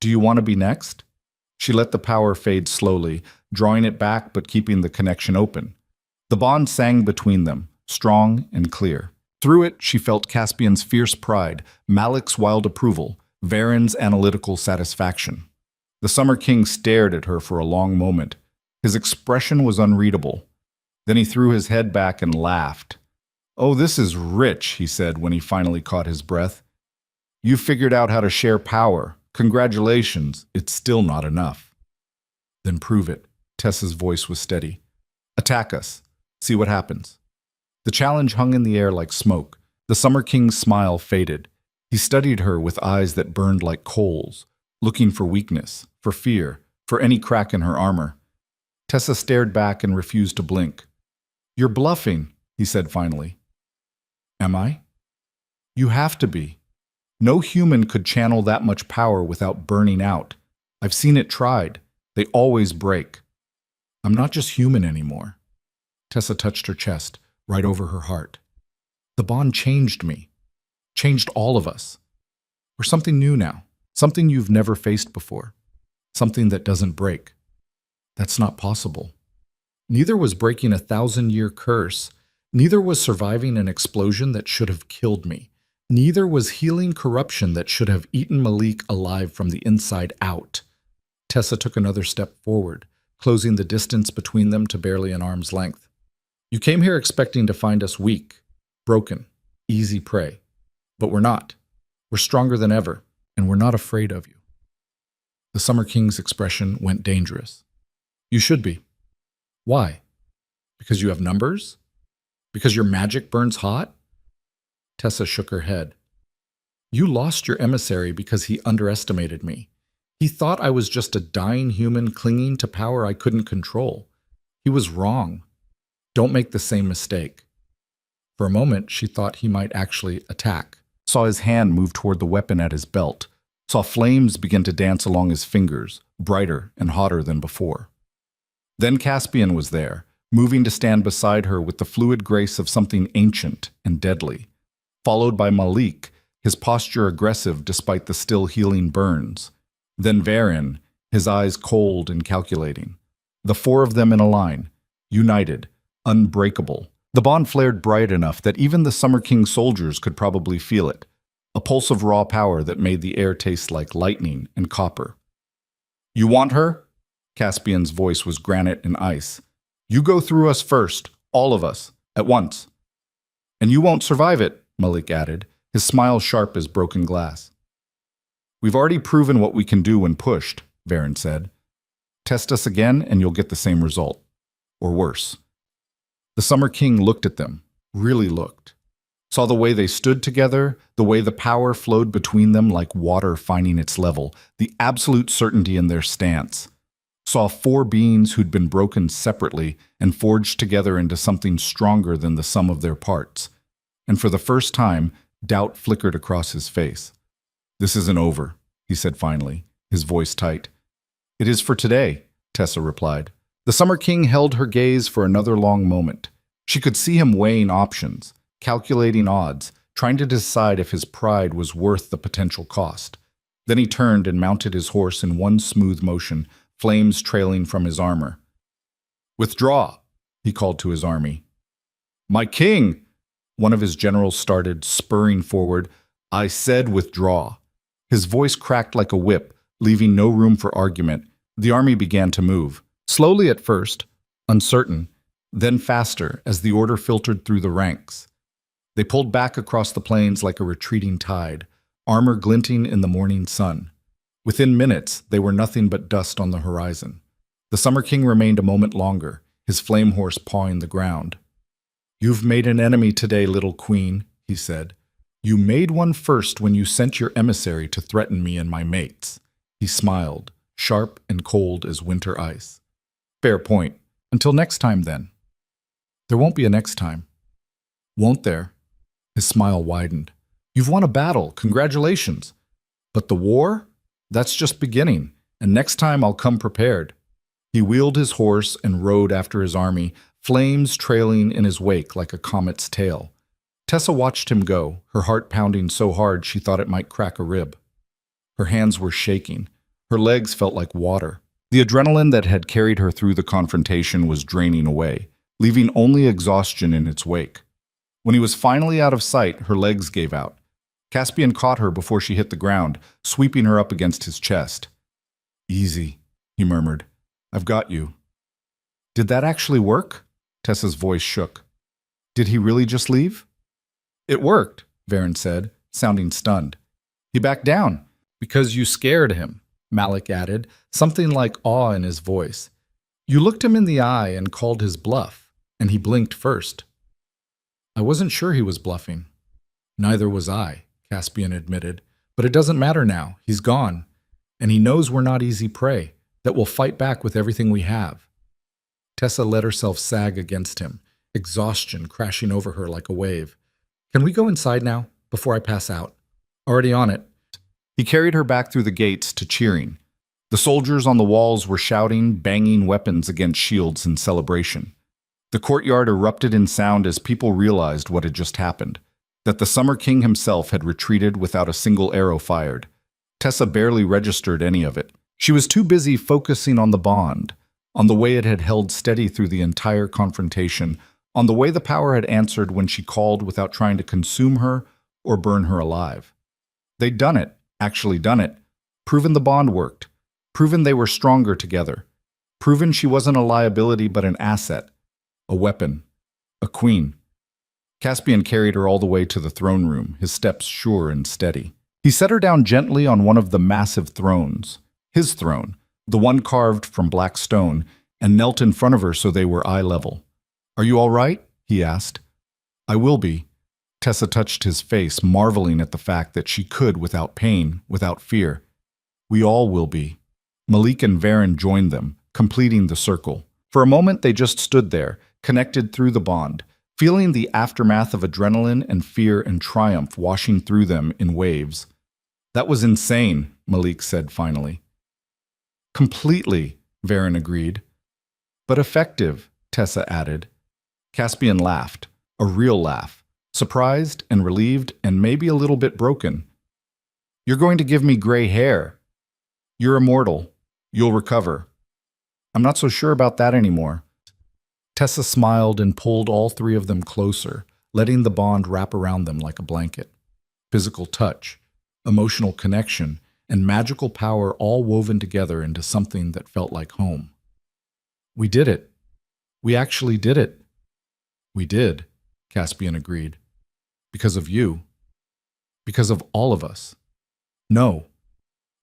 Do you want to be next? She let the power fade slowly, drawing it back but keeping the connection open. The bond sang between them, strong and clear. Through it, she felt Caspian's fierce pride, Malik's wild approval, Varen's analytical satisfaction. The Summer King stared at her for a long moment. His expression was unreadable. Then he threw his head back and laughed. Oh, this is rich, he said when he finally caught his breath. You figured out how to share power. Congratulations, it's still not enough. Then prove it. Tessa's voice was steady. Attack us. See what happens. The challenge hung in the air like smoke. The Summer King's smile faded. He studied her with eyes that burned like coals, looking for weakness, for fear, for any crack in her armor. Tessa stared back and refused to blink. You're bluffing, he said finally. Am I? You have to be. No human could channel that much power without burning out. I've seen it tried. They always break. I'm not just human anymore. Tessa touched her chest, right over her heart. The bond changed me. Changed all of us. Or something new now, something you've never faced before, something that doesn't break. That's not possible. Neither was breaking a 1,000-year curse. Neither was surviving an explosion that should have killed me. Neither was healing corruption that should have eaten Malik alive from the inside out. Tessa took another step forward, closing the distance between them to barely an arm's length. You came here expecting to find us weak, broken, easy prey. But we're not. We're stronger than ever, and we're not afraid of you. The Summer King's expression went dangerous. You should be. Why? Because you have numbers? Because your magic burns hot? Tessa shook her head. You lost your emissary because he underestimated me. He thought I was just a dying human clinging to power I couldn't control. He was wrong. Don't make the same mistake. For a moment, she thought he might actually attack. Saw his hand move toward the weapon at his belt. Saw flames begin to dance along his fingers, brighter and hotter than before. Then Caspian was there, moving to stand beside her with the fluid grace of something ancient and deadly, followed by Malik, his posture aggressive despite the still healing burns. Then Varen, his eyes cold and calculating. The four of them in a line, united, unbreakable. The bond flared bright enough that even the Summer King soldiers could probably feel it, a pulse of raw power that made the air taste like lightning and copper. You want her? Caspian's voice was granite and ice. You go through us first, all of us, at once. And you won't survive it, Malik added, his smile sharp as broken glass. We've already proven what we can do when pushed, Varen said. Test us again and you'll get the same result. Or worse. The Summer King looked at them, really looked. Saw the way they stood together, the way the power flowed between them like water finding its level, the absolute certainty in their stance. Saw four beings who'd been broken separately and forged together into something stronger than the sum of their parts. And for the first time, doubt flickered across his face. This isn't over, he said finally, his voice tight. It is for today, Tessa replied. The Summer King held her gaze for another long moment. She could see him weighing options, calculating odds, trying to decide if his pride was worth the potential cost. Then he turned and mounted his horse in one smooth motion, flames trailing from his armor. Withdraw, he called to his army. My king! One of his generals started, spurring forward. I said withdraw. His voice cracked like a whip, leaving no room for argument. The army began to move. Slowly at first, uncertain, then faster as the order filtered through the ranks. They pulled back across the plains like a retreating tide, armor glinting in the morning sun. Within minutes, they were nothing but dust on the horizon. The Summer King remained a moment longer, his flame horse pawing the ground. You've made an enemy today, little queen, he said. You made one first when you sent your emissary to threaten me and my mates. He smiled, sharp and cold as winter ice. Fair point. Until next time, then. There won't be a next time. Won't there? His smile widened. You've won a battle, congratulations. But the war? That's just beginning, and next time I'll come prepared. He wheeled his horse and rode after his army, flames trailing in his wake like a comet's tail. Tessa watched him go, her heart pounding so hard she thought it might crack a rib. Her hands were shaking. Her legs felt like water. The adrenaline that had carried her through the confrontation was draining away, leaving only exhaustion in its wake. When he was finally out of sight, her legs gave out. Caspian caught her before she hit the ground, sweeping her up against his chest. Easy, he murmured. I've got you. Did that actually work? Tessa's voice shook. Did he really just leave? It worked, Varen said, sounding stunned. He backed down. Because you scared him, Malik added, something like awe in his voice. You looked him in the eye and called his bluff, and he blinked first. I wasn't sure he was bluffing. Neither was I, Caspian admitted, but it doesn't matter now. He's gone, and he knows we're not easy prey, that we'll fight back with everything we have. Tessa let herself sag against him, exhaustion crashing over her like a wave. Can we go inside now, before I pass out? Already on it. He carried her back through the gates to cheering. The soldiers on the walls were shouting, banging weapons against shields in celebration. The courtyard erupted in sound as people realized what had just happened. that the Summer King himself had retreated without a single arrow fired. Tessa barely registered any of it. She was too busy focusing on the bond, on the way it had held steady through the entire confrontation, on the way the power had answered when she called without trying to consume her or burn her alive. They'd done it, actually done it, proven the bond worked, proven they were stronger together, proven she wasn't a liability but an asset, a weapon, a queen. Caspian carried her all the way to the throne room, his steps sure and steady. He set her down gently on one of the massive thrones, his throne, the one carved from black stone, and knelt in front of her so they were eye level. "Are you all right?" he asked. "I will be." Tessa touched his face, marveling at the fact that she could without pain, without fear. "We all will be." Malik and Varen joined them, completing the circle. For a moment they just stood there, connected through the bond, feeling the aftermath of adrenaline and fear and triumph washing through them in waves. "That was insane," Malik said finally. "Completely," Varen agreed. "But effective," Tessa added. Caspian laughed, a real laugh, surprised and relieved and maybe a little bit broken. "You're going to give me gray hair. You're immortal. You'll recover." "I'm not so sure about that anymore." Tessa smiled and pulled all three of them closer, letting the bond wrap around them like a blanket. Physical touch, emotional connection, and magical power all woven together into something that felt like home. "We did it. We actually did it." "We did," Caspian agreed. "Because of you. Because of all of us." "No."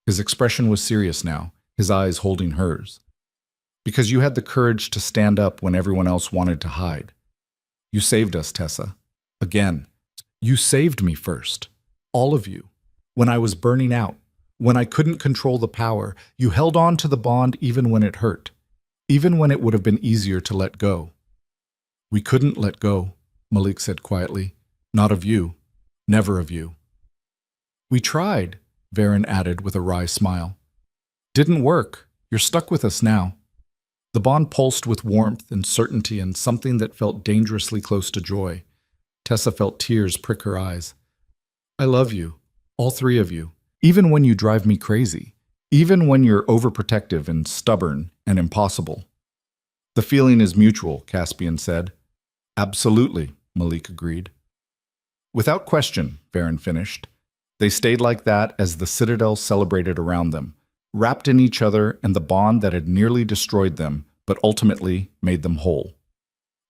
His expression was serious now, his eyes holding hers. "Because you had the courage to stand up when everyone else wanted to hide. You saved us, Tessa. Again. You saved me first. All of you. When I was burning out, when I couldn't control the power, you held on to the bond even when it hurt, even when it would have been easier to let go." "We couldn't let go," Malik said quietly. "Not of you. Never of you." "We tried," Varen added with a wry smile. "Didn't work. You're stuck with us now." The bond pulsed with warmth and certainty and something that felt dangerously close to joy. Tessa felt tears prick her eyes. "I love you, all three of you, even when you drive me crazy, even when you're overprotective and stubborn and impossible." "The feeling is mutual," Caspian said. "Absolutely," Malik agreed. "Without question," Varen finished. They stayed like that as the Citadel celebrated around them, wrapped in each other and the bond that had nearly destroyed them, but ultimately made them whole.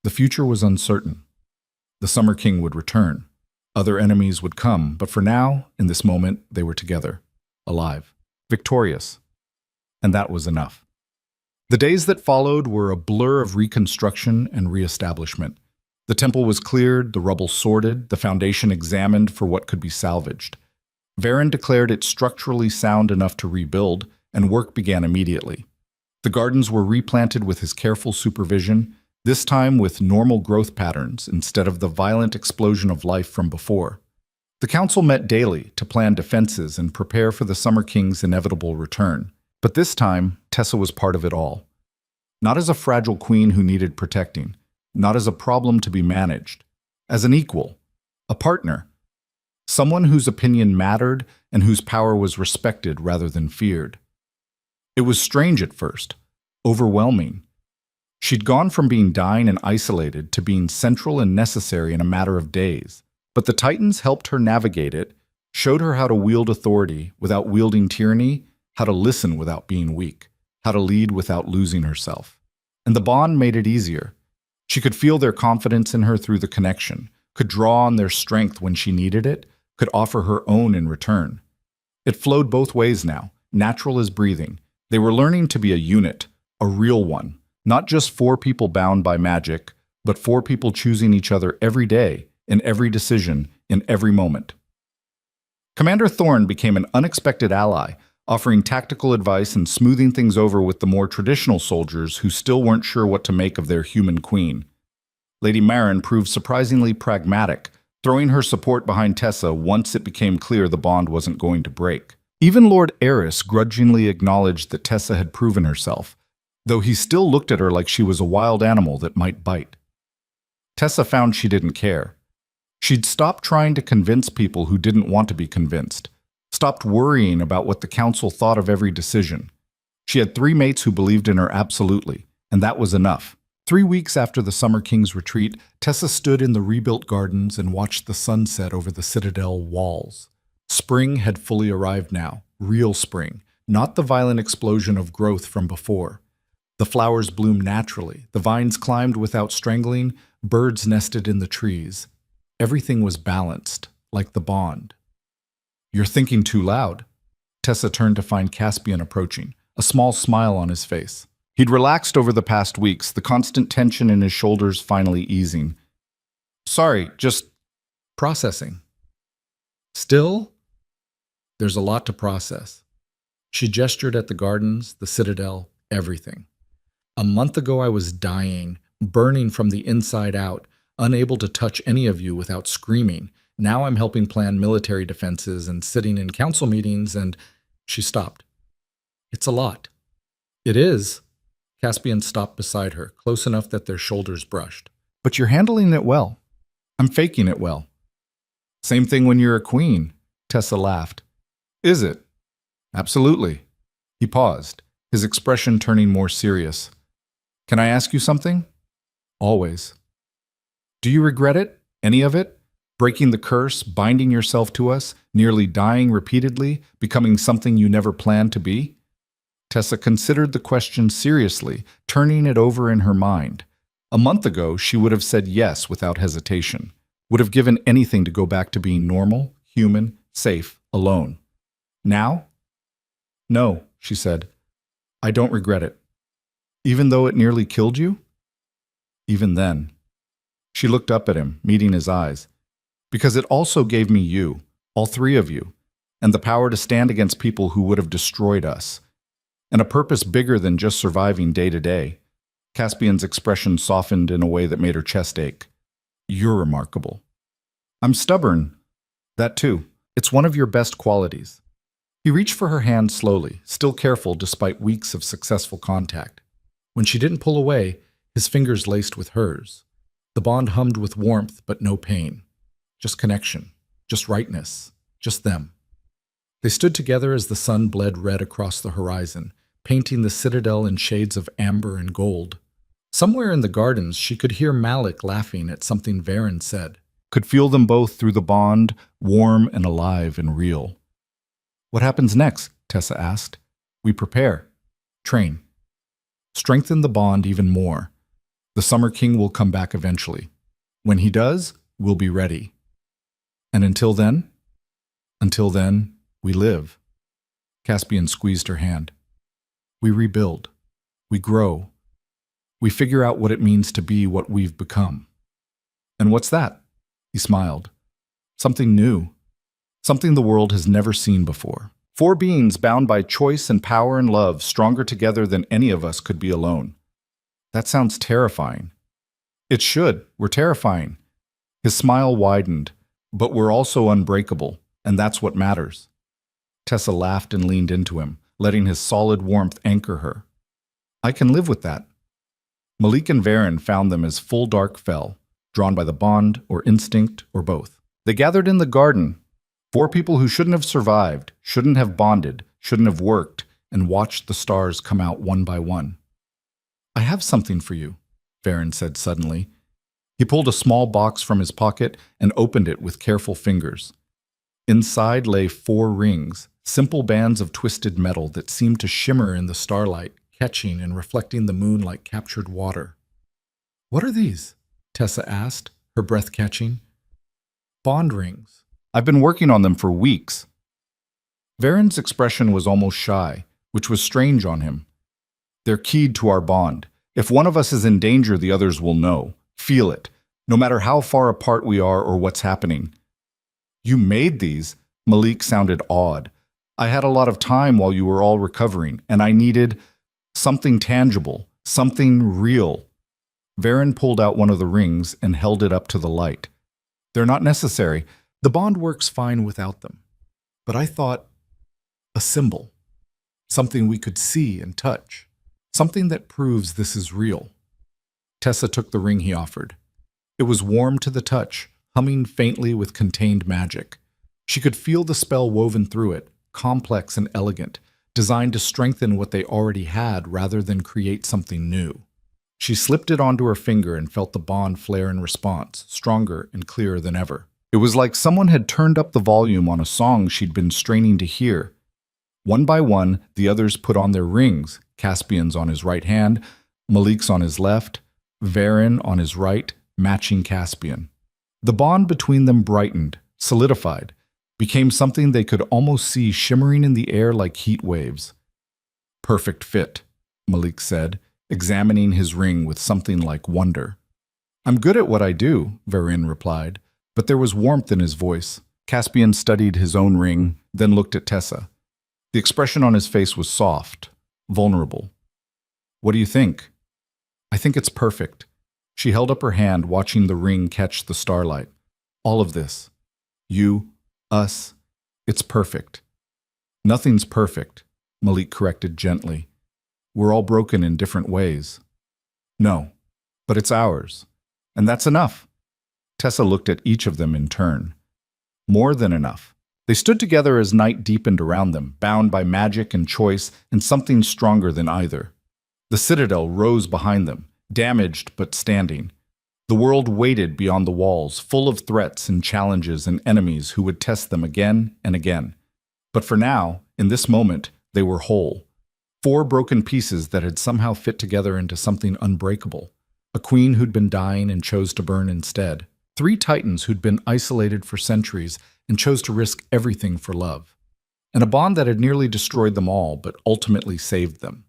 The future was uncertain. The Summer King would return. Other enemies would come, but for now, in this moment, they were together, alive, victorious. And that was enough. The days that followed were a blur of reconstruction and reestablishment. The temple was cleared, the rubble sorted, the foundation examined for what could be salvaged. Varen declared it structurally sound enough to rebuild, and work began immediately. The gardens were replanted with his careful supervision, this time with normal growth patterns instead of the violent explosion of life from before. The council met daily to plan defenses and prepare for the Summer King's inevitable return. But this time, Tessa was part of it all. Not as a fragile queen who needed protecting, not as a problem to be managed, as an equal, a partner, someone whose opinion mattered and whose power was respected rather than feared. It was strange at first, overwhelming. She'd gone from being dying and isolated to being central and necessary in a matter of days. But the Titans helped her navigate it, showed her how to wield authority without wielding tyranny, how to listen without being weak, how to lead without losing herself. And the bond made it easier. She could feel their confidence in her through the connection, could draw on their strength when she needed it, could offer her own in return. It flowed both ways now, natural as breathing. They were learning to be a unit, a real one, not just four people bound by magic, but four people choosing each other every day, in every decision, in every moment. Commander Thorne became an unexpected ally, offering tactical advice and smoothing things over with the more traditional soldiers who still weren't sure what to make of their human queen. Lady Marin proved surprisingly pragmatic, throwing her support behind Tessa once it became clear the bond wasn't going to break. Even Lord Eris grudgingly acknowledged that Tessa had proven herself, though he still looked at her like she was a wild animal that might bite. Tessa found she didn't care. She'd stopped trying to convince people who didn't want to be convinced, stopped worrying about what the council thought of every decision. She had 3 mates who believed in her absolutely, and that was enough. 3 weeks after the Summer King's retreat, Tessa stood in the rebuilt gardens and watched the sunset over the citadel walls. Spring had fully arrived now, real spring, not the violent explosion of growth from before. The flowers bloomed naturally, the vines climbed without strangling, birds nested in the trees. Everything was balanced, like the bond. "You're thinking too loud." Tessa turned to find Caspian approaching, a small smile on his face. He'd relaxed over the past weeks, the constant tension in his shoulders finally easing. "Sorry, just processing." "Still?" "There's a lot to process." She gestured at the gardens, the citadel, everything. "A month ago I was dying, burning from the inside out, unable to touch any of you without screaming. Now I'm helping plan military defenses and sitting in council meetings and—" She stopped. "It's a lot." "It is." Caspian stopped beside her, close enough that their shoulders brushed. "But you're handling it well." "I'm faking it well." "Same thing when you're a queen," Tessa laughed. "Is it?" "Absolutely." He paused, his expression turning more serious. "Can I ask you something?" "Always." "Do you regret it? Any of it? Breaking the curse, binding yourself to us, nearly dying repeatedly, becoming something you never planned to be?" Tessa considered the question seriously, turning it over in her mind. A month ago, she would have said yes without hesitation, would have given anything to go back to being normal, human, safe, alone. Now? "No," she said. "I don't regret it." "Even though it nearly killed you?" "Even then." She looked up at him, meeting his eyes. "Because it also gave me you, all 3 of you, and the power to stand against people who would have destroyed us. And a purpose bigger than just surviving day to day." Caspian's expression softened in a way that made her chest ache. "You're remarkable." "I'm stubborn." "That too. It's one of your best qualities." He reached for her hand slowly, still careful despite weeks of successful contact. When she didn't pull away, his fingers laced with hers. The bond hummed with warmth but no pain. Just connection, just rightness, just them. They stood together as the sun bled red across the horizon, painting the citadel in shades of amber and gold. Somewhere in the gardens, she could hear Malik laughing at something Varen said. Could feel them both through the bond, warm and alive and real. "What happens next?" Tessa asked. "We prepare. Train. Strengthen the bond even more. The Summer King will come back eventually. When he does, we'll be ready. And until then? Until then, we live." Caspian squeezed her hand. "We rebuild. We grow. We figure out what it means to be what we've become." "And what's that?" He smiled. "Something new. Something the world has never seen before. 4 beings bound by choice and power and love, stronger together than any of us could be alone." "That sounds terrifying." "It should. We're terrifying." His smile widened. "But we're also unbreakable, and that's what matters." Tessa laughed and leaned into him, letting his solid warmth anchor her. "I can live with that." Malik and Varen found them as full dark fell, drawn by the bond or instinct or both. They gathered in the garden, 4 people who shouldn't have survived, shouldn't have bonded, shouldn't have worked, and watched the stars come out one by one. "I have something for you," Varen said suddenly. He pulled a small box from his pocket and opened it with careful fingers. Inside lay 4 rings, simple bands of twisted metal that seemed to shimmer in the starlight, catching and reflecting the moon like captured water. "What are these?" Tessa asked, her breath catching. "Bond rings. I've been working on them for weeks." Varen's expression was almost shy, which was strange on him. "They're keyed to our bond. If one of us is in danger, the others will know, feel it, no matter how far apart we are or what's happening." "You made these?" Malik sounded awed. "I had a lot of time while you were all recovering, and I needed something tangible, something real." Varen pulled out one of the rings and held it up to the light. "They're not necessary. The bond works fine without them. But I thought a symbol, something we could see and touch, something that proves this is real." Tessa took the ring he offered. It was warm to the touch, humming faintly with contained magic. She could feel the spell woven through it, complex and elegant, designed to strengthen what they already had rather than create something new. She slipped it onto her finger and felt the bond flare in response, stronger and clearer than ever. It was like someone had turned up the volume on a song she'd been straining to hear. One by one, the others put on their rings, Caspian's on his right hand, Malik's on his left, Varen on his right, matching Caspian. The bond between them brightened, solidified, became something they could almost see shimmering in the air like heat waves. "Perfect fit," Malik said, examining his ring with something like wonder. "I'm good at what I do," Varen replied, but there was warmth in his voice. Caspian studied his own ring, then looked at Tessa. The expression on his face was soft, vulnerable. "What do you think?" "I think it's perfect." She held up her hand, watching the ring catch the starlight. "All of this. You, us, it's perfect." "Nothing's perfect," Malik corrected gently. "We're all broken in different ways." "No, but it's ours. And that's enough." Tessa looked at each of them in turn. More than enough. They stood together as night deepened around them, bound by magic and choice and something stronger than either. The citadel rose behind them, damaged but standing. The world waited beyond the walls, full of threats and challenges and enemies who would test them again and again. But for now, in this moment, they were whole. 4 broken pieces that had somehow fit together into something unbreakable. A queen who'd been dying and chose to burn instead. 3 titans who'd been isolated for centuries and chose to risk everything for love. And a bond that had nearly destroyed them all, but ultimately saved them.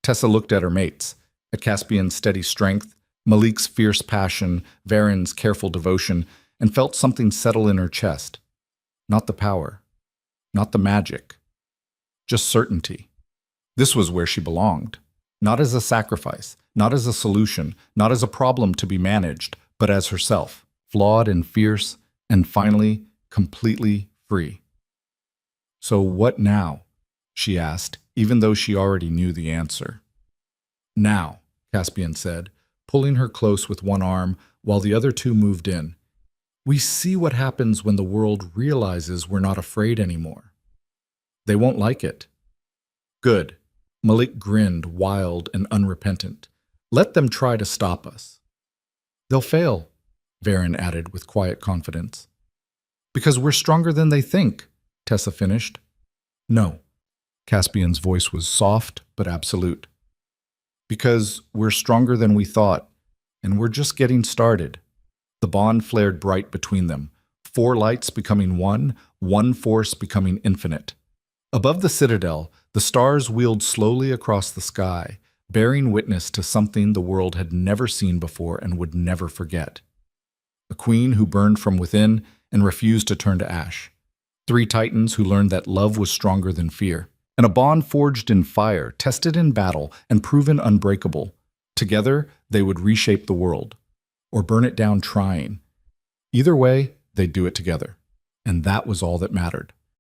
Tessa looked at her mates, at Caspian's steady strength, Malik's fierce passion, Varen's careful devotion, and felt something settle in her chest. Not the power, not the magic, just certainty. This was where she belonged. Not as a sacrifice, not as a solution, not as a problem to be managed, but as herself, flawed and fierce, and finally, completely free. "So what now?" she asked, even though she already knew the answer. "Now," Caspian said, pulling her close with one arm while the other 2 moved in. "We see what happens when the world realizes we're not afraid anymore. They won't like it." "Good." Malik grinned, wild and unrepentant. "Let them try to stop us." "They'll fail," Varen added with quiet confidence. "Because we're stronger than they think," Tessa finished. "No." Caspian's voice was soft but absolute. "Because we're stronger than we thought, and we're just getting started." The bond flared bright between them, 4 lights becoming one force becoming infinite. Above the citadel, the stars wheeled slowly across the sky, bearing witness to something the world had never seen before and would never forget. A queen who burned from within and refused to turn to ash. 3 titans who learned that love was stronger than fear. And a bond forged in fire, tested in battle, and proven unbreakable. Together, they would reshape the world. Or burn it down trying. Either way, they'd do it together. And that was all that mattered.